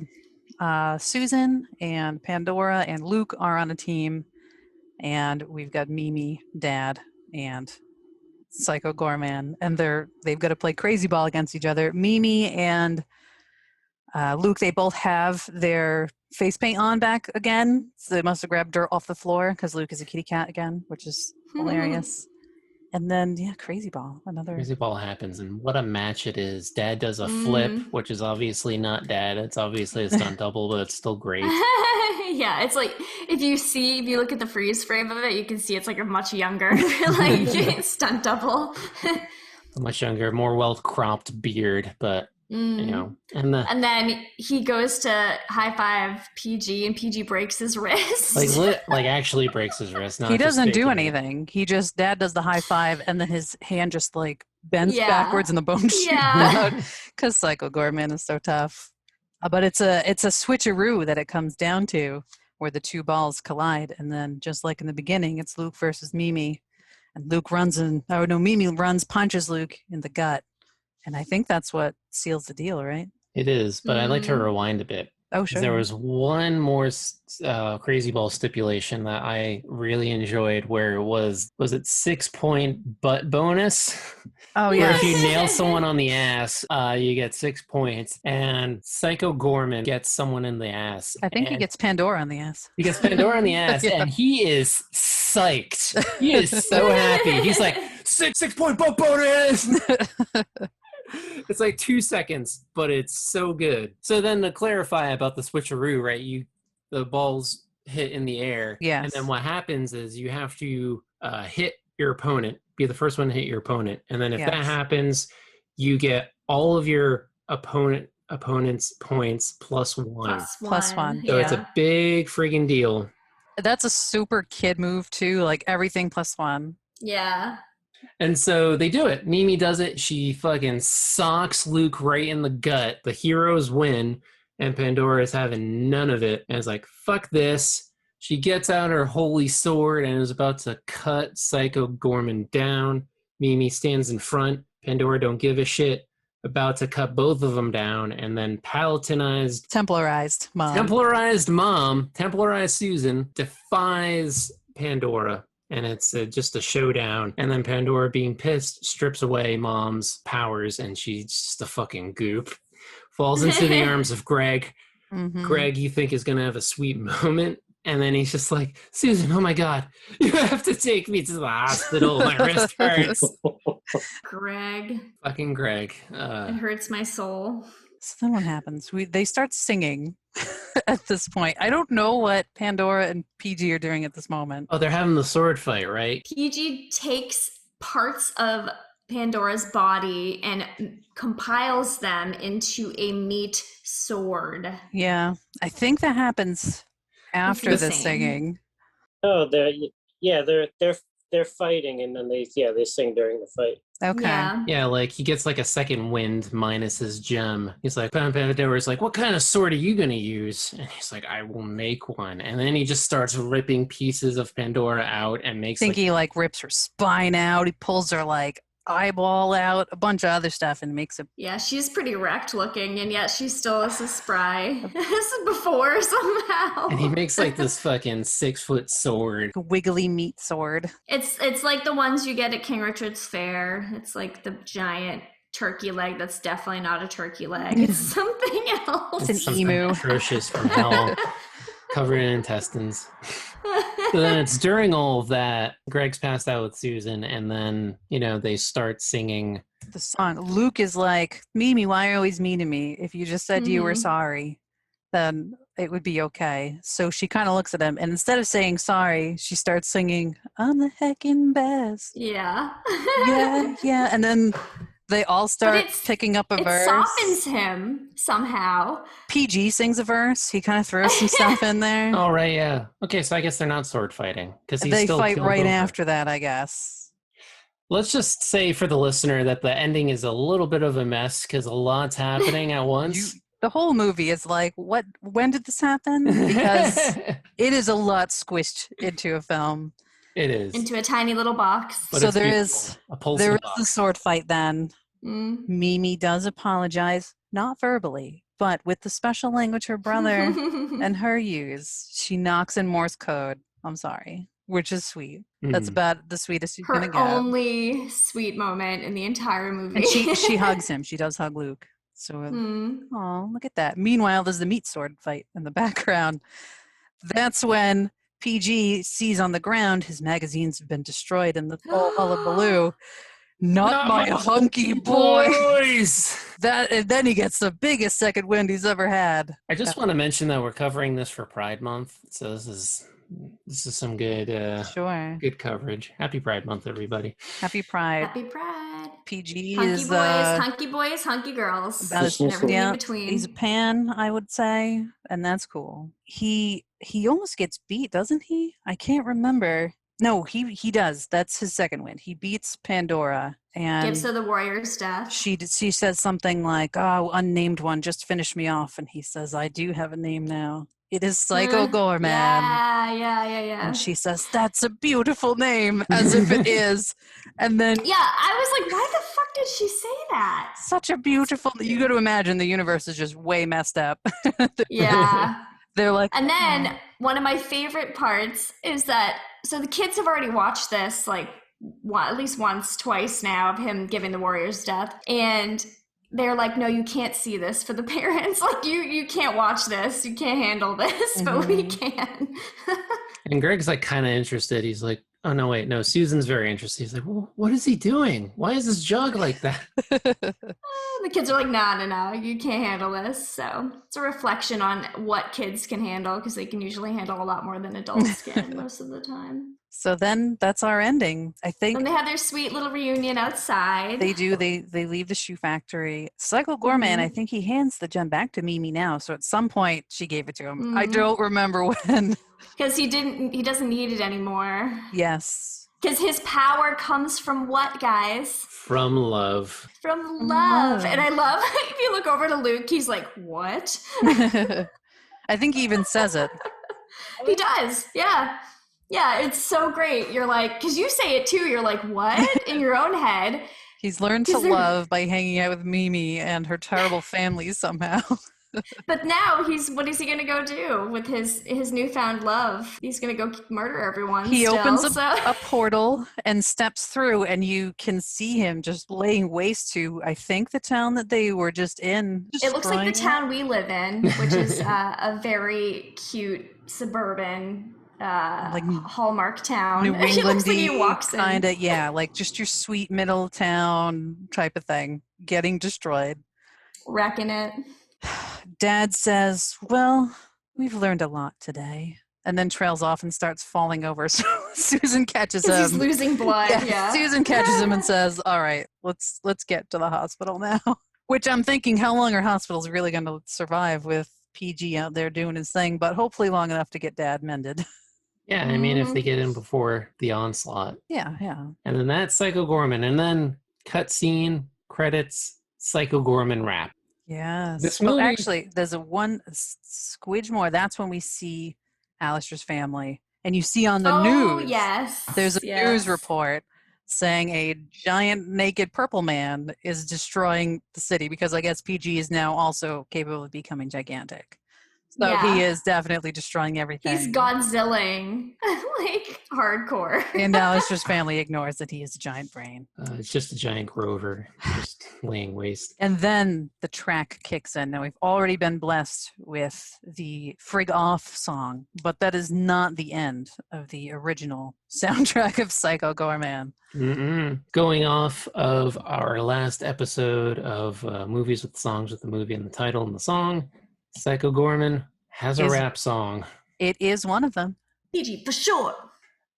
[SPEAKER 3] Susan and Pandora and Luke are on a team. And we've got Mimi, Dad, and Psycho Goreman. And they've got to play Crazy Ball against each other. Mimi and Luke, they both have their face paint on back again. So they must have grabbed dirt off the floor because Luke is a kitty cat again, which is hilarious. And then, yeah, Crazy Ball.
[SPEAKER 1] Crazy Ball happens, and what a match it is. Dad does a flip, which is obviously not Dad. It's obviously a stunt double, but it's still great.
[SPEAKER 2] Yeah, it's like, if you look at the freeze frame of it, you can see it's like a much younger, like, stunt double.
[SPEAKER 1] A much younger, more well-cropped beard, but... You know, and
[SPEAKER 2] then he goes to high five PG, and PG breaks his wrist.
[SPEAKER 1] Like actually breaks his wrist. Not
[SPEAKER 3] he doesn't do anything. He just, Dad does the high five, and then his hand just like bends backwards, and the bone shoots out because Psycho Goreman is so tough. But it's a switcheroo that it comes down to, where the two balls collide, and then just like in the beginning, it's Luke versus Mimi, and Mimi punches Luke in the gut. And I think that's what seals the deal, right?
[SPEAKER 1] It is, but I'd like to rewind a bit.
[SPEAKER 3] Oh, sure.
[SPEAKER 1] There was one more Crazy Ball stipulation that I really enjoyed, where it was it 6-point butt bonus?
[SPEAKER 3] Oh,
[SPEAKER 1] yeah.
[SPEAKER 3] yeah.
[SPEAKER 1] Where if you nail someone on the ass, you get 6 points. And Psycho Goreman gets someone in the ass.
[SPEAKER 3] I think he gets Pandora on the ass.
[SPEAKER 1] He gets Pandora on the ass, and he is psyched. He is so happy. He's like, 6-point butt bonus! It's like 2 seconds, but it's so good. So then to clarify about the switcheroo, right? The balls hit in the air.
[SPEAKER 3] Yes.
[SPEAKER 1] And then what happens is you have to hit your opponent. Be the first one to hit your opponent. And then if that
[SPEAKER 3] Yes.
[SPEAKER 1] happens, you get all of your opponent's points plus one.
[SPEAKER 3] Plus one.
[SPEAKER 1] So
[SPEAKER 2] Yeah.
[SPEAKER 1] it's a big friggin' deal.
[SPEAKER 3] That's a super kid move too, like everything plus one.
[SPEAKER 2] Yeah.
[SPEAKER 1] And so they do it. Mimi does it. She fucking socks Luke right in the gut. The heroes win, and Pandora is having none of it. And is like, fuck this. She gets out her holy sword and is about to cut Psycho Goreman down. Mimi stands in front. Pandora don't give a shit. About to cut both of them down, and then Palatinized
[SPEAKER 3] Templarized
[SPEAKER 1] Susan defies Pandora, and it's just a showdown. And then Pandora, being pissed, strips away Mom's powers, and she's just a fucking goop. Falls into the arms of Greg.
[SPEAKER 3] Mm-hmm.
[SPEAKER 1] Greg, you think, is going to have a sweet moment. And then he's just like, Susan, oh my God, you have to take me to the hospital. My wrist hurts.
[SPEAKER 2] Greg.
[SPEAKER 1] Fucking Greg.
[SPEAKER 2] It hurts my soul.
[SPEAKER 3] So then what happens? They start singing at this point. I don't know what Pandora and PG are doing at this moment.
[SPEAKER 1] Oh, they're having the sword fight, right?
[SPEAKER 2] PG takes parts of Pandora's body and compiles them into a meat sword.
[SPEAKER 3] Yeah, I think that happens after the
[SPEAKER 2] Insane.
[SPEAKER 3] singing.
[SPEAKER 4] Oh, they're fighting, and then they sing during the fight.
[SPEAKER 3] Okay.
[SPEAKER 2] Yeah.
[SPEAKER 1] Yeah, like he gets like a second wind minus his gem. He's like, Pandora's like, what kind of sword are you going to use? And he's like, I will make one. And then he just starts ripping pieces of Pandora out and makes
[SPEAKER 3] I think he like rips her spine out. He pulls her like eyeball out, a bunch of other stuff, and makes it.
[SPEAKER 2] Yeah, she's pretty wrecked looking, and yet she still is a spry. This is before somehow.
[SPEAKER 1] and he makes like this fucking 6-foot sword.
[SPEAKER 3] A wiggly meat sword.
[SPEAKER 2] It's like the ones you get at King Richard's Fair. It's like the giant turkey leg that's definitely not a turkey leg. It's something else.
[SPEAKER 3] It's an
[SPEAKER 1] Something
[SPEAKER 3] emu.
[SPEAKER 1] atrocious from hell, covered in intestines. So then it's during all of that, Greg's passed out with Susan, and then, they start singing
[SPEAKER 3] The song. Luke is like, Mimi, why are you always mean to me? If you just said you were sorry, then it would be okay. So she kind of looks at him, and instead of saying sorry, she starts singing, I'm the heckin' best.
[SPEAKER 2] Yeah.
[SPEAKER 3] Yeah. And then they all start picking up a verse.
[SPEAKER 2] It softens him somehow.
[SPEAKER 3] PG sings a verse. He kind of throws some stuff in there.
[SPEAKER 1] Oh, right, yeah. Okay, so I guess they're not sword fighting. Because
[SPEAKER 3] They fight right after that, I guess.
[SPEAKER 1] Let's just say for the listener that the ending is a little bit of a mess because a lot's happening at once.
[SPEAKER 3] The whole movie is like, when did this happen? Because it is a lot squished into a film.
[SPEAKER 1] It is.
[SPEAKER 2] Into a tiny little box.
[SPEAKER 1] But
[SPEAKER 3] so
[SPEAKER 1] it's
[SPEAKER 3] there
[SPEAKER 1] beautiful.
[SPEAKER 3] is the sword fight then.
[SPEAKER 2] Mm.
[SPEAKER 3] Mimi does apologize, not verbally, but with the special language her brother and her use. She knocks in Morse code. I'm sorry, which is sweet. That's about the sweetest you're gonna
[SPEAKER 2] Her
[SPEAKER 3] get.
[SPEAKER 2] only sweet moment in the entire movie.
[SPEAKER 3] And she hugs him. She does hug Luke. So, oh, look at that. Meanwhile, there's the meat sword fight in the background. That's when PG sees on the ground his magazines have been destroyed in the whole hullabaloo. Not my hunky boys. And then he gets the biggest second wind he's ever had.
[SPEAKER 1] I just want to mention that we're covering this for Pride Month, so this is some good good coverage. Happy Pride Month, everybody.
[SPEAKER 3] Happy Pride.
[SPEAKER 2] Happy Pride.
[SPEAKER 3] PG
[SPEAKER 2] hunky
[SPEAKER 3] is
[SPEAKER 2] hunky boys, hunky girls. Everything in between.
[SPEAKER 3] He's a pan, I would say, and that's cool. He almost gets beat, doesn't he? I can't remember. No, he does. That's his second win. He beats Pandora and
[SPEAKER 2] gives her the warrior's death.
[SPEAKER 3] She says something like, "Oh, unnamed one, just finish me off," and he says, "I do have a name now. It is Psycho Goreman."
[SPEAKER 2] Yeah.
[SPEAKER 3] And she says, "That's a beautiful name," as if it is. And then
[SPEAKER 2] I was like, why the fuck did she say that?
[SPEAKER 3] Such a beautiful. You got to imagine the universe is just way messed up.
[SPEAKER 2] Yeah.
[SPEAKER 3] They're like,
[SPEAKER 2] and then one of my favorite parts is that, so the kids have already watched this like at least once, twice now of him giving the warrior's death. And they're like, no, you can't see this for the parents. Like, you can't watch this. You can't handle this, but we can.
[SPEAKER 1] And Greg's like kind of interested. He's like, oh, no, wait, no, Susan's very interested. He's like, well, what is he doing? Why is this jug like that?
[SPEAKER 2] The kids are like, no, you can't handle this. So it's a reflection on what kids can handle, because they can usually handle a lot more than adults can most of the time.
[SPEAKER 3] So then that's our ending. I think
[SPEAKER 2] And they have their sweet little reunion outside.
[SPEAKER 3] they do. They leave the shoe factory. Psycho Goreman, I think he hands the gem back to Mimi now. So at some point she gave it to him. I don't remember when.
[SPEAKER 2] Because he doesn't need it anymore.
[SPEAKER 3] Yes.
[SPEAKER 2] Because his power comes from what, guys?
[SPEAKER 1] From love.
[SPEAKER 2] From love. And I love, if you look over to Luke, he's like, what?
[SPEAKER 3] I think he even says it.
[SPEAKER 2] He does. Yeah. Yeah, it's so great. You're like, because you say it too. You're like, what? In your own head.
[SPEAKER 3] He's learned to love by hanging out with Mimi and her terrible family somehow.
[SPEAKER 2] But now what is he going to go do with his newfound love? He's going to go murder everyone.
[SPEAKER 3] He opens a portal and steps through, and you can see him just laying waste to, I think, the town that they were just in.
[SPEAKER 2] It looks like the town we live in, which is a very cute suburban like Hallmark town.
[SPEAKER 3] New England-y
[SPEAKER 2] kind
[SPEAKER 3] of, yeah, like just your sweet middle town type of thing, getting destroyed.
[SPEAKER 2] Wrecking it.
[SPEAKER 3] Dad says, well, we've learned a lot today. And then trails off and starts falling over. So Susan catches him.
[SPEAKER 2] He's losing blood, yeah.
[SPEAKER 3] Susan catches him and says, all right, let's get to the hospital now. Which I'm thinking, how long are hospitals really going to survive with PG out there doing his thing? But hopefully long enough to get Dad mended.
[SPEAKER 1] Yeah, I mean, if they get in before the onslaught.
[SPEAKER 3] Yeah, yeah.
[SPEAKER 1] And then that's Psycho Goreman. And then cutscene, credits, Psycho Goreman rap.
[SPEAKER 3] Yes.
[SPEAKER 1] This movie...
[SPEAKER 3] Well, actually, there's a squidge more. That's when we see Alistair's family. And you see on the news,
[SPEAKER 2] yes.
[SPEAKER 3] There's a news report saying a giant naked purple man is destroying the city because I guess PG is now also capable of becoming gigantic. So he is definitely destroying everything.
[SPEAKER 2] He's Godzilla-ing, like hardcore.
[SPEAKER 3] And Alistair's family ignores that he is a giant brain.
[SPEAKER 1] It's just a giant Grover, just laying waste.
[SPEAKER 3] And then the track kicks in. Now, we've already been blessed with the FRIG Off song, but that is not the end of the original soundtrack of Psycho Goreman.
[SPEAKER 1] Going off of our last episode of Movies with Songs with the movie and the title and the song, Psycho Goreman has a rap song.
[SPEAKER 3] It is one of them.
[SPEAKER 2] PG for sure.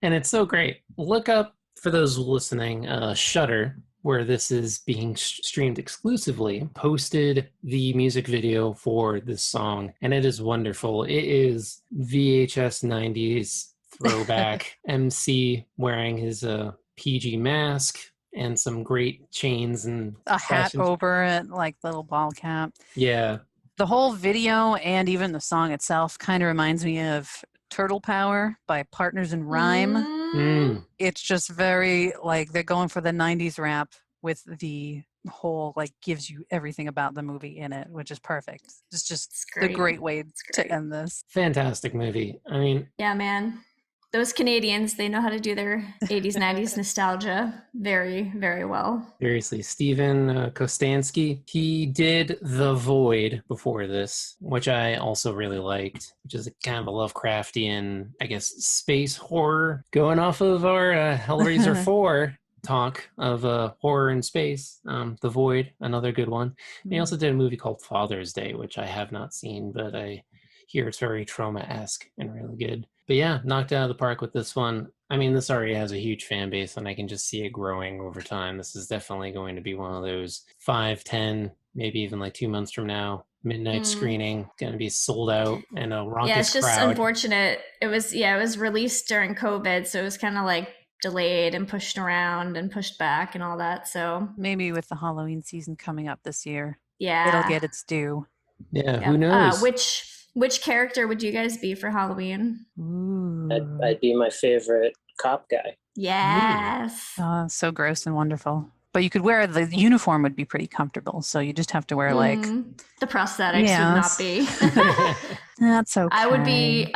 [SPEAKER 1] And it's so great. Look up, for those listening, Shudder, where this is being streamed exclusively, posted the music video for this song. And it is wonderful. It is VHS 90s throwback MC wearing his PG mask and some great chains and
[SPEAKER 3] a hat over it, like little ball cap.
[SPEAKER 1] Yeah.
[SPEAKER 3] The whole video and even the song itself kind of reminds me of Turtle Power by Partners in Rhyme. It's just very, like, they're going for the 90s rap with the whole, like, gives you everything about the movie in it, which is perfect. It's just a great way to end this.
[SPEAKER 1] Fantastic movie. I mean...
[SPEAKER 2] Yeah, man. Those Canadians, they know how to do their 80s, 90s nostalgia very, very well.
[SPEAKER 1] Seriously, Steven Kostanski, he did The Void before this, which I also really liked, which is kind of a Lovecraftian, I guess, space horror. Going off of our Hellraiser 4 talk of horror in space, The Void, another good one. And he also did a movie called Father's Day, which I have not seen, but I hear it's very trauma-esque and really good. But yeah, knocked out of the park with this one. I mean, this already has a huge fan base, and I can just see it growing over time. This is definitely going to be one of those 5, 10, maybe even like 2 months from now, midnight screening, going to be sold out and a raucous crowd.
[SPEAKER 2] Yeah, it's just unfortunate. It was released during COVID, so it was kind of like delayed and pushed around and pushed back and all that. So
[SPEAKER 3] maybe with the Halloween season coming up this year,
[SPEAKER 2] it'll
[SPEAKER 3] get its due.
[SPEAKER 1] Yeah, who knows?
[SPEAKER 2] Which character would you guys be for Halloween?
[SPEAKER 4] I'd be my favorite cop guy.
[SPEAKER 2] Yes.
[SPEAKER 3] Oh, so gross and wonderful. But you could wear the uniform would be pretty comfortable. So you just have to wear like
[SPEAKER 2] the prosthetics would not be.
[SPEAKER 3] That's okay.
[SPEAKER 2] I would be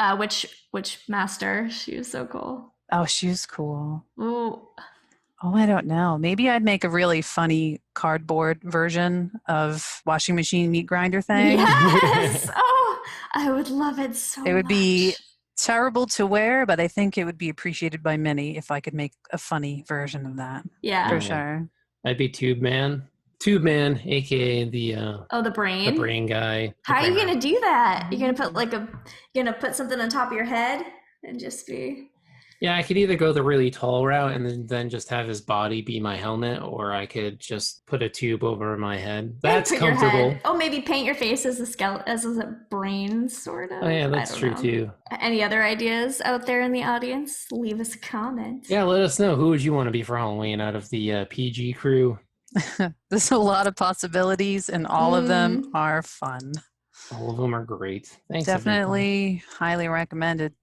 [SPEAKER 2] Witch Master. She was so cool.
[SPEAKER 3] Oh, she's cool.
[SPEAKER 2] Ooh.
[SPEAKER 3] Oh, I don't know. Maybe I'd make a really funny cardboard version of washing machine meat grinder thing.
[SPEAKER 2] Yes. Oh, I would love it so much.
[SPEAKER 3] It would be terrible to wear, but I think it would be appreciated by many if I could make a funny version of that.
[SPEAKER 2] Yeah.
[SPEAKER 3] For sure.
[SPEAKER 1] I'd be Tube Man. Tube Man, aka the
[SPEAKER 2] brain.
[SPEAKER 1] The brain guy.
[SPEAKER 2] How are you gonna do that? You're gonna put something on top of your head and just be
[SPEAKER 1] Yeah, I could either go the really tall route and then just have his body be my helmet, or I could just put a tube over my head. That's
[SPEAKER 2] Put your
[SPEAKER 1] comfortable.
[SPEAKER 2] head. Oh, maybe paint your face as a skeleton, as a brain, sort of.
[SPEAKER 1] Oh yeah,
[SPEAKER 2] I
[SPEAKER 1] that's
[SPEAKER 2] don't
[SPEAKER 1] true
[SPEAKER 2] know.
[SPEAKER 1] too.
[SPEAKER 2] Any other ideas out there in the audience? Leave us a comment.
[SPEAKER 1] Yeah, let us know. Who would you want to be for Halloween out of the PG crew?
[SPEAKER 3] There's a lot of possibilities, and all of them are fun.
[SPEAKER 1] All of them are great. Thanks, everybody.
[SPEAKER 3] Definitely highly recommended.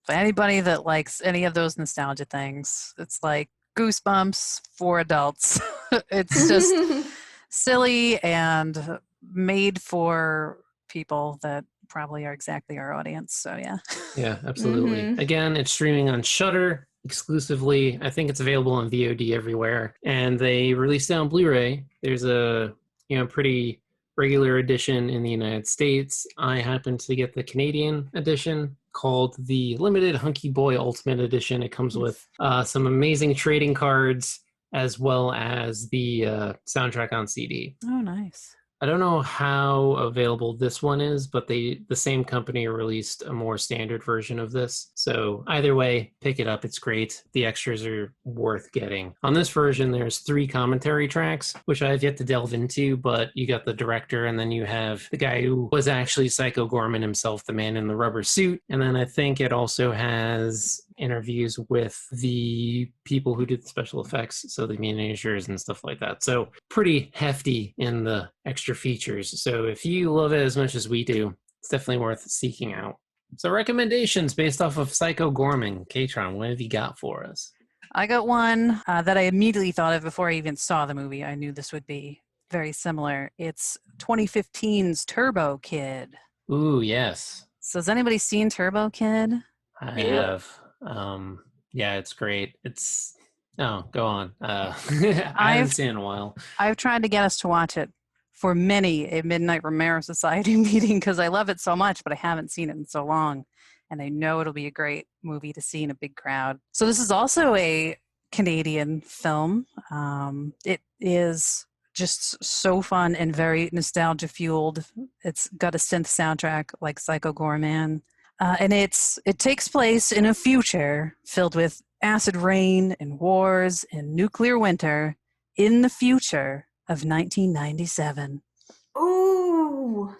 [SPEAKER 3] For anybody that likes any of those nostalgia things, it's like Goosebumps for adults. It's just silly and made for people that probably are exactly our audience. So yeah.
[SPEAKER 1] Yeah, absolutely. Again, it's streaming on Shudder exclusively. I think it's available on VOD everywhere. And they released it on Blu-ray. There's a pretty regular edition in the United States. I happen to get the Canadian edition called the Limited Hunky Boy Ultimate Edition. It comes with some amazing trading cards as well as the soundtrack on CD.
[SPEAKER 3] Oh, nice.
[SPEAKER 1] I don't know how available this one is, but the same company released a more standard version of this. So either way, pick it up. It's great. The extras are worth getting. On this version, there's 3 commentary tracks, which I've yet to delve into, but you got the director, and then you have the guy who was actually Psycho Goreman himself, the man in the rubber suit. And then I think it also has interviews with the people who did the special effects, so the miniatures and stuff like that. So pretty hefty in the extra features. So if you love it as much as we do, it's definitely worth seeking out. So recommendations based off of Psycho Goreman. Katron, what have you got for us?
[SPEAKER 3] I got one that I immediately thought of before I even saw the movie. I knew this would be very similar. It's 2015's Turbo Kid.
[SPEAKER 1] Ooh, yes.
[SPEAKER 3] So has anybody seen Turbo Kid?
[SPEAKER 1] I have. Yeah, it's great. Go on. I haven't seen it in a while.
[SPEAKER 3] I've tried to get us to watch it for many a Midnite Romero Society meeting because I love it so much, but I haven't seen it in so long. And I know it'll be a great movie to see in a big crowd. So this is also a Canadian film. It is just so fun and very nostalgia fueled. It's got a synth soundtrack like Psycho Goreman. And it takes place in a future filled with acid rain and wars and nuclear winter in the future of 1997.
[SPEAKER 2] Ooh,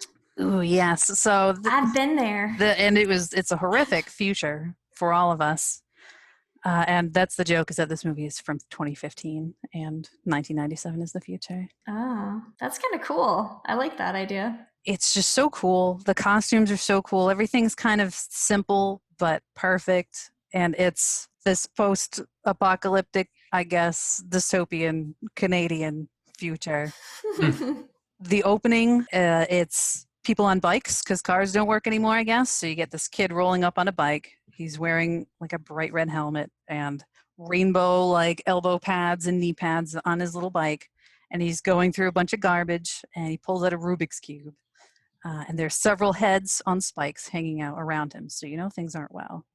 [SPEAKER 3] yes. So
[SPEAKER 2] I've been there.
[SPEAKER 3] It's a horrific future for all of us. And that's the joke, is that this movie is from 2015 and 1997 is the future.
[SPEAKER 2] Oh, that's kind of cool. I like that idea.
[SPEAKER 3] It's just so cool. The costumes are so cool. Everything's kind of simple but perfect. And it's this post-apocalyptic, I guess, dystopian Canadian future. The opening, it's people on bikes because cars don't work anymore, I guess. So you get this kid rolling up on a bike. He's wearing like a bright red helmet and rainbow like elbow pads and knee pads on his little bike. And he's going through a bunch of garbage and he pulls out a Rubik's Cube. And there's several heads on spikes hanging out around him. So you know things aren't well.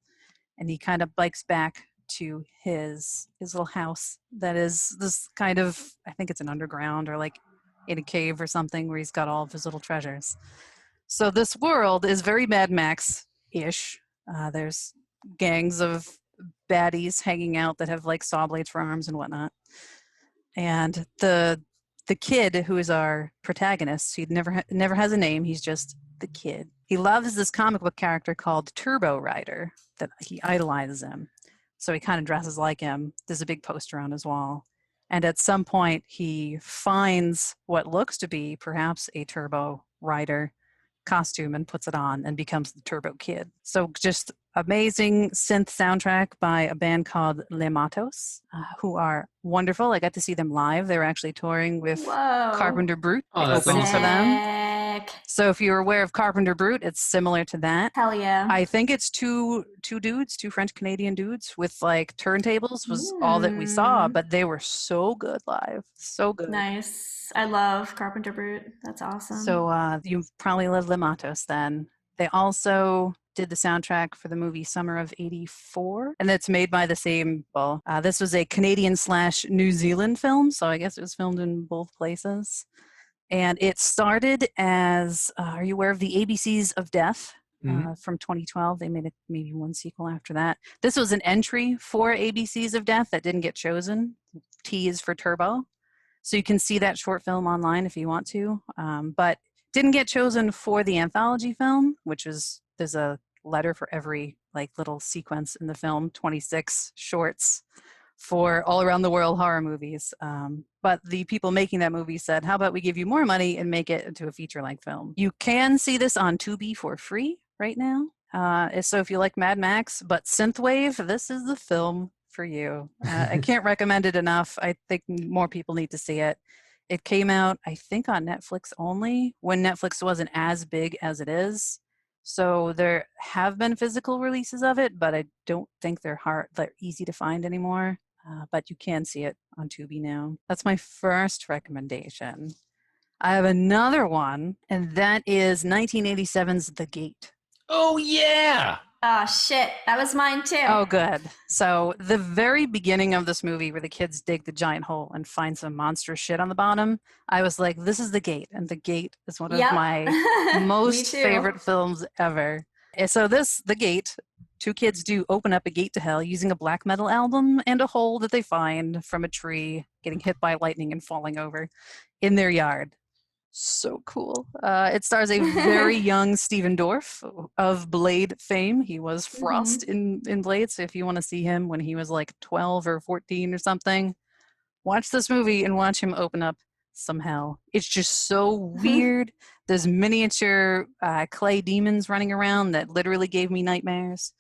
[SPEAKER 3] And he kind of bikes back to his little house that is this kind of, I think it's an underground or like in a cave or something where he's got all of his little treasures. So this world is very Mad Max-ish. There's gangs of baddies hanging out that have like saw blades for arms and whatnot. And the kid who is our protagonist, he never has a name. He's just the kid. He loves this comic book character called Turbo Rider that he idolizes him. So he kind of dresses like him. There's a big poster on his wall. And at some point, he finds what looks to be perhaps a Turbo Rider costume and puts it on and becomes the Turbo Kid. So just amazing synth soundtrack by a band called Les Matos, who are wonderful. I got to see them live. They were actually touring with Carpenter Brute.
[SPEAKER 1] Oh, that's
[SPEAKER 3] opened
[SPEAKER 1] awesome.
[SPEAKER 3] for them. So if you're aware of Carpenter Brute, it's similar to that.
[SPEAKER 2] Hell yeah.
[SPEAKER 3] I think it's two French Canadian dudes with like turntables was all that we saw, but they were so good live. So good.
[SPEAKER 2] Nice. I love Carpenter Brute. That's awesome.
[SPEAKER 3] So you probably love Les Matos then. They also did the soundtrack for the movie Summer of '84, and that's made by the same people. This was a Canadian/New Zealand film, so I guess it was filmed in both places. And it started as, are you aware of the ABCs of Death? from 2012. They made maybe one sequel after that. This was an entry for ABCs of Death that didn't get chosen. T is for Turbo. So you can see that short film online if you want to, but didn't get chosen for the anthology film, which is, there's a letter for every like little sequence in the film, 26 shorts for all around the world horror movies. But the people making that movie said, how about we give you more money and make it into a feature-length film? You can see this on Tubi for free right now. So if you like Mad Max, but synthwave, this is the film for you. I can't recommend it enough. I think more people need to see it. It came out, I think, on Netflix only when Netflix wasn't as big as it is. So there have been physical releases of it, but I don't think they're easy to find anymore. But you can see it on Tubi now. That's my first recommendation. I have another one, and that is 1987's The Gate.
[SPEAKER 1] Oh, yeah!
[SPEAKER 2] Oh, shit. That was mine, too.
[SPEAKER 3] Oh, good. So the very beginning of this movie where the kids dig the giant hole and find some monstrous shit on the bottom, I was like, this is The Gate. And The Gate is one of my most favorite films ever. And so The Gate, two kids do open up a gate to hell using a black metal album and a hole that they find from a tree getting hit by lightning and falling over in their yard. So cool. It stars a very young Stephen Dorff of Blade fame. He was Frost in Blade. So if you want to see him when he was like 12 or 14 or something, watch this movie and watch him open up some hell. It's just so weird. There's miniature clay demons running around that literally gave me nightmares.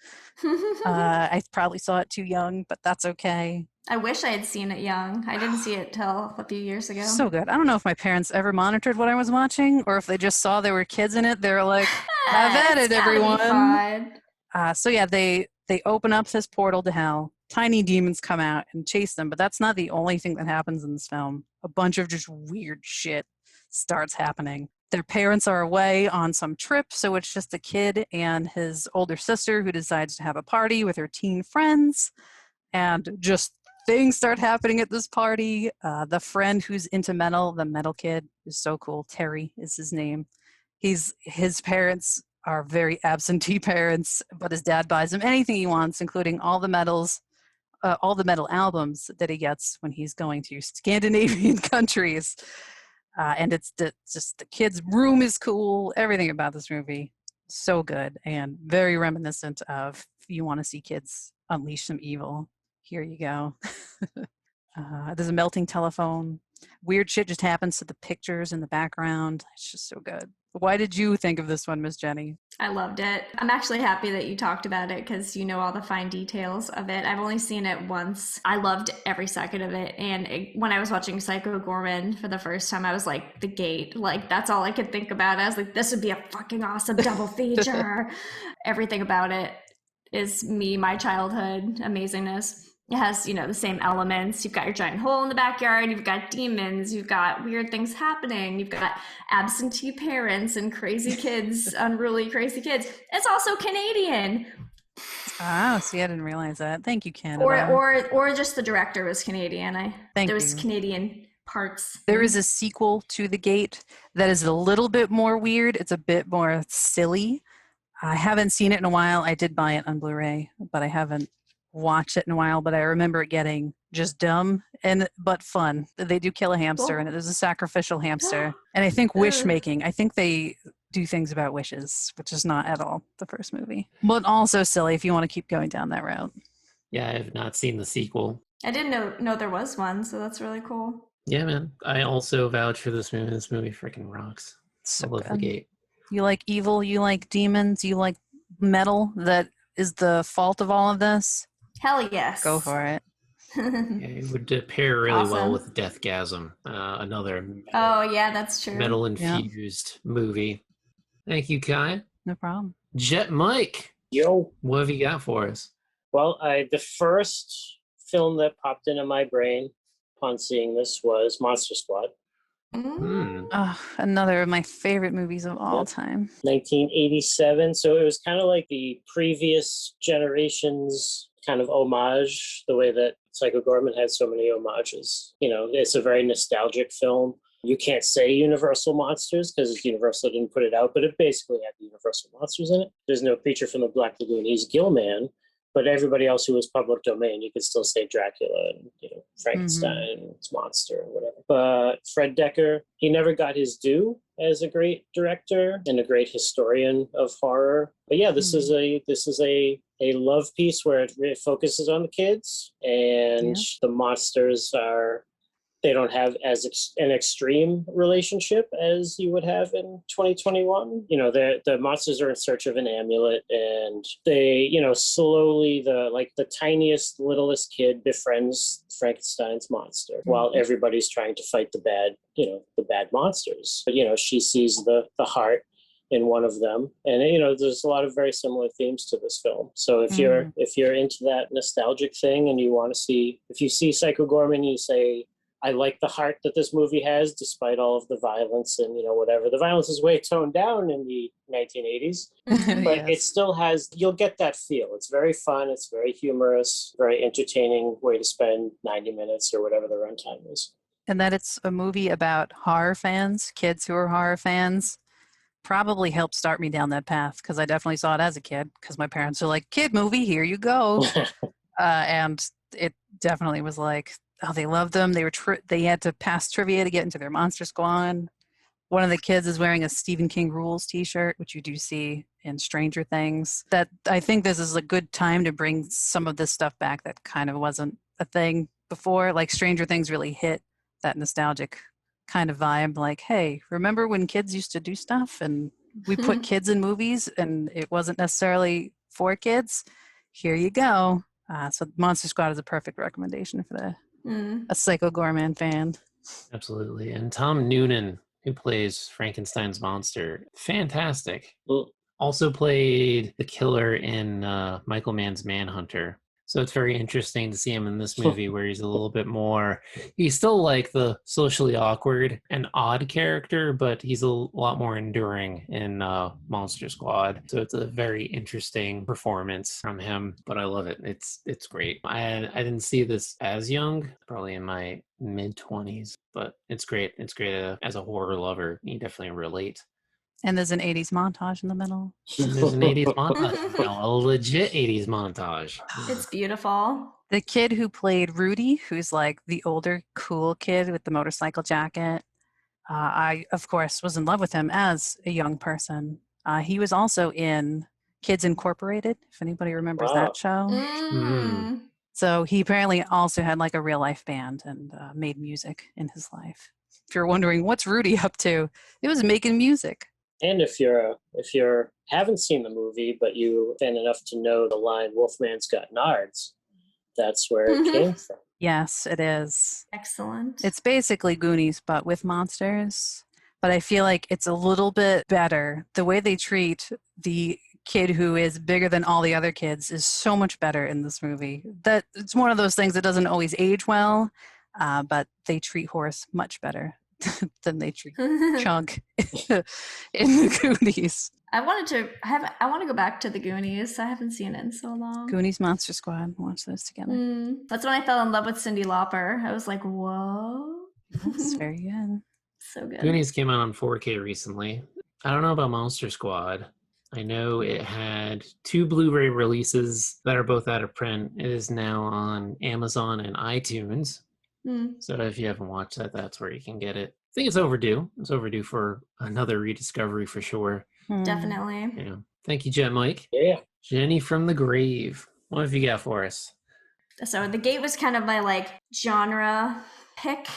[SPEAKER 3] I probably saw it too young, but that's okay.
[SPEAKER 2] I wish I had seen it young. I didn't see it till a few years ago.
[SPEAKER 3] So good. I don't know if my parents ever monitored what I was watching or if they just saw there were kids in it. They were like, have at it, everyone. So yeah, they open up this portal to hell. Tiny demons come out and chase them, but that's not the only thing that happens in this film. A bunch of just weird shit starts happening. Their parents are away on some trip, so it's just a kid and his older sister who decides to have a party with her teen friends. And just things start happening at this party. The friend who's into metal, the metal kid, is so cool. Terry is his name. His parents are very absentee parents, but his dad buys him anything he wants, including all the metal albums that he gets when he's going to Scandinavian countries. And it's just the kid's room is cool. Everything about this movie, so good and very reminiscent of if you want to see kids unleash some evil. Here you go. There's a melting telephone. Weird shit just happens to the pictures in the background. It's just so good. Why did you think of this one, Miss Jenny?
[SPEAKER 2] I loved it. I'm actually happy that you talked about it because you know all the fine details of it. I've only seen it once. I loved every second of it. And when I was watching Psycho Goreman for the first time, I was like, The Gate. Like, that's all I could think about. I was like, this would be a fucking awesome double feature. Everything about it is my childhood amazingness. It has, the same elements. You've got your giant hole in the backyard. You've got demons. You've got weird things happening. You've got absentee parents and crazy kids, unruly crazy kids. It's also Canadian.
[SPEAKER 3] Oh, see, I didn't realize that. Thank you, Canada.
[SPEAKER 2] Or just the director was Canadian. There was Canadian parts.
[SPEAKER 3] There is a sequel to The Gate that is a little bit more weird. It's a bit more silly. I haven't seen it in a while. I did buy it on Blu-ray, but I haven't watched it in a while, but I remember it getting just dumb but fun. They do kill a hamster, and it is a sacrificial hamster. And I think wish making. I think they do things about wishes, which is not at all the first movie. But also silly if you want to keep going down that route.
[SPEAKER 1] Yeah, I have not seen the sequel.
[SPEAKER 2] I didn't know there was one, so that's really cool.
[SPEAKER 1] Yeah, man. I also vouch for this movie. This movie freaking rocks.
[SPEAKER 3] So
[SPEAKER 1] I love The Gate.
[SPEAKER 3] You like evil, you like demons, you like metal that is the fault of all of this?
[SPEAKER 2] Hell yes.
[SPEAKER 3] Go for it.
[SPEAKER 1] It would pair really well with Deathgasm, another
[SPEAKER 2] that's true.
[SPEAKER 1] metal-infused movie. Thank you, Kai.
[SPEAKER 3] No problem.
[SPEAKER 1] Jet Mike.
[SPEAKER 4] Yo.
[SPEAKER 1] What have you got for us?
[SPEAKER 4] Well, the first film that popped into my brain upon seeing this was Monster Squad.
[SPEAKER 3] Another of my favorite movies of all time.
[SPEAKER 4] 1987. So it was kind of like the previous generation's kind of homage, the way that Psycho Goreman had so many homages. It's a very nostalgic film. You can't say Universal Monsters because Universal didn't put it out, but it basically had the Universal Monsters in it. There's no creature from the Black Lagoon. He's Gilman, but everybody else who was public domain, you could still say Dracula and Frankenstein's monster or whatever. But Fred Dekker, he never got his due as a great director and a great historian of horror. But yeah, this is a love piece where it focuses on the kids, and the monsters they don't have an extreme relationship as you would have in 2021. The monsters are in search of an amulet, and they, slowly the tiniest, littlest kid befriends Frankenstein's monster while everybody's trying to fight the bad monsters. But, she sees the heart in one of them, and there's a lot of very similar themes to this film. So if you're into that nostalgic thing and you want to see, if you see Psycho Goreman, you say, I like the heart that this movie has, despite all of the violence and, whatever. The violence is way toned down in the 1980s, but it still has, you'll get that feel. It's very fun. It's very humorous, very entertaining way to spend 90 minutes or whatever the runtime is.
[SPEAKER 3] And that it's a movie about horror fans, kids who are horror fans, probably helped start me down that path, because I definitely saw it as a kid, because my parents were like, kid movie, here you go. And it definitely was like, oh, they loved them. They had to pass trivia to get into their Monster Squad. One of the kids is wearing a Stephen King Rules t-shirt, which you do see in Stranger Things. That I think this is a good time to bring some of this stuff back that kind of wasn't a thing before. Like Stranger Things really hit that nostalgic kind of vibe. Like, hey, remember when kids used to do stuff and we put kids in movies and it wasn't necessarily for kids? Here you go. So Monster Squad is a perfect recommendation for a Psycho Goreman fan.
[SPEAKER 1] Absolutely. And Tom Noonan, who plays Frankenstein's monster, fantastic. Also played the killer in Michael Mann's Manhunter. So it's very interesting to see him in this movie where he's a little bit more, he's still like the socially awkward and odd character, but he's a lot more enduring in Monster Squad. So it's a very interesting performance from him, but I love it. It's great. I didn't see this as young, probably in my mid-20s, but it's great. It's great as a horror lover. You definitely relate.
[SPEAKER 3] And there's an 80s montage in the middle.
[SPEAKER 1] And there's an 80s montage. A legit 80s montage.
[SPEAKER 2] It's beautiful.
[SPEAKER 3] The kid who played Rudy, who's like the older, cool kid with the motorcycle jacket, I, of course, was in love with him as a young person. He was also in Kids Incorporated, if anybody remembers that show. So he apparently also had like a real life band and made music in his life. If you're wondering what's Rudy up to, it was making music.
[SPEAKER 4] And if you're haven't seen the movie, but you fan enough to know the line "Wolfman's got nards," that's where it came from.
[SPEAKER 3] Yes, it is.
[SPEAKER 2] Excellent.
[SPEAKER 3] It's basically Goonies, but with monsters. But I feel like it's a little bit better. The way they treat the kid who is bigger than all the other kids is so much better in this movie. That it's one of those things that doesn't always age well, but they treat Horace much better than they treat Chunk in the Goonies.
[SPEAKER 2] I want to go back to the Goonies. I haven't seen it in so long.
[SPEAKER 3] Goonies, Monster Squad. Watch those together.
[SPEAKER 2] That's when I fell in love with Cyndi Lauper. I was like, whoa.
[SPEAKER 3] That's very good.
[SPEAKER 2] So good.
[SPEAKER 1] Goonies came out on 4K recently. I don't know about Monster Squad. I know it had 2 Blu-ray releases that are both out of print. It is now on Amazon and iTunes. So if you haven't watched that, that's where you can get it. I think it's overdue. It's overdue for another rediscovery for sure.
[SPEAKER 2] Definitely.
[SPEAKER 1] Yeah. Thank you, Jet Mike.
[SPEAKER 4] Yeah.
[SPEAKER 1] Jenny from the Grave. What have you got for us?
[SPEAKER 2] So The Gate was kind of my genre pick,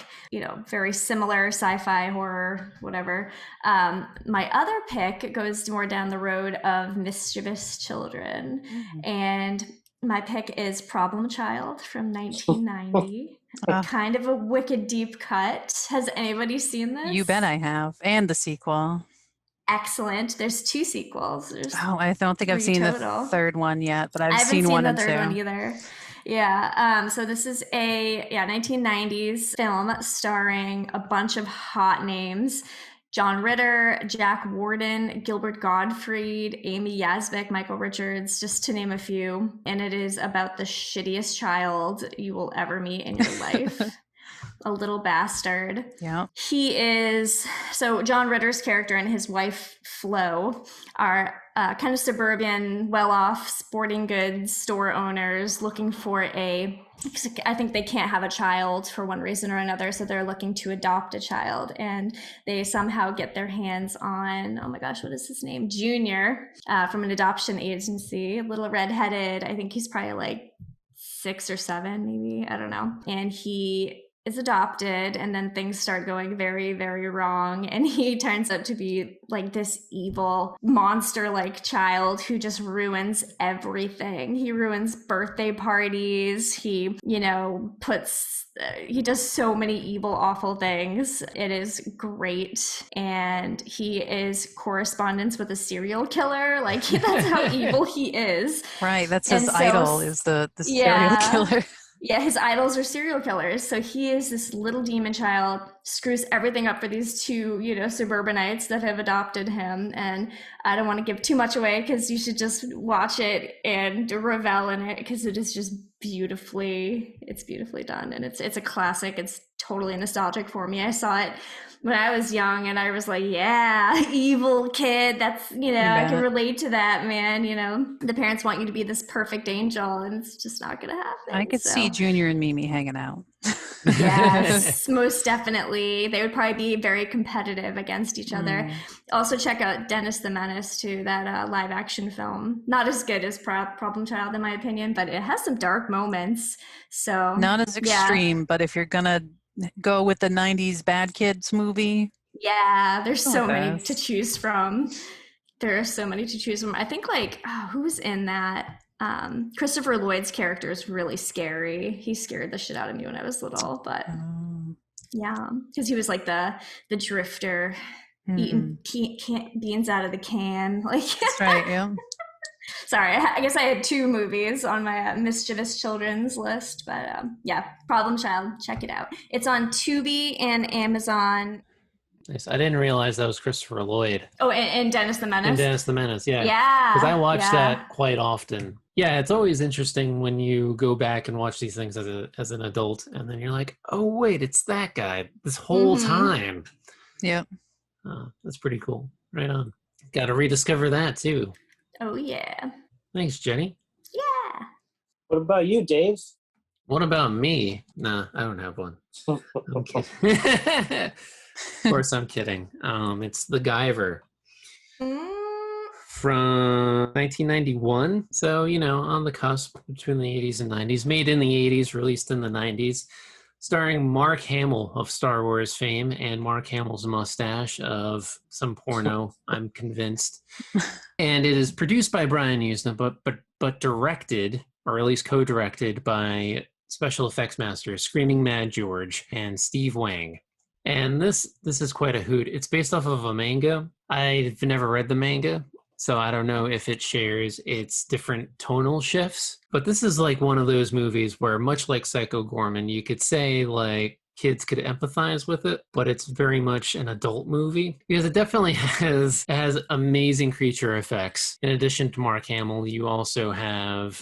[SPEAKER 2] very similar sci-fi, horror, whatever. My other pick goes more down the road of mischievous children. And my pick is Problem Child from 1990. Kind of a wicked deep cut. Has anybody seen this?
[SPEAKER 3] You bet I have. And the sequel.
[SPEAKER 2] Excellent. There's 2 sequels.
[SPEAKER 3] I don't think I've seen the third one yet, but I've seen one and 2. I haven't seen the third one either.
[SPEAKER 2] Yeah. So this is a 1990s film starring a bunch of hot names. John Ritter, Jack Warden, Gilbert Gottfried, Amy Yasbeck, Michael Richards, just to name a few. And it is about the shittiest child you will ever meet in your life. a little bastard.
[SPEAKER 3] Yeah.
[SPEAKER 2] He is, so John Ritter's character and his wife Flo are kind of suburban, well-off sporting goods store owners looking for I think they can't have a child for one reason or another, so they're looking to adopt a child, and they somehow get their hands on, oh my gosh, what is his name? Junior, from an adoption agency, a little redheaded. I think he's probably like 6 or 7, maybe, I don't know. And he is adopted, and then things start going very, very wrong, and he turns out to be like this evil monster like child who just ruins everything. He ruins birthday parties. He he does so many evil, awful things. It is great. And he is correspondence with a serial killer. Like, that's how evil he is.
[SPEAKER 3] Right, that's his idol, is the serial killer.
[SPEAKER 2] Yeah, his idols are serial killers. So he is this little demon child, screws everything up for these two, suburbanites that have adopted him. And I don't want to give too much away because you should just watch it and revel in it, because it is just beautifully done. And it's a classic. It's totally nostalgic for me. I saw it when I was young, and I was like, yeah, evil kid. That's, I can relate to that, man. The parents want you to be this perfect angel, and it's just not going to happen.
[SPEAKER 3] I could see Junior and Mimi hanging out.
[SPEAKER 2] Yes, most definitely. They would probably be very competitive against each other. Also, check out Dennis the Menace, too, that live action film. Not as good as Problem Child, in my opinion, but it has some dark moments. So
[SPEAKER 3] not as extreme, but if you're going to go with the 90s Bad Kids movie.
[SPEAKER 2] Yeah, there's so many to choose from. There are so many to choose from. I think who's in that? Christopher Lloyd's character is really scary. He scared the shit out of me when I was little, but yeah, because he was like the drifter eating beans out of the can.
[SPEAKER 3] That's right, yeah.
[SPEAKER 2] Sorry, I guess I had 2 movies on my mischievous children's list, but yeah, Problem Child, check it out. It's on Tubi and Amazon.
[SPEAKER 1] Nice. I didn't realize that was Christopher Lloyd.
[SPEAKER 2] Oh, and Dennis the Menace?
[SPEAKER 1] And Dennis the Menace, yeah.
[SPEAKER 2] Yeah.
[SPEAKER 1] Because I watch that quite often. Yeah, it's always interesting when you go back and watch these things as an adult, and then you're like, oh, wait, it's that guy this whole time.
[SPEAKER 3] Yep.
[SPEAKER 1] That's pretty cool. Right on. Got to rediscover that, too.
[SPEAKER 2] Oh, yeah.
[SPEAKER 1] Thanks, Jenny.
[SPEAKER 2] Yeah.
[SPEAKER 4] What about you, Dave?
[SPEAKER 1] What about me? Nah, I don't have one. I'm kidding. Of course, I'm kidding. It's The Guyver from 1991. So, on the cusp between the 80s and 90s. Made in the 80s, released in the 90s. Starring Mark Hamill of Star Wars fame and Mark Hamill's mustache of some porno, I'm convinced. And it is produced by Brian Usna, but directed, or at least co-directed, by special effects master Screaming Mad George and Steve Wang. And this is quite a hoot. It's based off of a manga. I've never read the manga, so I don't know if it shares its different tonal shifts. But this is like one of those movies where, much like Psycho Goreman, you could say like kids could empathize with it, but it's very much an adult movie because it definitely has amazing creature effects. In addition to Mark Hamill, you also have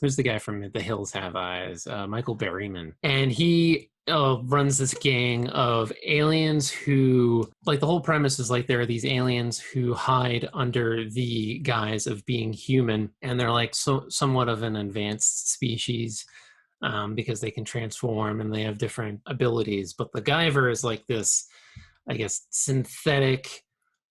[SPEAKER 1] who's the guy from The Hills Have Eyes? Michael Berryman, and he runs this gang of aliens who, like, the whole premise is like there are these aliens who hide under the guise of being human, and they're like somewhat of an advanced species because they can transform and they have different abilities. But the Guyver is like this, I guess, synthetic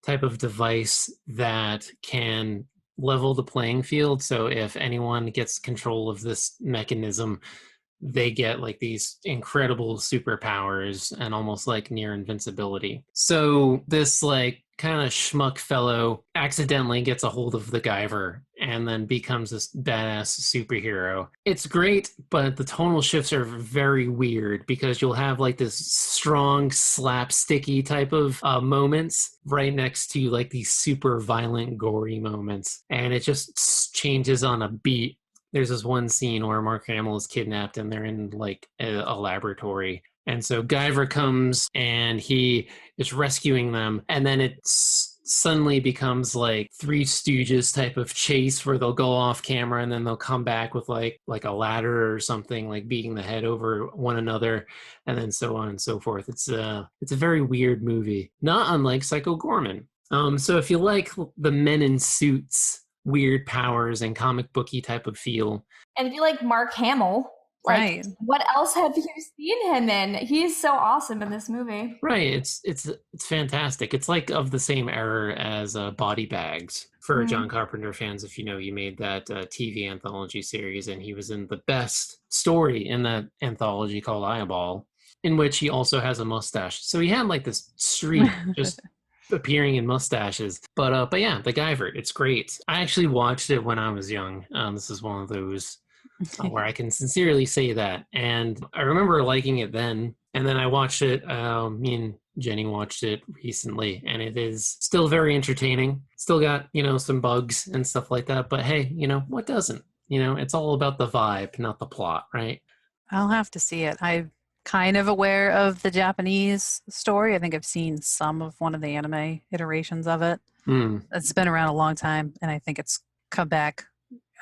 [SPEAKER 1] type of device that can level the playing field. So if anyone gets control of this mechanism, they get like these incredible superpowers and almost like near invincibility. So this like kind of schmuck fellow accidentally gets a hold of the Guyver and then becomes this badass superhero. It's great, but the tonal shifts are very weird because you'll have like this strong slapsticky type of moments right next to like these super violent, gory moments. And it just changes on a beat. There's this one scene where Mark Hamill is kidnapped and they're in like a laboratory. And so Guyver comes and he is rescuing them. And then it suddenly becomes like Three Stooges type of chase where they'll go off camera and then they'll come back with like a ladder or something, like beating the head over one another, and then so on and so forth. It's a very weird movie, not unlike Psycho Gorman. So if you like the men in suits, weird powers, and comic booky type of feel,
[SPEAKER 2] and if you like Mark Hamill, like,
[SPEAKER 3] Right.
[SPEAKER 2] what else have you seen him in? He's so awesome in this movie.
[SPEAKER 1] right? It's fantastic. It's like of the same era as Body Bags for John Carpenter fans. If you know, he made that TV anthology series, and he was in the best story in that anthology called Eyeball, in which he also has a mustache. So he had like this streak just appearing in mustaches. But yeah, The Guyver, it's great. I actually watched it when I was young. This is one of those where I can sincerely say that. And I remember liking it then. And then I watched it, me and Jenny watched it recently, and it is still very entertaining. Still got, some bugs and stuff like that. But hey, what doesn't? It's all about the vibe, not the plot, right?
[SPEAKER 3] I'll have to see it. I'm kind of aware of the Japanese story. I think I've seen some of one of the anime iterations of it. It's been around a long time, and I think it's come back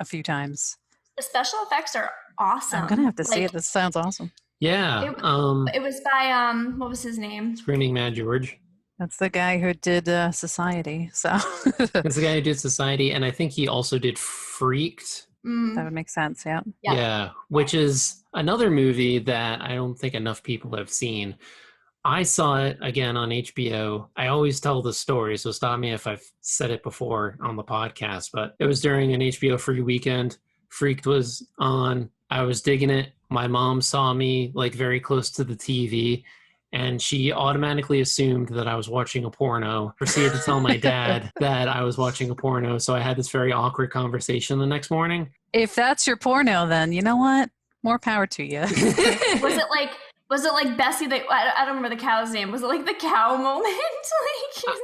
[SPEAKER 3] a few times.
[SPEAKER 2] The special effects are awesome.
[SPEAKER 3] I'm going to have to see it. This sounds awesome.
[SPEAKER 1] Yeah.
[SPEAKER 2] It was by, what was his name?
[SPEAKER 1] Screaming Mad George.
[SPEAKER 3] That's the guy who did Society. So
[SPEAKER 1] That's the guy who did Society, and I think he also did Freaked.
[SPEAKER 3] That would make sense, yeah.
[SPEAKER 1] Yeah, which is another movie that I don't think enough people have seen. I saw it again on HBO. I always tell the story, so stop me if I've said it before on the podcast, but it was during an HBO free weekend. Freaked was on. I was digging it. My mom saw me like very close to the TV, and she automatically assumed that I was watching a porno. Proceeded to tell my dad that I was watching a porno, so I had this very awkward conversation the next morning.
[SPEAKER 3] If that's your porno, then you know what? More power to you.
[SPEAKER 2] Was it like Bessie? I don't remember the cow's name. Was it like the cow moment?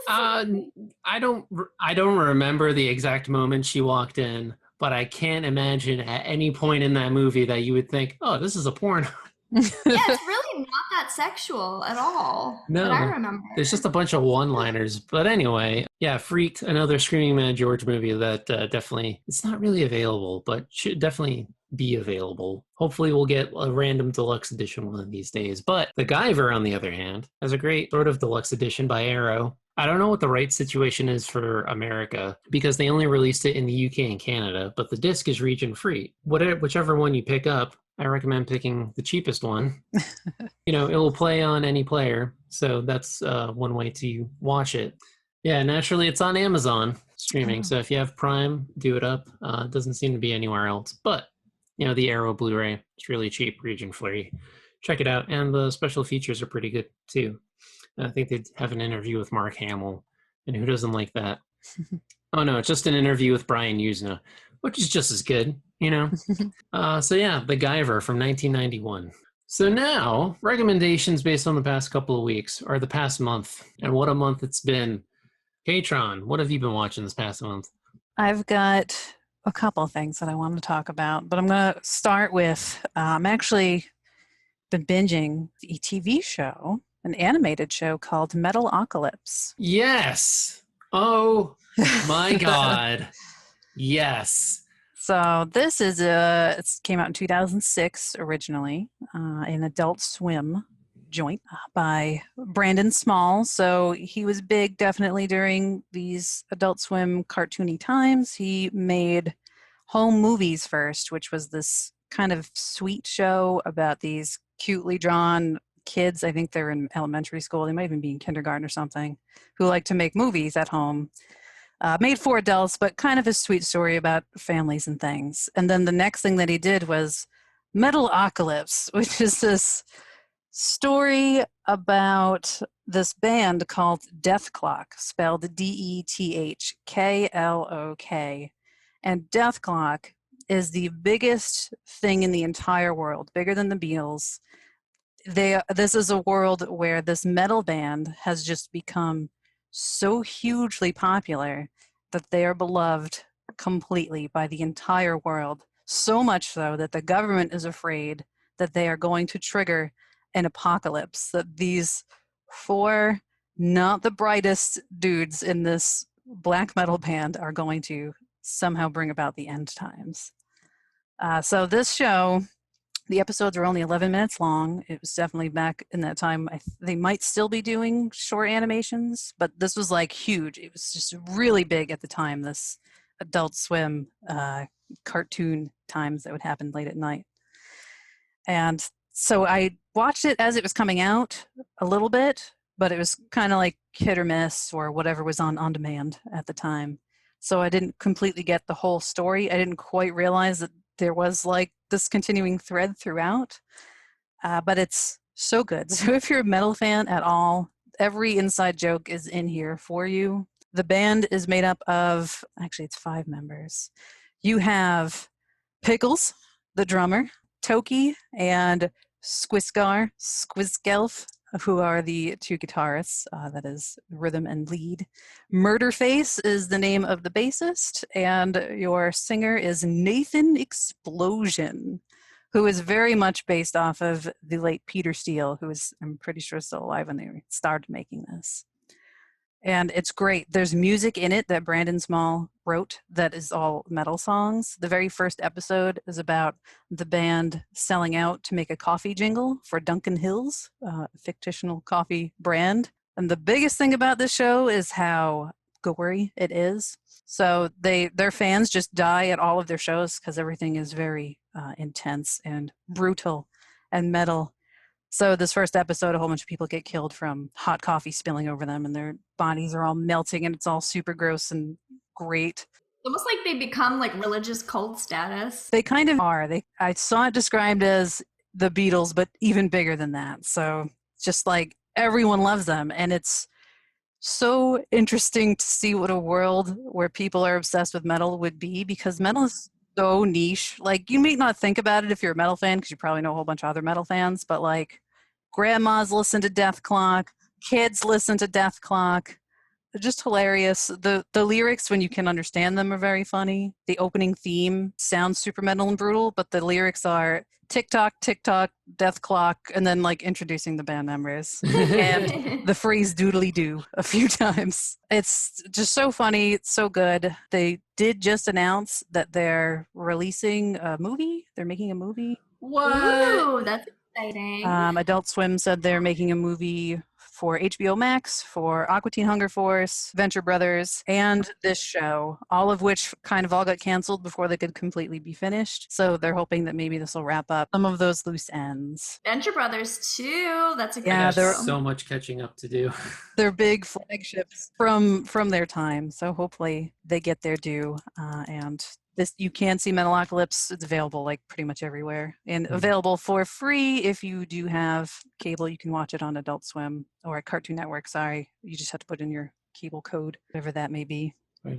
[SPEAKER 1] I don't remember the exact moment she walked in, but I can't imagine at any point in that movie that you would think, "Oh, this is a porno."
[SPEAKER 2] Yeah, it's really not that sexual at all.
[SPEAKER 1] No,
[SPEAKER 2] but I remember.
[SPEAKER 1] There's just a bunch of one-liners. But anyway, yeah, Freaked, another Screaming Mad George movie that definitely, it's not really available, but should definitely be available. Hopefully we'll get a random deluxe edition one of these days. But The Guyver, on the other hand, has a great sort of deluxe edition by Arrow. I don't know what the rights situation is for America because they only released it in the UK and Canada, but the disc is region free. Whichever one you pick up, I recommend picking the cheapest one. It will play on any player, so that's one way to watch it. Yeah, naturally, it's on Amazon streaming, so if you have Prime, do it up. It doesn't seem to be anywhere else, but the Arrow Blu-ray, it's really cheap, region free. Check it out, and the special features are pretty good too. I think they have an interview with Mark Hamill, and who doesn't like that? Oh no, it's just an interview with Brian Usna, which is just as good, So yeah, The Guyver from 1991. So now, recommendations based on the past couple of weeks, or the past month, and what a month it's been. Katron, what have you been watching this past month?
[SPEAKER 3] I've got a couple of things that I want to talk about, but I'm going to start with, I'm actually been binging a TV show, an animated show called Metalocalypse.
[SPEAKER 1] Yes. Oh my God. Yes.
[SPEAKER 3] So this is it came out in 2006 originally, an Adult Swim joint by Brandon Small. So he was big definitely during these Adult Swim cartoony times. He made Home Movies first, which was this kind of sweet show about these cutely drawn kids. I think they're in elementary school. They might even be in kindergarten or something, who like to make movies at home. Made for adults, but kind of a sweet story about families and things. And then the next thing that he did was Metalocalypse, which is this story about this band called Death Clock, spelled DETHKLOK. And Death Clock is the biggest thing in the entire world, bigger than the Beatles. This is a world where this metal band has just become so hugely popular that they are beloved completely by the entire world. So much so that the government is afraid that they are going to trigger an apocalypse, that these 4 not the brightest dudes in this black metal band are going to somehow bring about the end times. So this show, the episodes are only 11 minutes long. It was definitely back in that time. They might still be doing short animations, but this was like huge. It was just really big at the time, this Adult Swim cartoon times that would happen late at night. And so I watched it as it was coming out a little bit, but it was kind of like hit or miss or whatever was on demand at the time. So I didn't completely get the whole story. I didn't quite realize that there was like this continuing thread throughout, but it's so good. So if you're a metal fan at all, every inside joke is in here for you. The band is made up of, actually it's 5 members. You have Pickles, the drummer, Toki and Squizgelf, who are the 2 guitarists, that is rhythm and lead. Murderface is the name of the bassist, and your singer is Nathan Explosion, who is very much based off of the late Peter Steele, who is, I'm pretty sure, still alive when they started making this. And it's great. There's music in it that Brandon Small wrote that is all metal songs. The very first episode is about the band selling out to make a coffee jingle for Duncan Hills, a fictional coffee brand. And the biggest thing about this show is how gory it is. So their fans just die at all of their shows because everything is very intense and brutal and metal. So this first episode, a whole bunch of people get killed from hot coffee spilling over them, and their bodies are all melting, and it's all super gross and great.
[SPEAKER 2] Almost like they become like religious cult status.
[SPEAKER 3] They kind of are. I saw it described as the Beatles, but even bigger than that. So just like everyone loves them, and it's so interesting to see what a world where people are obsessed with metal would be, because metal is so niche. Like, you may not think about it if you're a metal fan, because you probably know a whole bunch of other metal fans, but like grandmas listen to Death Clock, kids listen to Death Clock. They're just hilarious. The lyrics, when you can understand them, are very funny. The opening theme sounds super metal and brutal, but the lyrics are tick tock, Death Clock, and then like introducing the band members and the phrase doodly doo a few times. It's just so funny. It's so good. They did just announce that they're releasing a movie. They're making a movie.
[SPEAKER 1] What?
[SPEAKER 2] Ooh, that's exciting.
[SPEAKER 3] Adult Swim said they're making a movie for HBO Max, for Aqua Teen Hunger Force, Venture Brothers, and this show, all of which kind of all got canceled before they could completely be finished. So they're hoping that maybe this will wrap up some of those loose ends.
[SPEAKER 2] Venture Brothers too. That's a great
[SPEAKER 3] Yeah,
[SPEAKER 1] There's
[SPEAKER 2] show.
[SPEAKER 1] so much catching up to do.
[SPEAKER 3] They're big flagships from their time, so hopefully they get their due. And this, you can see Metalocalypse. It's available like pretty much everywhere, and available for free if you do have cable. You can watch it on Adult Swim or at Cartoon Network. Sorry, you just have to put in your cable code, whatever that may be.
[SPEAKER 1] Right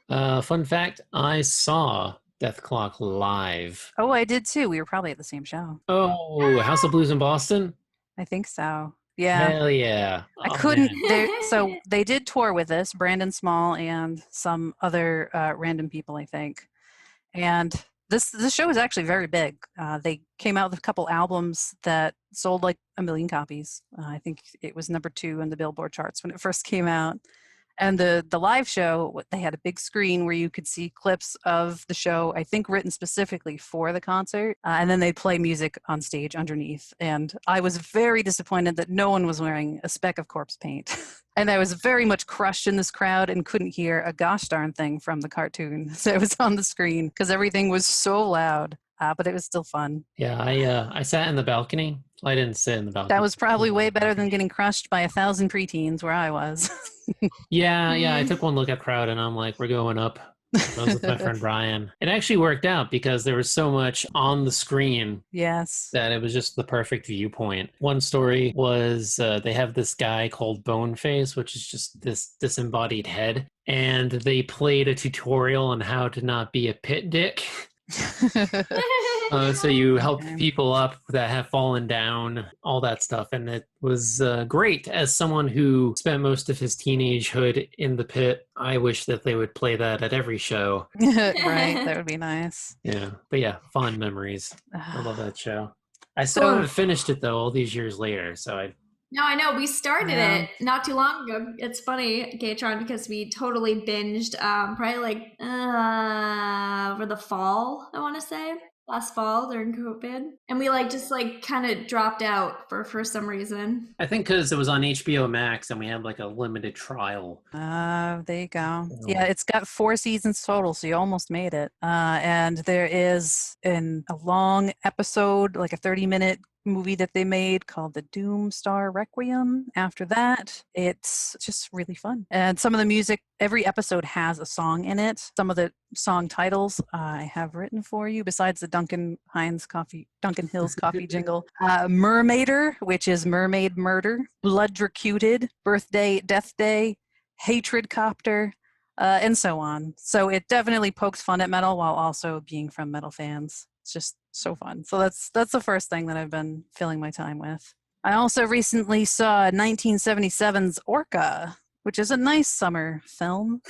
[SPEAKER 1] on. Fun fact, I saw Death Clock live.
[SPEAKER 3] Oh, I did too. We were probably at the same show.
[SPEAKER 1] Oh, House of Blues in Boston?
[SPEAKER 3] I think so. Yeah.
[SPEAKER 1] Hell yeah.
[SPEAKER 3] I
[SPEAKER 1] Oh,
[SPEAKER 3] couldn't.
[SPEAKER 1] man.
[SPEAKER 3] So they did tour with us, Brandon Small and some other random people, I think. And this show is actually very big. They came out with a couple albums that sold like 1 million copies. I think it was number 2 in the Billboard charts when it first came out. And the live show, they had a big screen where you could see clips of the show, I think written specifically for the concert. And then they'd play music on stage underneath. And I was very disappointed that no one was wearing a speck of corpse paint. And I was very much crushed in this crowd and couldn't hear a gosh darn thing from the cartoon that was on the screen because everything was so loud. But it was still fun.
[SPEAKER 1] Yeah, I sat in the balcony. I didn't sit in the balcony.
[SPEAKER 3] That was probably way better than getting crushed by 1,000 preteens where I was.
[SPEAKER 1] Yeah, I took one look at crowd and I'm like, we're going up. I was with my friend Brian. It actually worked out because there was so much on the screen.
[SPEAKER 3] Yes.
[SPEAKER 1] That it was just the perfect viewpoint. One story was they have this guy called Boneface, which is just this disembodied head. And they played a tutorial on how to not be a pit dick. So you help people up that have fallen down, all that stuff. And it was great. As someone who spent most of his teenagehood in the pit, I wish that they would play that at every show.
[SPEAKER 3] Right, that would be nice.
[SPEAKER 1] Yeah, but yeah, fond memories. I love that show. I still haven't finished it though, all these years later. So
[SPEAKER 2] No, I know. We started
[SPEAKER 3] Yeah.
[SPEAKER 2] it not too long ago. It's funny, Gatron, because we totally binged probably like over the fall, I want to say. Last fall during COVID. And we like just like kind of dropped out for some reason.
[SPEAKER 1] I think because it was on HBO Max and we had like a limited trial.
[SPEAKER 3] There you go.
[SPEAKER 1] Oh.
[SPEAKER 3] Yeah, it's got 4 seasons total, so you almost made it. And there is a long episode, like a 30-minute movie that they made called The Doomstar Requiem. After that, it's just really fun. And some of the music, every episode has a song in it. Some of the song titles I have written for you, besides the Duncan Hill's coffee jingle. Mermaider, which is Mermaid Murder. Blood Dracuted, Birthday, Death Day, Hatred Copter, and so on. So it definitely pokes fun at metal while also being from metal fans. It's just so fun. So that's the first thing that I've been filling my time with. I also recently saw 1977's Orca, which is a nice summer film.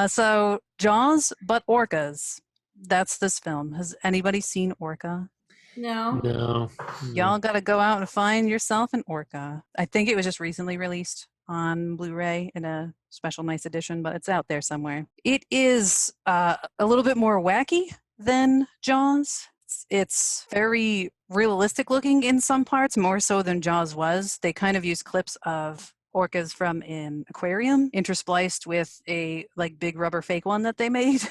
[SPEAKER 3] So Jaws, but orcas. That's this film. Has anybody seen Orca?
[SPEAKER 2] No.
[SPEAKER 1] No.
[SPEAKER 3] Y'all got to go out and find yourself an Orca. I think it was just recently released on Blu-ray in a special nice edition, but it's out there somewhere. It is a little bit more wacky than Jaws. It's very realistic looking in some parts, more so than Jaws was. They kind of use clips of orcas from an aquarium interspliced with a like big rubber fake one that they made.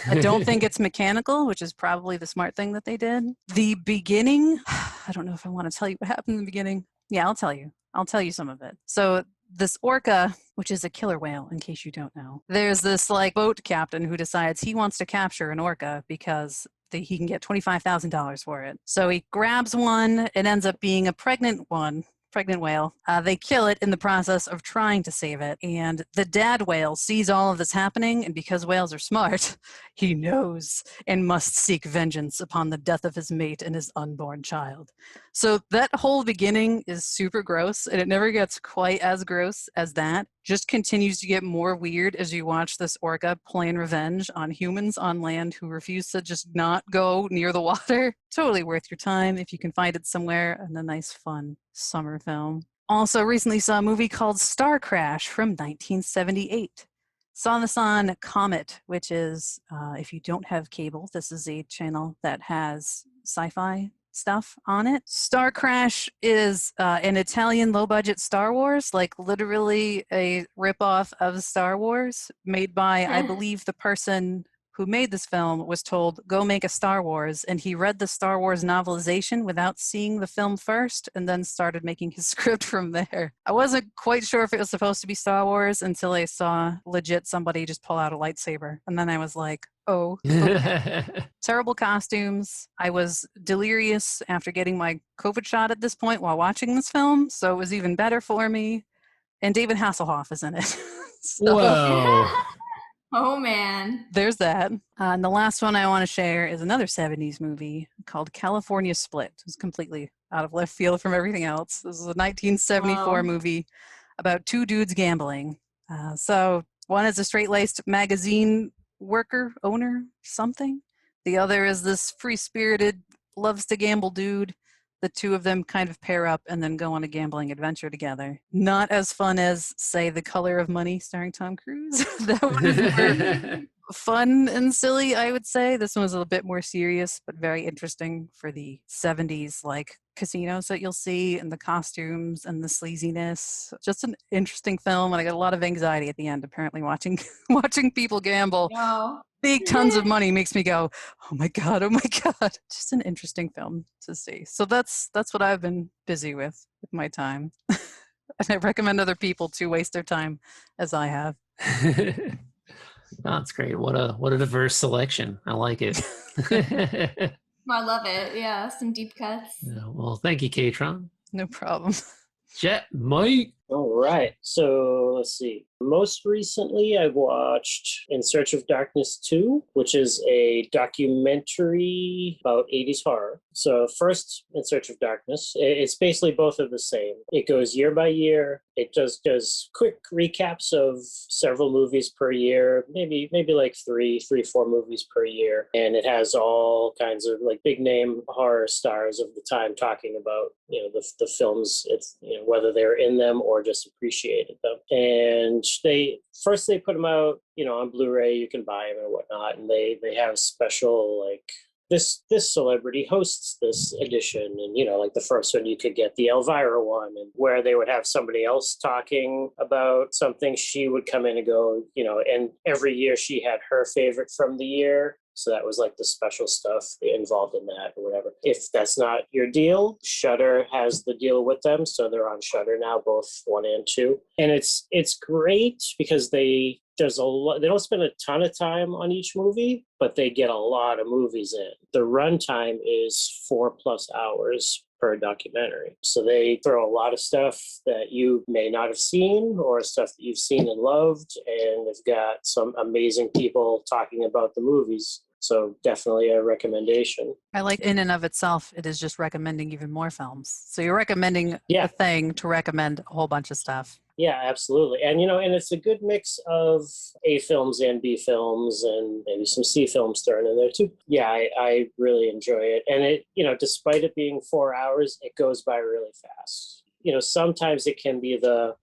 [SPEAKER 3] I don't think it's mechanical, which is probably the smart thing that they did. The beginning, I don't know if I want to tell you what happened in the beginning. Yeah, I'll tell you. I'll tell you some of it. So this orca, which is a killer whale, in case you don't know, there's this like boat captain who decides he wants to capture an orca because he can get $25,000 for it. So he grabs one. It ends up being a pregnant whale. They kill it in the process of trying to save it. And the dad whale sees all of this happening, and because whales are smart, he knows and must seek vengeance upon the death of his mate and his unborn child. So that whole beginning is super gross, and it never gets quite as gross as that. Just continues to get more weird as you watch this orca plan revenge on humans on land who refuse to just not go near the water. Totally worth your time if you can find it somewhere, and a nice, fun summer film. Also recently saw a movie called Star Crash from 1978. Saw this on Comet, which is, if you don't have cable, this is a channel that has sci-fi stuff on it. Star Crash is an Italian low-budget Star Wars, like literally a ripoff of Star Wars, made by, I believe, the person who made this film was told, go make a Star Wars, and he read the Star Wars novelization without seeing the film first, and then started making his script from there. I wasn't quite sure if it was supposed to be Star Wars until I saw legit somebody just pull out a lightsaber, and then I was like, oh. Okay. Terrible costumes. I was delirious after getting my COVID shot at this point while watching this film, so it was even better for me. And David Hasselhoff is in it. So,
[SPEAKER 1] Whoa.
[SPEAKER 2] Oh, man.
[SPEAKER 3] there's that. And the last one I want to share is another 70s movie called California Split. It's completely out of left field from everything else. This is a 1974
[SPEAKER 2] Wow.
[SPEAKER 3] movie about 2 dudes gambling. So one is a straight-laced magazine worker, owner, something. The other is this free-spirited, loves to gamble dude. The 2 of them kind of pair up and then go on a gambling adventure together. Not as fun as, say, The Color of Money starring Tom Cruise. That one is more fun and silly, I would say. This one was a little bit more serious, but very interesting for the 70s, like casinos that you'll see and the costumes and the sleaziness. Just an interesting film, and I got a lot of anxiety at the end, apparently, watching people gamble.
[SPEAKER 2] No.
[SPEAKER 3] Big tons of money makes me go, oh my god, oh my god. Just an interesting film to see. So that's what I've been busy with my time. And I recommend other people to waste their time as I have.
[SPEAKER 1] That's great. What a diverse selection. I like it.
[SPEAKER 2] I love it. Yeah, some deep cuts.
[SPEAKER 1] Yeah, well, thank you, Katron.
[SPEAKER 3] No problem.
[SPEAKER 1] Jet Mike.
[SPEAKER 4] All right. So let's see. Most recently, I watched In Search of Darkness 2, which is a documentary about 80s horror. So, first, In Search of Darkness, it's basically both of the same. It goes year by year. It just does quick recaps of several movies per year, maybe like four movies per year. And it has all kinds of like big name horror stars of the time talking about, the films, it's, whether they're in them or just appreciated them. And they put them out, on Blu-ray. You can buy them and whatnot, and they have special like this celebrity hosts this edition, and like the first one you could get the Elvira one, and where they would have somebody else talking about something, she would come in and go, and every year she had her favorite from the year. So that was like the special stuff involved in that or whatever. If that's not your deal, Shudder has the deal with them. So they're on Shudder now, both 1 and 2. And it's great because they don't spend a ton of time on each movie, but they get a lot of movies in. The runtime is 4+ hours per documentary. So they throw a lot of stuff that you may not have seen or stuff that you've seen and loved. And they've got some amazing people talking about the movies. So definitely a recommendation.
[SPEAKER 3] I like in and of itself, it is just recommending even more films. So you're recommending a thing to recommend a whole bunch of stuff.
[SPEAKER 4] Yeah, absolutely. And, and it's a good mix of A films and B films and maybe some C films thrown in there too. Yeah, I really enjoy it. And it, despite it being 4 hours, it goes by really fast. Sometimes it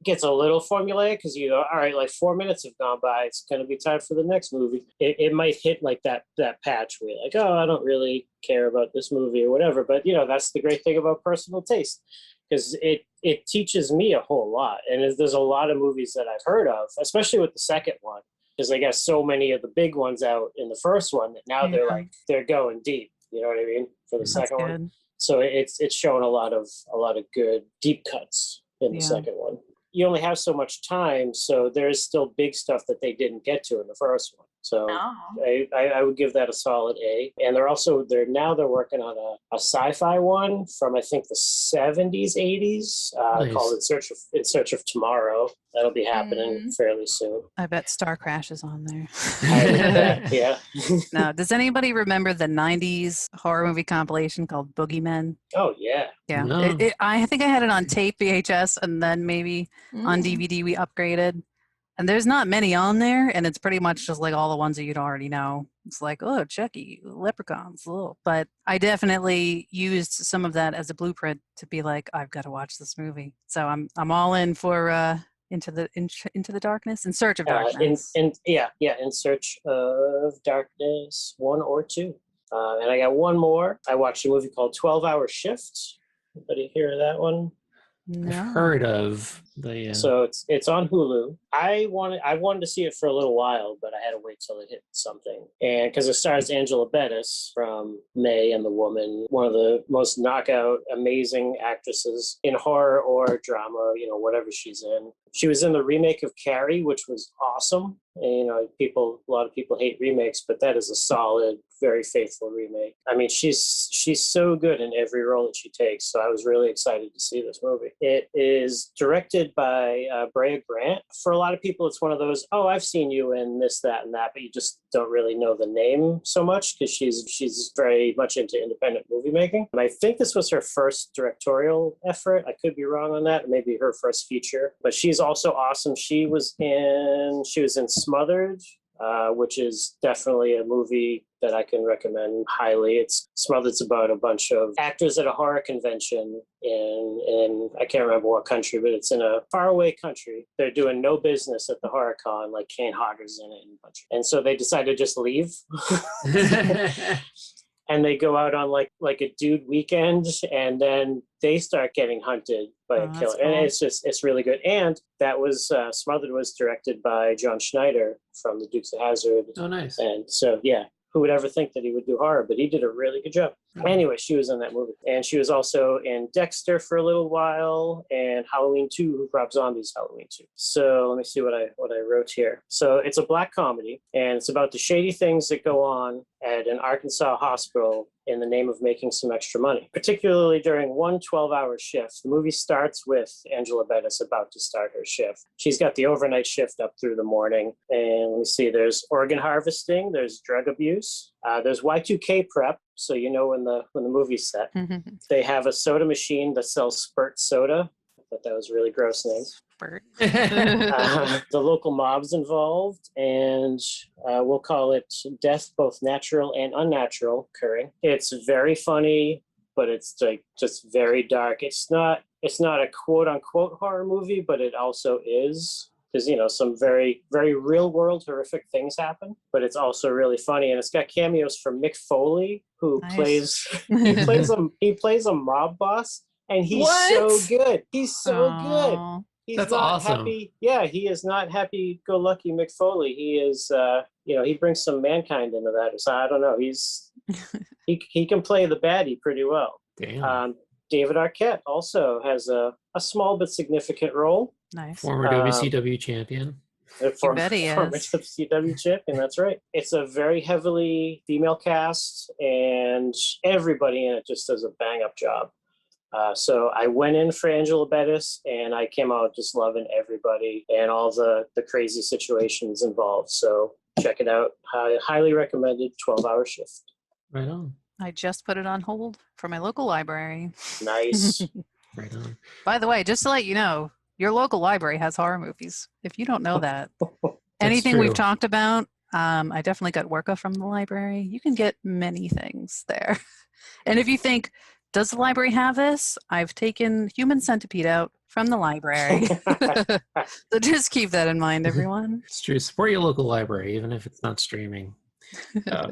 [SPEAKER 4] gets a little formulaic because all right, like 4 minutes have gone by. It's going to be time for the next movie. It might hit like that patch where you're like, oh, I don't really care about this movie or whatever. But, that's the great thing about personal taste, because it teaches me a whole lot. And there's a lot of movies that I've heard of, especially with the second one, because I got so many of the big ones out in the first one that now they're going deep. You know what I mean? For the second one. So it's showing a lot of good deep cuts in the second one. You only have so much time, so there's still big stuff that they didn't get to in the first one. So I would give that a solid A. And they're working on a sci-fi one from I think the 70s, 80s called In Search of Tomorrow. That'll be happening fairly soon.
[SPEAKER 3] I bet Star Crash is on there.
[SPEAKER 4] Yeah.
[SPEAKER 3] Now, does anybody remember the 90s horror movie compilation called Boogeymen?
[SPEAKER 4] Oh, yeah.
[SPEAKER 3] Yeah.
[SPEAKER 1] No.
[SPEAKER 3] I think I had it on tape, VHS, and then maybe on DVD we upgraded. And there's not many on there, and it's pretty much just like all the ones that you'd already know. It's like, oh, Chucky, leprechauns, oh. But I definitely used some of that as a blueprint to be like, I've got to watch this movie. So I'm all in for Into the Darkness, In Search of Darkness.
[SPEAKER 4] In Search of Darkness 1 or 2. And I got one more. I watched a movie called 12-Hour Shift. Anybody hear of that one?
[SPEAKER 3] No.
[SPEAKER 1] I've heard of the.
[SPEAKER 4] So it's on Hulu. I wanted to see it for a little while, but I had to wait till it hit something. And because it stars Angela Bettis from May and the Woman, one of the most knockout, amazing actresses in horror or drama, whatever she's in. She was in the remake of Carrie, which was awesome. And, a lot of people hate remakes, but that is a solid, very faithful remake. I mean, she's so good in every role that she takes. So I was really excited to see this movie. It is directed by Brea Grant. For a lot of people, it's one of those, oh, I've seen you in this, that, and that, but you just don't really know the name so much because she's very much into independent movie making. And I think this was her first directorial effort. I could be wrong on that. Maybe her first feature, but she's also awesome. She was in Smothered, which is definitely a movie that I can recommend highly. It's Smothered's about a bunch of actors at a horror convention in I can't remember what country, but it's in a faraway country. They're doing no business at the horror con, like Kane Hodder's in it, and so they decide to just leave. And they go out on like a dude weekend, and then they start getting hunted by a killer. Cool. And it's really good. And that was Smothered was directed by John Schneider from the Dukes of Hazzard.
[SPEAKER 1] Oh, nice.
[SPEAKER 4] And so, yeah, who would ever think that he would do horror? But he did a really good job. Anyway, she was in that movie. And she was also in Dexter for a little while and Halloween 2, Rob Zombie's Halloween 2. So let me see what I wrote here. So it's a black comedy, and it's about the shady things that go on at an Arkansas hospital in the name of making some extra money, particularly during one 12-hour shift. The movie starts with Angela Bettis about to start her shift. She's got the overnight shift up through the morning. And let me see, there's organ harvesting, there's drug abuse, there's Y2K prep, so you know when the movie's set. They have a soda machine that sells Spurt soda. I thought that was a really gross name.
[SPEAKER 3] Spurt.
[SPEAKER 4] The local mob's involved, and we'll call it death, both natural and unnatural, occurring. It's very funny, but it's like just very dark. It's not a quote unquote horror movie, but it also is. Because, you know, some very, very real world horrific things happen, but it's also really funny. And it's got cameos from Mick Foley, who plays a mob boss, and he's so good. He's so good. He's
[SPEAKER 1] That's
[SPEAKER 4] not
[SPEAKER 1] awesome.
[SPEAKER 4] Happy. Yeah, he is not happy-go-lucky Mick Foley. He is, he brings some mankind into that. So I don't know. He can play the baddie pretty well.
[SPEAKER 1] Damn.
[SPEAKER 4] David Arquette also has a small but significant role.
[SPEAKER 3] Nice.
[SPEAKER 1] Former WCW champion.
[SPEAKER 3] You bet he
[SPEAKER 4] Former
[SPEAKER 3] is.
[SPEAKER 4] WCW champion, that's right. It's a very heavily female cast, and everybody in it just does a bang-up job. So I went in for Angela Bettis, and I came out just loving everybody and all the crazy situations involved. So check it out. Highly recommended 12-hour shift.
[SPEAKER 1] Right on.
[SPEAKER 3] I just put it on hold for my local library.
[SPEAKER 4] Nice.
[SPEAKER 1] Right on.
[SPEAKER 3] By the way, just to let you know, your local library has horror movies. If you don't know that, anything
[SPEAKER 1] true.
[SPEAKER 3] we've talked about, I definitely got Worka from the library. You can get many things there. And if you think, does the library have this? I've taken Human Centipede out from the library. So just keep that in mind, everyone.
[SPEAKER 1] It's true. Support your local library, even if it's not streaming.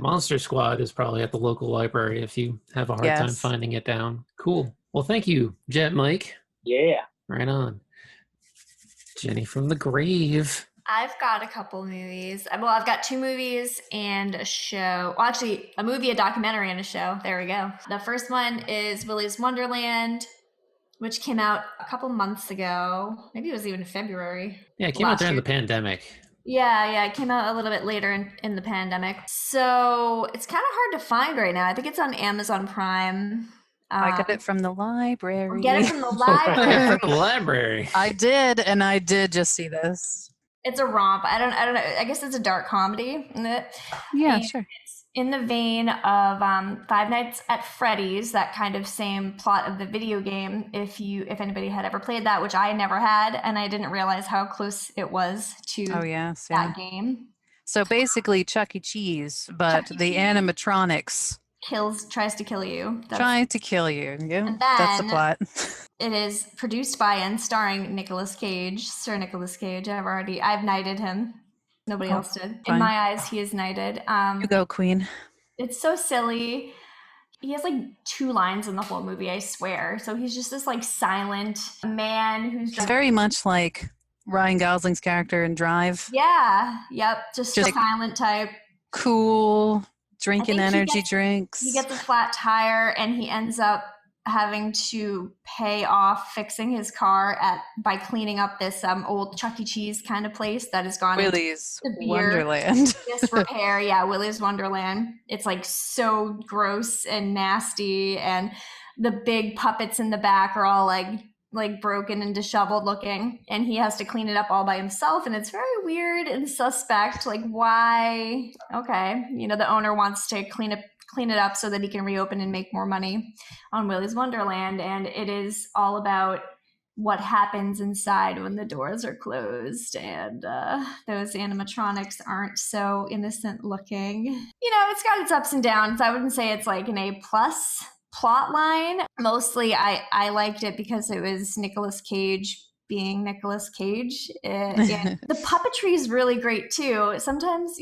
[SPEAKER 1] Monster Squad is probably at the local library if you have a hard time finding it down. Cool. Well, thank you, Jet Mike.
[SPEAKER 4] Yeah.
[SPEAKER 1] Right on. Jenny from the grave.
[SPEAKER 2] I've got a couple movies. Well, I've got 2 movies and a show. Well, actually, a movie, a documentary, and a show. There we go. The first one is Willy's Wonderland, which came out a couple months ago. Maybe it was even February.
[SPEAKER 1] Yeah, it came out during the pandemic.
[SPEAKER 2] Yeah, it came out a little bit later in the pandemic. So it's kind of hard to find right now. I think it's on Amazon Prime.
[SPEAKER 3] I got it from the library.
[SPEAKER 2] Get it from the library.
[SPEAKER 1] From the library.
[SPEAKER 3] I did just see this.
[SPEAKER 2] It's a romp. I don't know. I guess it's a dark comedy.
[SPEAKER 3] Yeah,
[SPEAKER 2] and
[SPEAKER 3] sure.
[SPEAKER 2] It's in the vein of Five Nights at Freddy's, that kind of same plot of the video game. If anybody had ever played that, which I never had, and I didn't realize how close it was to that game.
[SPEAKER 3] So basically Chuck E. Cheese, but the animatronics
[SPEAKER 2] tries to kill you.
[SPEAKER 3] Trying to kill you. Yeah,
[SPEAKER 2] and
[SPEAKER 3] that's the plot.
[SPEAKER 2] It is produced by and starring Nicolas Cage, Sir Nicolas Cage. I've knighted him. Nobody else did.
[SPEAKER 3] Fine.
[SPEAKER 2] In my eyes, he is knighted.
[SPEAKER 3] You go, Queen.
[SPEAKER 2] It's so silly. He has like 2 lines in the whole movie, I swear. So he's just this like silent man who's
[SPEAKER 3] It's very much like Ryan Gosling's character in Drive.
[SPEAKER 2] Yeah. Yep. Just a
[SPEAKER 3] like,
[SPEAKER 2] silent type.
[SPEAKER 3] Cool. Drinking energy drinks.
[SPEAKER 2] He gets a flat tire and he ends up having to pay off fixing his car by cleaning up this old Chuck E. Cheese kind of place that has gone
[SPEAKER 3] Willy's
[SPEAKER 2] into
[SPEAKER 3] Wonderland.
[SPEAKER 2] Disrepair. Yeah, Willy's Wonderland. It's like so gross and nasty, and the big puppets in the back are all like broken and disheveled looking, and he has to clean it up all by himself, and it's very weird and suspect. Like, why? Okay, the owner wants to clean it up so that he can reopen and make more money on Willy's Wonderland, and it is all about what happens inside when the doors are closed and those animatronics aren't so innocent looking. It's got its ups and downs. I wouldn't say it's like an A+ plot line. Mostly I liked it because it was Nicolas Cage being Nicolas Cage. And the puppetry is really great too. Sometimes,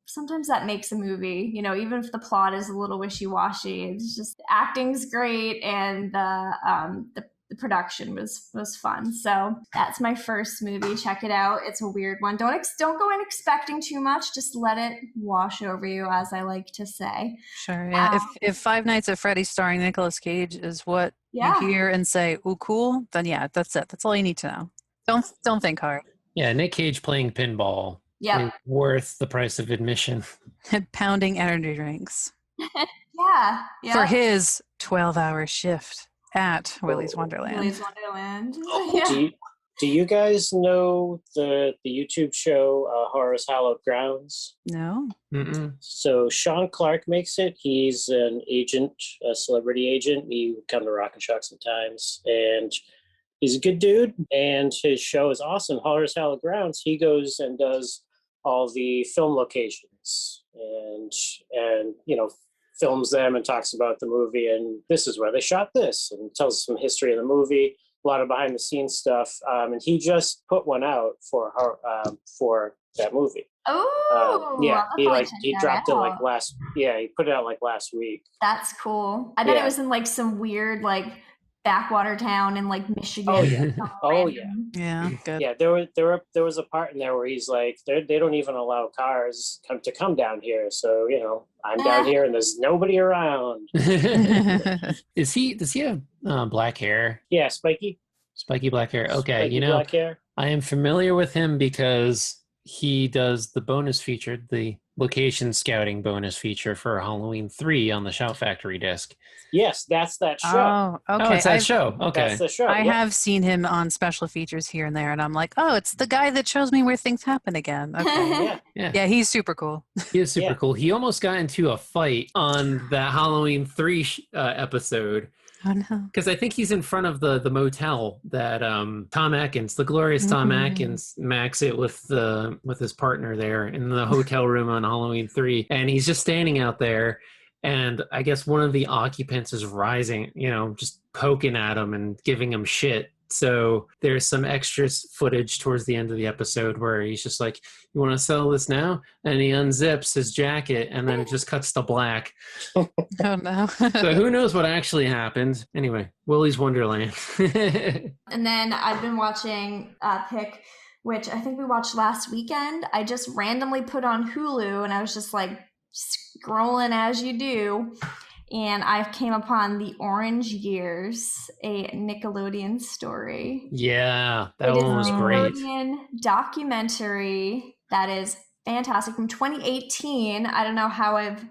[SPEAKER 2] sometimes that makes a movie, even if the plot is a little wishy-washy. It's just acting's great, and the the production was fun. So that's my first movie. Check it out. It's a weird one. Don't go in expecting too much. Just let it wash over you, as I like to say.
[SPEAKER 3] Sure, yeah. If Five Nights at Freddy's starring Nicolas Cage is what you hear and say, "Ooh, cool," then yeah, that's it. That's all you need to know. Don't think hard.
[SPEAKER 1] Yeah, Nick Cage playing pinball is worth the price of admission.
[SPEAKER 3] Pounding energy drinks.
[SPEAKER 2] Yeah.
[SPEAKER 3] For his 12-hour shift at Willy's Wonderland.
[SPEAKER 2] Willy's Wonderland.
[SPEAKER 4] Do you guys know the YouTube show Horror's Hallowed Grounds?
[SPEAKER 3] No.
[SPEAKER 1] Mm-mm.
[SPEAKER 4] So Sean Clark makes it. He's an agent, a celebrity agent. He would come to Rock and Shock sometimes, and he's a good dude. And his show is awesome. Horror's Hallowed Grounds. He goes and does all the film locations and films them and talks about the movie. And this is where they shot this, and tells some history of the movie. A lot of behind the scenes stuff, and he just put one out for that movie.
[SPEAKER 2] Oh,
[SPEAKER 4] he dropped it like last. Yeah, he put it out like last week.
[SPEAKER 2] That's cool. I bet it was in like some weird like backwater town in like Michigan.
[SPEAKER 4] Oh yeah. Oh yeah.
[SPEAKER 3] Yeah. Good.
[SPEAKER 4] Yeah, there was a part in there where he's like, they don't even allow cars to come down here. So I'm down here and there's nobody around.
[SPEAKER 1] Does he have black hair?
[SPEAKER 4] Yeah, spiky
[SPEAKER 1] black hair. Okay,
[SPEAKER 4] spiky black hair.
[SPEAKER 1] I am familiar with him because he does the bonus feature, the location scouting bonus feature for Halloween 3 on the Shout Factory disc.
[SPEAKER 4] Yes, that's that show.
[SPEAKER 3] Oh, okay.
[SPEAKER 1] Oh, it's that show. Okay.
[SPEAKER 4] That's the show.
[SPEAKER 3] I have seen him on special features here and there, and I'm like, oh, it's the guy that shows me where things happen again. Okay. Yeah, he's super cool.
[SPEAKER 1] He is super cool. He almost got into a fight on that Halloween 3 episode.
[SPEAKER 3] Oh, no.
[SPEAKER 1] Because I think he's in front of the motel that Tom Atkins, the glorious Tom Atkins, max it with his partner there in the hotel room on Halloween 3. And he's just standing out there. And I guess one of the occupants is rising, just poking at him and giving him shit. So there's some extra footage towards the end of the episode where he's just like, "You want to sell this now?" And he unzips his jacket and then it just cuts to black.
[SPEAKER 3] Oh, no.
[SPEAKER 1] So who knows what actually happened. Anyway, Willy's Wonderland.
[SPEAKER 2] And then I've been watching Pick, which I think we watched last weekend. I just randomly put on Hulu and I was just like scrolling as you do. And I came upon The Orange Years, a Nickelodeon story.
[SPEAKER 1] Yeah, that one was great.
[SPEAKER 2] Nickelodeon documentary that is fantastic from 2018. I don't know how I've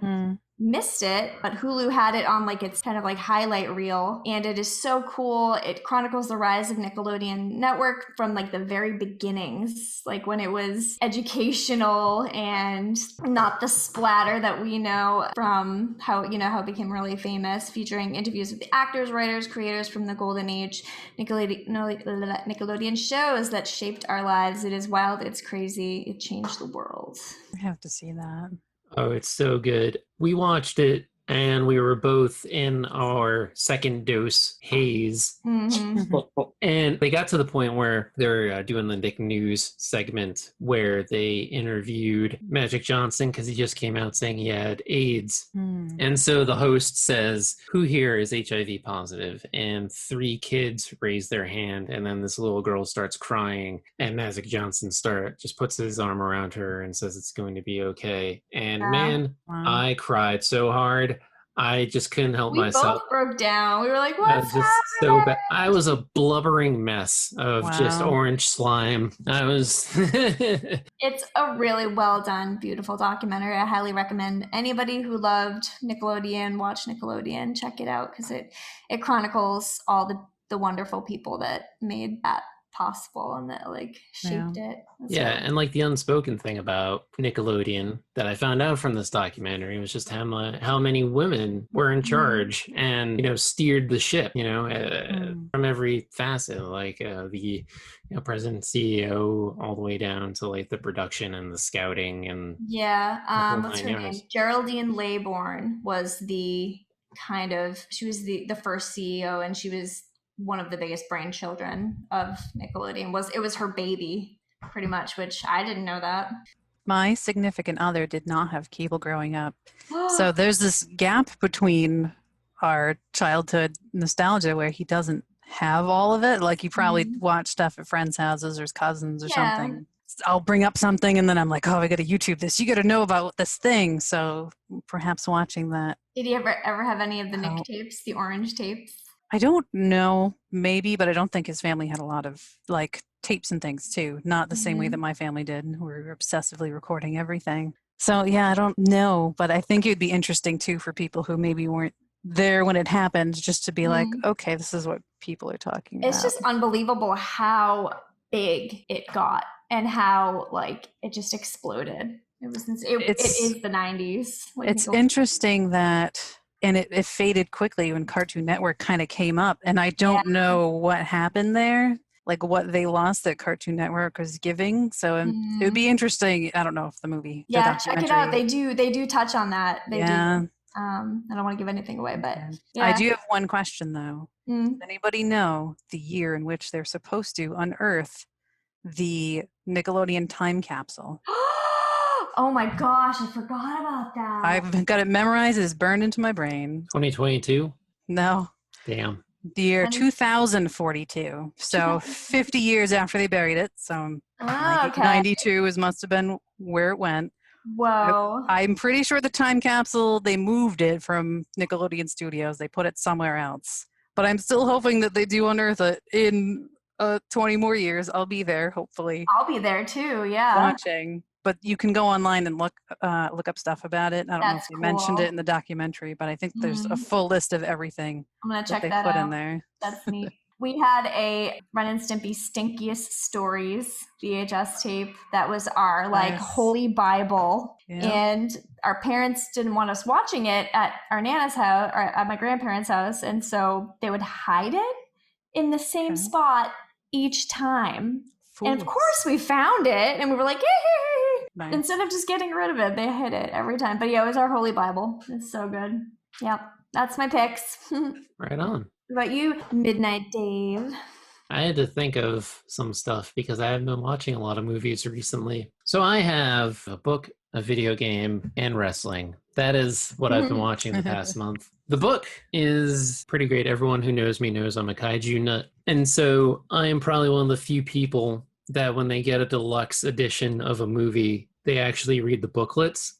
[SPEAKER 2] missed it, but Hulu had it on like its kind of like highlight reel, and it is so cool. It chronicles the rise of Nickelodeon Network from like the very beginnings, like when it was educational and not the splatter that we know from how it became really famous, featuring interviews with the actors, writers, creators from the golden age Nickelodeon shows that shaped our lives. It is wild, it's crazy, it changed the world.
[SPEAKER 3] I have to see that.
[SPEAKER 1] Oh, it's so good. We watched it and we were both in our second dose haze.
[SPEAKER 2] Mm-hmm.
[SPEAKER 1] And they got to the point where they're doing the Nick News segment where they interviewed Magic Johnson because he just came out saying he had AIDS. And so the host says, "Who here is HIV positive?" And 3 kids raise their hand, and then this little girl starts crying, and Magic Johnson just puts his arm around her and says it's going to be okay. And man, I cried so hard. I just couldn't help myself.
[SPEAKER 2] We both broke down. We were like, what's happening?
[SPEAKER 1] So bad. I was a blubbering mess of just orange slime. I was...
[SPEAKER 2] It's a really well done, beautiful documentary. I highly recommend anybody who loved Nickelodeon, watch Nickelodeon, check it out, because it chronicles all the wonderful people that made that possible and that like shaped it.
[SPEAKER 1] And like the unspoken thing about Nickelodeon that I found out from this documentary was just how many women were in charge and steered the ship from every facet, like the president, CEO, all the way down to like the production and the scouting and
[SPEAKER 2] what's her name? Geraldine Laybourne was she was the first CEO, and she was one of the biggest brainchildren of Nickelodeon. It was her baby, pretty much, which I didn't know that.
[SPEAKER 3] My significant other did not have cable growing up. So there's this gap between our childhood nostalgia where he doesn't have all of it. Like you probably
[SPEAKER 2] Mhm.
[SPEAKER 3] watch stuff at friends' houses or cousins or
[SPEAKER 2] Yeah.
[SPEAKER 3] something. I'll bring up something and then I'm like, oh, I got to YouTube this. You got to know about this thing. So perhaps watching that.
[SPEAKER 2] Did you ever have any of the Nick
[SPEAKER 3] Oh.
[SPEAKER 2] tapes, the orange tapes?
[SPEAKER 3] I don't know, maybe, but I don't think his family had a lot of like tapes and things too. Not the same way that my family did. We were obsessively recording everything. So yeah, I don't know, but I think it would be interesting too for people who maybe weren't there when it happened, just to be like,
[SPEAKER 2] Mhm.
[SPEAKER 3] okay, this is what people are talking
[SPEAKER 2] It's
[SPEAKER 3] about.
[SPEAKER 2] just unbelievable how big it got and how like it just exploded. It was it is the 90s. Like,
[SPEAKER 3] It's interesting that, and it faded quickly when Cartoon Network kind of came up, and I don't know what happened there, like what they lost that Cartoon Network was giving. So it would be interesting. I don't know if the movie, the
[SPEAKER 2] yeah, check it out.
[SPEAKER 3] documentary.
[SPEAKER 2] They do touch on that. They
[SPEAKER 3] Yeah.
[SPEAKER 2] do. I don't want to give anything away, but
[SPEAKER 3] Okay.
[SPEAKER 2] yeah.
[SPEAKER 3] I do have one question though.
[SPEAKER 2] Mm.
[SPEAKER 3] Does anybody know the year in which they're supposed to unearth the Nickelodeon time capsule?
[SPEAKER 2] Oh my gosh, I forgot about that.
[SPEAKER 3] I've got it memorized. It's burned into my brain.
[SPEAKER 1] 2022?
[SPEAKER 3] No.
[SPEAKER 1] Damn.
[SPEAKER 3] The year 2042. So 50 years after they buried it. So 92 must have been where it went.
[SPEAKER 2] Whoa.
[SPEAKER 3] I'm pretty sure the time capsule, they moved it from Nickelodeon Studios. They put it somewhere else. But I'm still hoping that they do unearth it in 20 more years. I'll be there, hopefully.
[SPEAKER 2] I'll be there too, yeah.
[SPEAKER 3] Watching. But you can go online and look up stuff about it. I don't know if they mentioned it in the documentary, but I think there's a full list of everything
[SPEAKER 2] I'm gonna check
[SPEAKER 3] they
[SPEAKER 2] that
[SPEAKER 3] put
[SPEAKER 2] out.
[SPEAKER 3] in there.
[SPEAKER 2] That's neat. We had a Ren and Stimpy Stinkiest Stories VHS tape that was our like holy Bible.
[SPEAKER 3] Yeah.
[SPEAKER 2] And our parents didn't want us watching it at our Nana's house or at my grandparents' house. And so they would hide it in the same spot each time. Fools. And of course we found it and we were like, hey. Nice. Instead of just getting rid of it, they hid it every time. But yeah, it was our holy Bible. It's so good. Yep. That's my picks.
[SPEAKER 1] Right on.
[SPEAKER 2] What about you, Midnight Dave?
[SPEAKER 1] I had to think of some stuff because I have been watching a lot of movies recently. So I have a book, a video game, and wrestling. That is what I've been watching the past month. The book is pretty great. Everyone who knows me knows I'm a kaiju nut. And so I am probably one of the few people that when they get a deluxe edition of a movie, they actually read the booklets.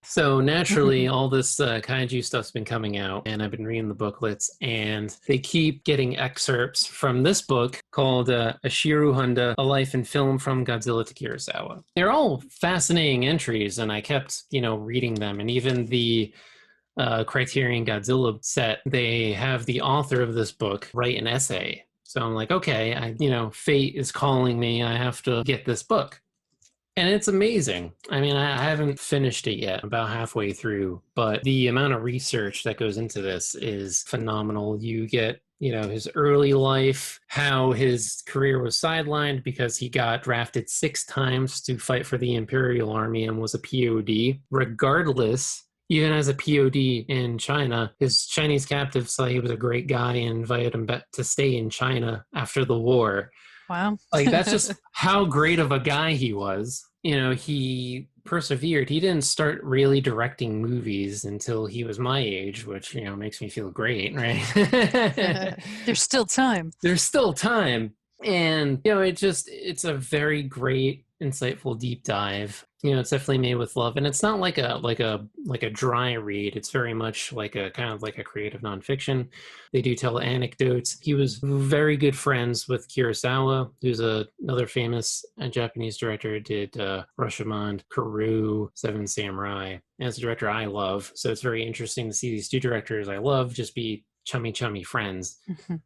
[SPEAKER 1] So naturally, all this kaiju stuff's been coming out, and I've been reading the booklets, and they keep getting excerpts from this book called Ashiru Honda, A Life in Film from Godzilla to Kurosawa. They're all fascinating entries, and I kept, reading them, and even the Criterion Godzilla set, they have the author of this book write an essay. So I'm like, okay, fate is calling me. I have to get this book. And it's amazing. I mean, I haven't finished it yet, about halfway through, but the amount of research that goes into this is phenomenal. You get, his early life, how his career was sidelined because he got drafted 6 times to fight for the Imperial Army and was a POD. Regardless, even as a POD in China, his Chinese captives saw he was a great guy and invited him back to stay in China after the war.
[SPEAKER 3] Wow.
[SPEAKER 1] Like, that's just how great of a guy he was. He persevered. He didn't start really directing movies until he was my age, which, makes me feel great, right?
[SPEAKER 3] There's still time.
[SPEAKER 1] There's still time. And, it's a very great, insightful deep dive. It's definitely made with love. And it's not like a dry read. It's very much like a kind of like a creative nonfiction. They do tell anecdotes. He was very good friends with Kurosawa, who's another famous Japanese director, did Rashomon, Karoo, Seven Samurai. And it's a director I love. So it's very interesting to see these 2 directors I love just be chummy friends.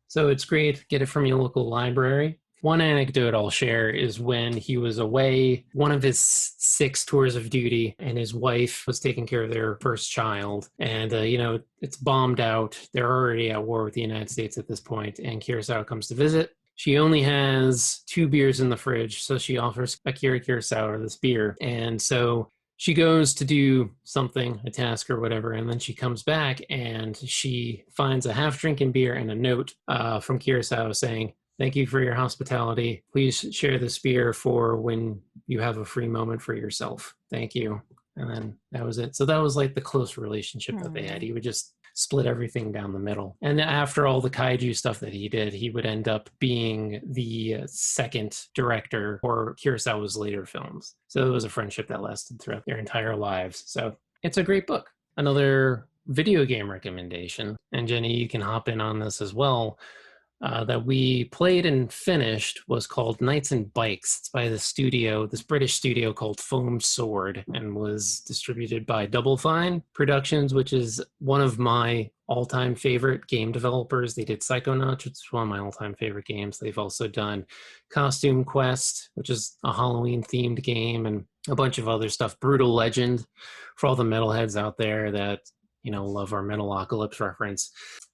[SPEAKER 1] So it's great. Get it from your local library. One anecdote I'll share is when he was away, one of his 6 tours of duty, and his wife was taking care of their first child. And, it's bombed out. They're already at war with the United States at this point, and Kurosawa comes to visit. She only has 2 beers in the fridge, so she offers Akira Kurosawa this beer. And so she goes to do something, a task or whatever, and then she comes back and she finds a half-drinking beer and a note from Kurosawa saying, "Thank you for your hospitality. Please share this beer for when you have a free moment for yourself. Thank you." And then that was it. So that was like the close relationship that they had. He would just split everything down the middle. And after all the kaiju stuff that he did, he would end up being the second director for Kurosawa's later films. So it was a friendship that lasted throughout their entire lives. So it's a great book. Another video game recommendation, and Jenny, you can hop in on this as well, that we played and finished was called Knights and Bikes. It's by this British studio called Foam Sword, and was distributed by Double Fine Productions, which is one of my all-time favorite game developers. They did Psychonauts, which is one of my all-time favorite games. They've also done Costume Quest, which is a Halloween-themed game, and a bunch of other stuff. Brutal Legend, for all the metalheads out there that, love our Metalocalypse reference.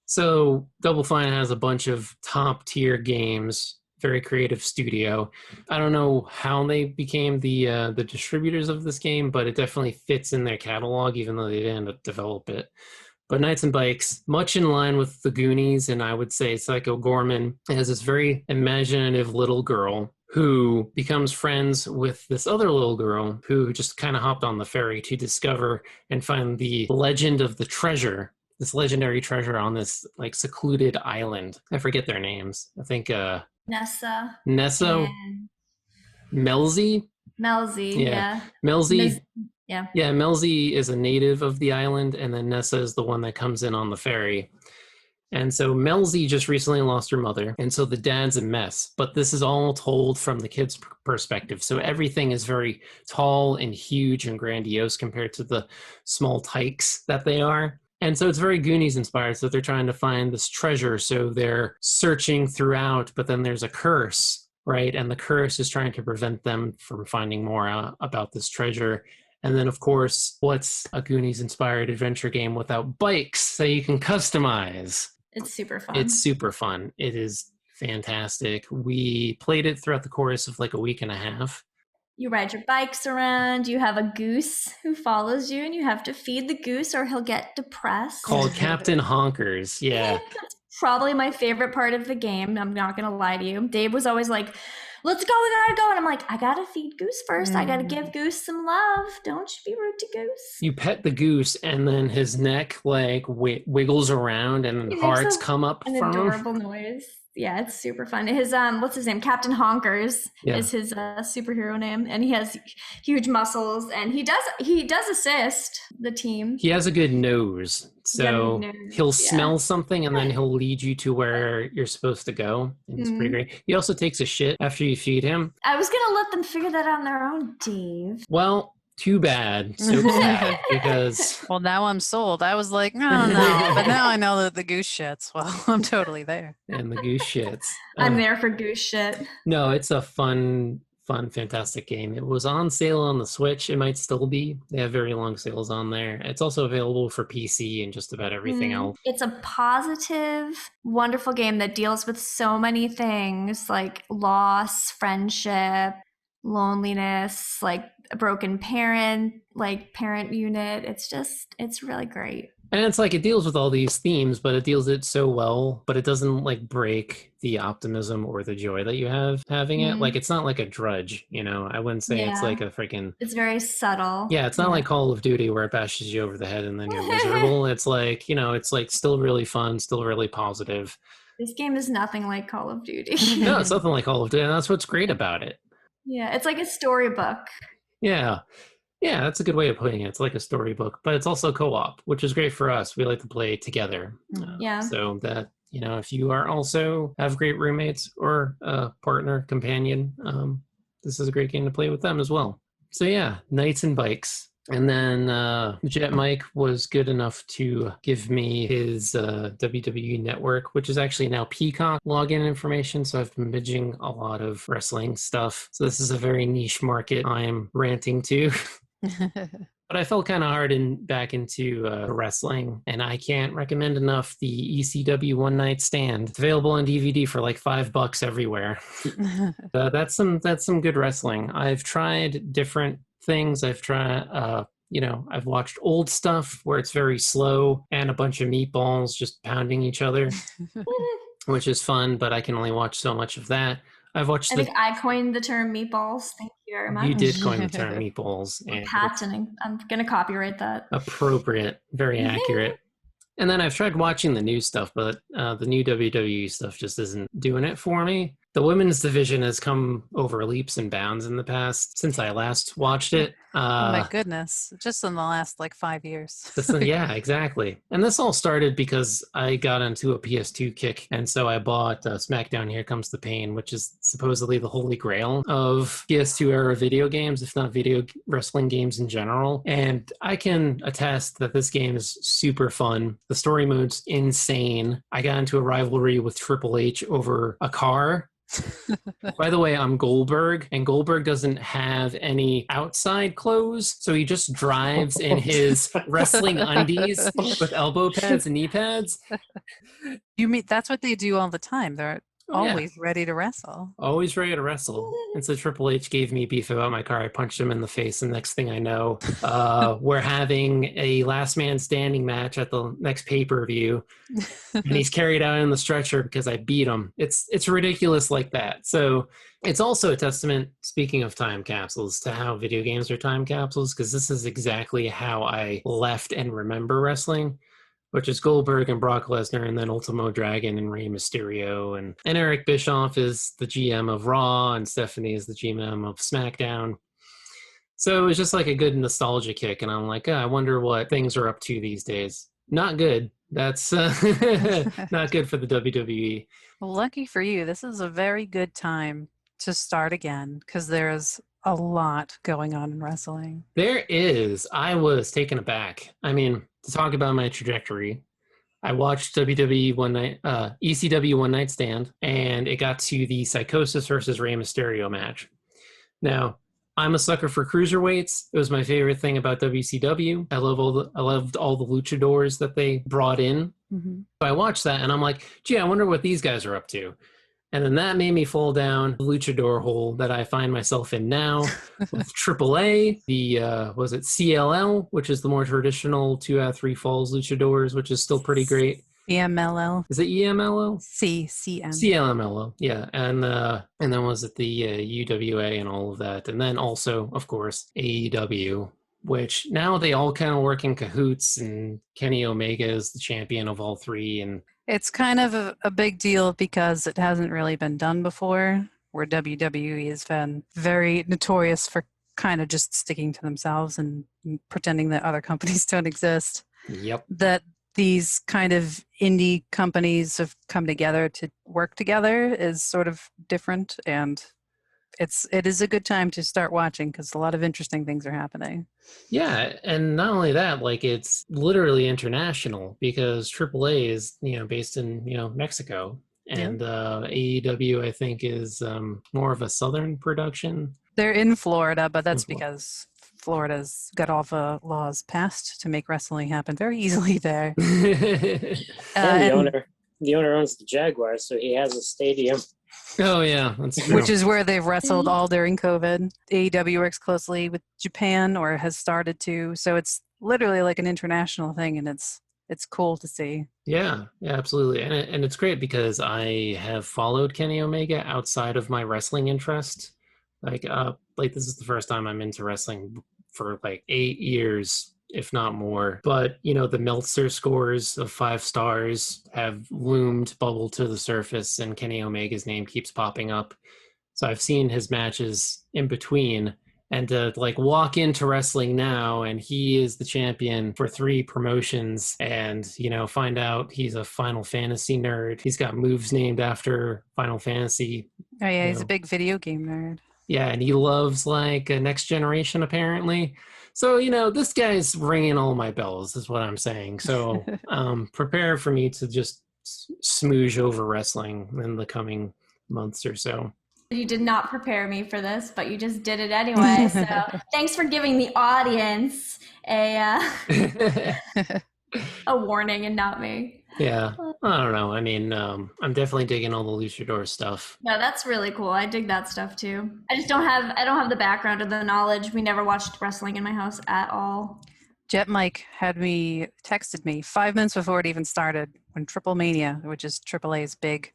[SPEAKER 1] So Double Fine has a bunch of top tier games, very creative studio. I don't know how they became the distributors of this game, but it definitely fits in their catalog, even though they didn't develop it. But Knights and Bikes, much in line with the Goonies, and I would say Psycho Goreman, has this very imaginative little girl who becomes friends with this other little girl who just kind of hopped on the ferry to discover and find the legend of the treasure, this legendary treasure on this secluded island. I forget their names. I think
[SPEAKER 2] Nessa
[SPEAKER 1] and Melzi.
[SPEAKER 2] Yeah.
[SPEAKER 1] Melzi.
[SPEAKER 2] Yeah.
[SPEAKER 1] Yeah, Melzi is a native of the island, and then Nessa is the one that comes in on the ferry. And so Melzi just recently lost her mother, and so the dad's a mess. But this is all told from the kid's perspective. So everything is very tall and huge and grandiose compared to the small tykes that they are. And so it's very Goonies inspired. So they're trying to find this treasure. So they're searching throughout, but then there's a curse, right? And the curse is trying to prevent them from finding more about this treasure. And then, of course, what's a Goonies-inspired adventure game without bikes that you can customize?
[SPEAKER 2] It's super fun.
[SPEAKER 1] It's super fun. It is fantastic. We played it throughout the course of a week and a half.
[SPEAKER 2] You ride your bikes around, you have a goose who follows you, and you have to feed the goose or he'll get depressed.
[SPEAKER 1] Called Captain Honkers, yeah.
[SPEAKER 2] That's probably my favorite part of the game. I'm not going to lie to you. Dave was always like, let's go, we gotta go. And I'm like, I gotta feed Goose first. I gotta give Goose some love. Don't you be rude to Goose.
[SPEAKER 1] You pet the goose, and then his neck wiggles around, and hearts come up
[SPEAKER 2] an
[SPEAKER 1] from
[SPEAKER 2] adorable noise. Yeah, it's super fun. His what's his name? Captain Honkers is his superhero name, and he has huge muscles, and he does assist the team.
[SPEAKER 1] He has a good nose, so he'll smell something, and then he'll lead you to where you're supposed to go. And it's pretty great. He also takes a shit after you feed him.
[SPEAKER 2] I was gonna let them figure that out on their own, Dave.
[SPEAKER 1] Well, too bad. So sad, because...
[SPEAKER 3] Well, now I'm sold. I was like, no. But now I know that the goose shits. Well, I'm totally there.
[SPEAKER 1] And the goose shits.
[SPEAKER 2] I'm there for goose shit.
[SPEAKER 1] No, it's a fun, fantastic game. It was on sale on the Switch. It might still be. They have very long sales on there. It's also available for PC and just about everything else.
[SPEAKER 2] It's a positive, wonderful game that deals with so many things like loss, friendship, loneliness, a broken parent unit. It's really great.
[SPEAKER 1] And it's it deals with all these themes, but it deals it so well, but it doesn't break the optimism or the joy that you have having it. It's not like a drudge, I wouldn't say it's a freaking...
[SPEAKER 2] It's very subtle.
[SPEAKER 1] Yeah, it's not like Call of Duty where it bashes you over the head and then you're miserable. It's it's still really fun, still really positive.
[SPEAKER 2] This game is nothing like Call of Duty.
[SPEAKER 1] No, it's nothing like Call of Duty, and that's what's great about it.
[SPEAKER 2] Yeah, it's like a storybook.
[SPEAKER 1] Yeah, that's a good way of putting it. It's like a storybook, but it's also co-op, which is great for us. We like to play together. So that, if you are also have great roommates or a partner, companion, this is a great game to play with them as well. So yeah, Knights and Bikes. And then Jet Mike was good enough to give me his WWE Network, which is actually now Peacock login information. So I've been binging a lot of wrestling stuff. So this is a very niche market I'm ranting to. But I fell kind of hard back into wrestling, and I can't recommend enough the ECW One Night Stand. It's available on DVD for $5 everywhere. That's some good wrestling. I've tried different things. I've tried, I've watched old stuff where it's very slow and a bunch of meatballs just pounding each other, which is fun, but I can only watch so much of that. I think
[SPEAKER 2] I coined the term meatballs. Thank you very much.
[SPEAKER 1] You did coin the term meatballs.
[SPEAKER 2] And patenting. I'm going to copyright that.
[SPEAKER 1] Appropriate. Very accurate. And then I've tried watching the new stuff, but the new WWE stuff just isn't doing it for me. The women's division has come over leaps and bounds in the past since I last watched it.
[SPEAKER 3] Oh my goodness. Just in the last like 5 years.
[SPEAKER 1] Yeah, exactly. And this all started because I got into a PS2 kick. And so I bought SmackDown Here Comes the Pain, which is supposedly the holy grail of PS2 era video games, if not video wrestling games in general. And I can attest that this game is super fun. The story mode's insane. I got into a rivalry with Triple H over a car. By the way, I'm Goldberg, and Goldberg doesn't have any outside clothes, so he just drives in his wrestling undies with elbow pads and knee pads.
[SPEAKER 3] You mean that's what they do all the time? They're
[SPEAKER 1] yeah.
[SPEAKER 3] always ready to wrestle.
[SPEAKER 1] Always ready to wrestle. And so Triple H gave me beef about my car. I punched him in the face, and next thing I know, we're having a last man standing match at the next pay-per-view, and he's carried out in the stretcher because I beat him. It's ridiculous like that. So it's also a testament, speaking of time capsules, to how video games are time capsules, because this is exactly how I left and remember wrestling, which is Goldberg and Brock Lesnar, and then Ultimo Dragon and Rey Mysterio. And Eric Bischoff is the GM of Raw, and Stephanie is the GM of SmackDown. So it was just like a good nostalgia kick, and I'm like, I wonder what things are up to these days. Not good. That's not good for the WWE.
[SPEAKER 3] Well, lucky for you, this is a very good time to start again, because there's a lot going on in wrestling.
[SPEAKER 1] There is. I was taken aback. I mean, to talk about my trajectory, I watched WWE One Night, ECW One Night Stand, and it got to the Psychosis versus Rey Mysterio match. Now, I'm a sucker for cruiserweights. It was my favorite thing about WCW. I loved all the luchadors that they brought in.
[SPEAKER 3] Mm-hmm.
[SPEAKER 1] So I watched that, and I'm like, gee, I wonder what these guys are up to. And then that made me fall down the luchador hole that I find myself in now with AAA, was it CLL, which is the more traditional 2 out of 3 falls luchadors, which is still pretty great.
[SPEAKER 3] EMLL.
[SPEAKER 1] Is it EMLO?
[SPEAKER 3] CM.
[SPEAKER 1] CLMLO, yeah. And then was it the UWA and all of that. And then also, of course, AEW, which now they all kind of work in cahoots, and Kenny Omega is the champion of all 3. And
[SPEAKER 3] it's kind of a big deal because it hasn't really been done before, where WWE has been very notorious for kind of just sticking to themselves and pretending that other companies don't exist.
[SPEAKER 1] Yep.
[SPEAKER 3] That these kind of indie companies have come together to work together is sort of different, and it is a good time to start watching because a lot of interesting things are happening.
[SPEAKER 1] Yeah, and not only that, like, it's literally international because AAA is, based in, Mexico, and AEW, I think, is more of a southern production.
[SPEAKER 3] They're in Florida, but that's because Florida's got all the laws passed to make wrestling happen very easily there.
[SPEAKER 4] And the owner owns the Jaguars, so he has a stadium.
[SPEAKER 1] Oh, yeah, that's true.
[SPEAKER 3] Which is where they've wrestled all during COVID. AEW works closely with Japan, or has started to. So it's literally like an international thing, and it's cool to see.
[SPEAKER 1] Yeah, absolutely. And it's great because I have followed Kenny Omega outside of my wrestling interest. Like this is the first time I'm into wrestling for like 8 years, if not more. But, the Meltzer scores of 5 stars have bubbled to the surface, and Kenny Omega's name keeps popping up. So I've seen his matches in between, and to walk into wrestling now, and he is the champion for 3 promotions, and, find out he's a Final Fantasy nerd. He's got moves named after Final Fantasy.
[SPEAKER 3] Oh, yeah, he's a big video game nerd.
[SPEAKER 1] Yeah, and he loves Next Generation, apparently. So, this guy's ringing all my bells, is what I'm saying. So prepare for me to just smooge over wrestling in the coming months or so.
[SPEAKER 2] You did not prepare me for this, but you just did it anyway. So thanks for giving the audience a warning and not me.
[SPEAKER 1] Yeah, I don't know. I mean, I'm definitely digging all the luchador stuff.
[SPEAKER 2] Yeah, that's really cool. I dig that stuff too. I don't have the background or the knowledge. We never watched wrestling in my house at all.
[SPEAKER 3] Jet Mike texted me 5 minutes before it even started, when Triple Mania, which is AAA's big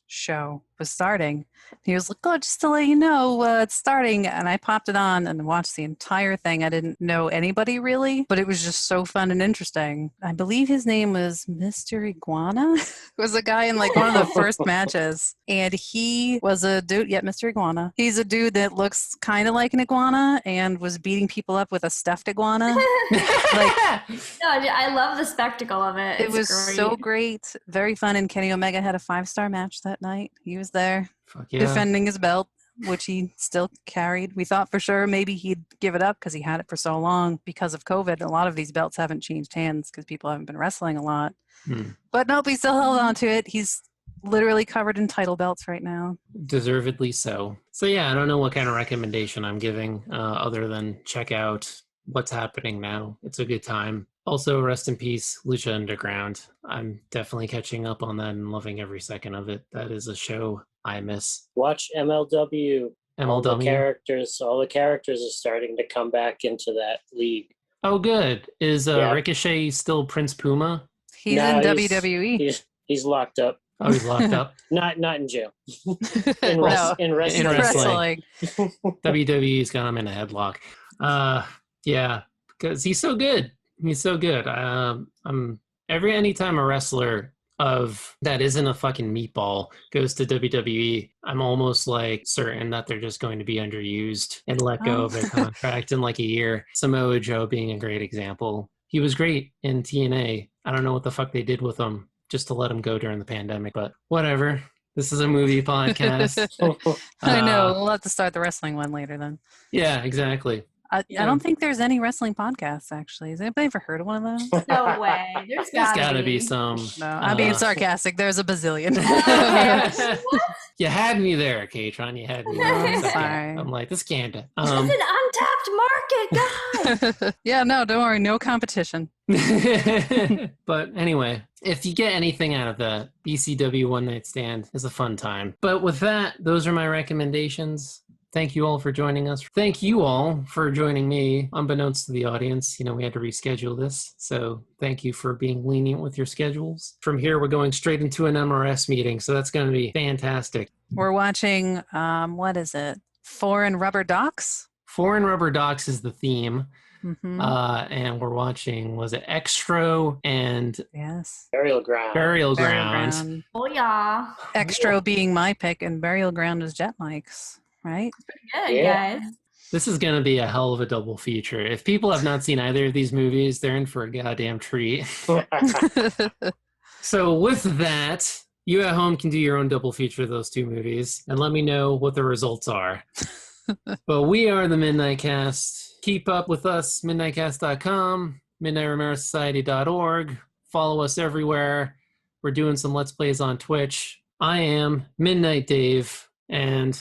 [SPEAKER 3] show, was starting. He was like, "Oh, just to let you know, it's starting." And I popped it on and watched the entire thing. I didn't know anybody really, but it was just so fun and interesting. I believe his name was Mr. Iguana. Was a guy in like one of the first matches, and he was a dude. Yeah, Mr. Iguana. He's a dude that looks kind of like an iguana and was beating people up with a stuffed iguana. Like,
[SPEAKER 2] No, I love the spectacle of it.
[SPEAKER 3] it
[SPEAKER 2] It's
[SPEAKER 3] was
[SPEAKER 2] great.
[SPEAKER 3] so great, very fun. And Kenny Omega had a 5-star match that night. He was there
[SPEAKER 1] Fuck yeah.
[SPEAKER 3] defending his belt, which he still carried. We thought for sure maybe he'd give it up because he had it for so long because of COVID. A lot of these belts haven't changed hands because people haven't been wrestling a lot. But nope, he still held on to it. He's literally covered in title belts right now.
[SPEAKER 1] Deservedly so. So yeah, I don't know what kind of recommendation I'm giving other than check out what's happening now. It's a good time. Also, rest in peace, Lucha Underground. I'm definitely catching up on that and loving every second of it. That is a show I miss.
[SPEAKER 4] Watch MLW. All the
[SPEAKER 1] MLW.
[SPEAKER 4] characters are starting to come back into that league.
[SPEAKER 1] Oh, good. Is
[SPEAKER 4] Yeah.
[SPEAKER 1] Ricochet still Prince Puma?
[SPEAKER 3] He's
[SPEAKER 4] No,
[SPEAKER 3] in
[SPEAKER 4] he's-
[SPEAKER 3] WWE.
[SPEAKER 4] He's locked up.
[SPEAKER 1] Oh, he's locked up.
[SPEAKER 4] Not in jail. In,
[SPEAKER 3] No,
[SPEAKER 4] in wrestling.
[SPEAKER 1] In
[SPEAKER 3] wrestling.
[SPEAKER 1] WWE's got him in a headlock. Yeah, because he's so good. He's so good. Anytime a wrestler of that isn't a fucking meatball goes to WWE, I'm almost like certain that they're just going to be underused and let go of their contract in like a year. Samoa Joe being a great example. He was great in TNA. I don't know what the fuck they did with him just to let him go during the pandemic, but whatever. This is a movie podcast.
[SPEAKER 3] I know. We'll have to start the wrestling one later then.
[SPEAKER 1] Yeah, exactly.
[SPEAKER 3] I don't think there's any wrestling podcasts, actually. Has anybody ever heard of one of those?
[SPEAKER 2] No way. There's
[SPEAKER 1] There's
[SPEAKER 2] gotta
[SPEAKER 1] gotta be some.
[SPEAKER 3] No, I'm being sarcastic. There's a bazillion.
[SPEAKER 2] Okay.
[SPEAKER 1] You had me there, Katron. You had me there. for a second.
[SPEAKER 3] Sorry.
[SPEAKER 1] I'm like, this can't.
[SPEAKER 2] It's an untapped market, God.
[SPEAKER 3] Yeah, no, don't worry. No competition.
[SPEAKER 1] But anyway, if you get anything out of that, ECW One Night Stand is a fun time. But with that, those are my recommendations. Thank you all for joining us. Thank you all for joining me, unbeknownst to the audience. You know, we had to reschedule this. So thank you for being lenient with your schedules. From here, we're going straight into an MRS meeting. So that's going to be fantastic.
[SPEAKER 3] We're watching, what is it? Foreign Rubber Docks?
[SPEAKER 1] Foreign Rubber Docks is the theme.
[SPEAKER 3] Mm-hmm.
[SPEAKER 1] And we're watching, was it Extro and
[SPEAKER 3] Yes.
[SPEAKER 4] Burial Ground.
[SPEAKER 1] Burial Ground?
[SPEAKER 2] Oh, yeah.
[SPEAKER 3] Extro being my pick, and Burial Ground is Jet Mike's, right?
[SPEAKER 2] Good,
[SPEAKER 4] Yeah.
[SPEAKER 2] guys.
[SPEAKER 1] This is going to be a hell of a double feature. If people have not seen either of these movies, they're in for a goddamn treat. So with that, you at home can do your own double feature of those two movies and let me know what the results are. But we are the Midnight Cast. Keep up with us, MidniteCast.com, MidniteRomeroSociety.org. Follow us everywhere. We're doing some Let's Plays on Twitch. I am Midnight Dave and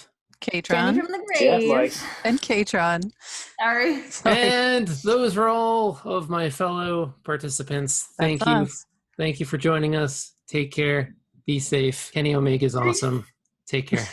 [SPEAKER 2] Jenny
[SPEAKER 3] Katron.
[SPEAKER 2] from the
[SPEAKER 4] Jeff,
[SPEAKER 2] grave.
[SPEAKER 4] Mike.
[SPEAKER 3] And Katron.
[SPEAKER 2] Sorry.
[SPEAKER 1] and those are all of my fellow participants. Thank you. Thank you for joining us. Take care. Be safe. Kenny Omega is awesome. Take care.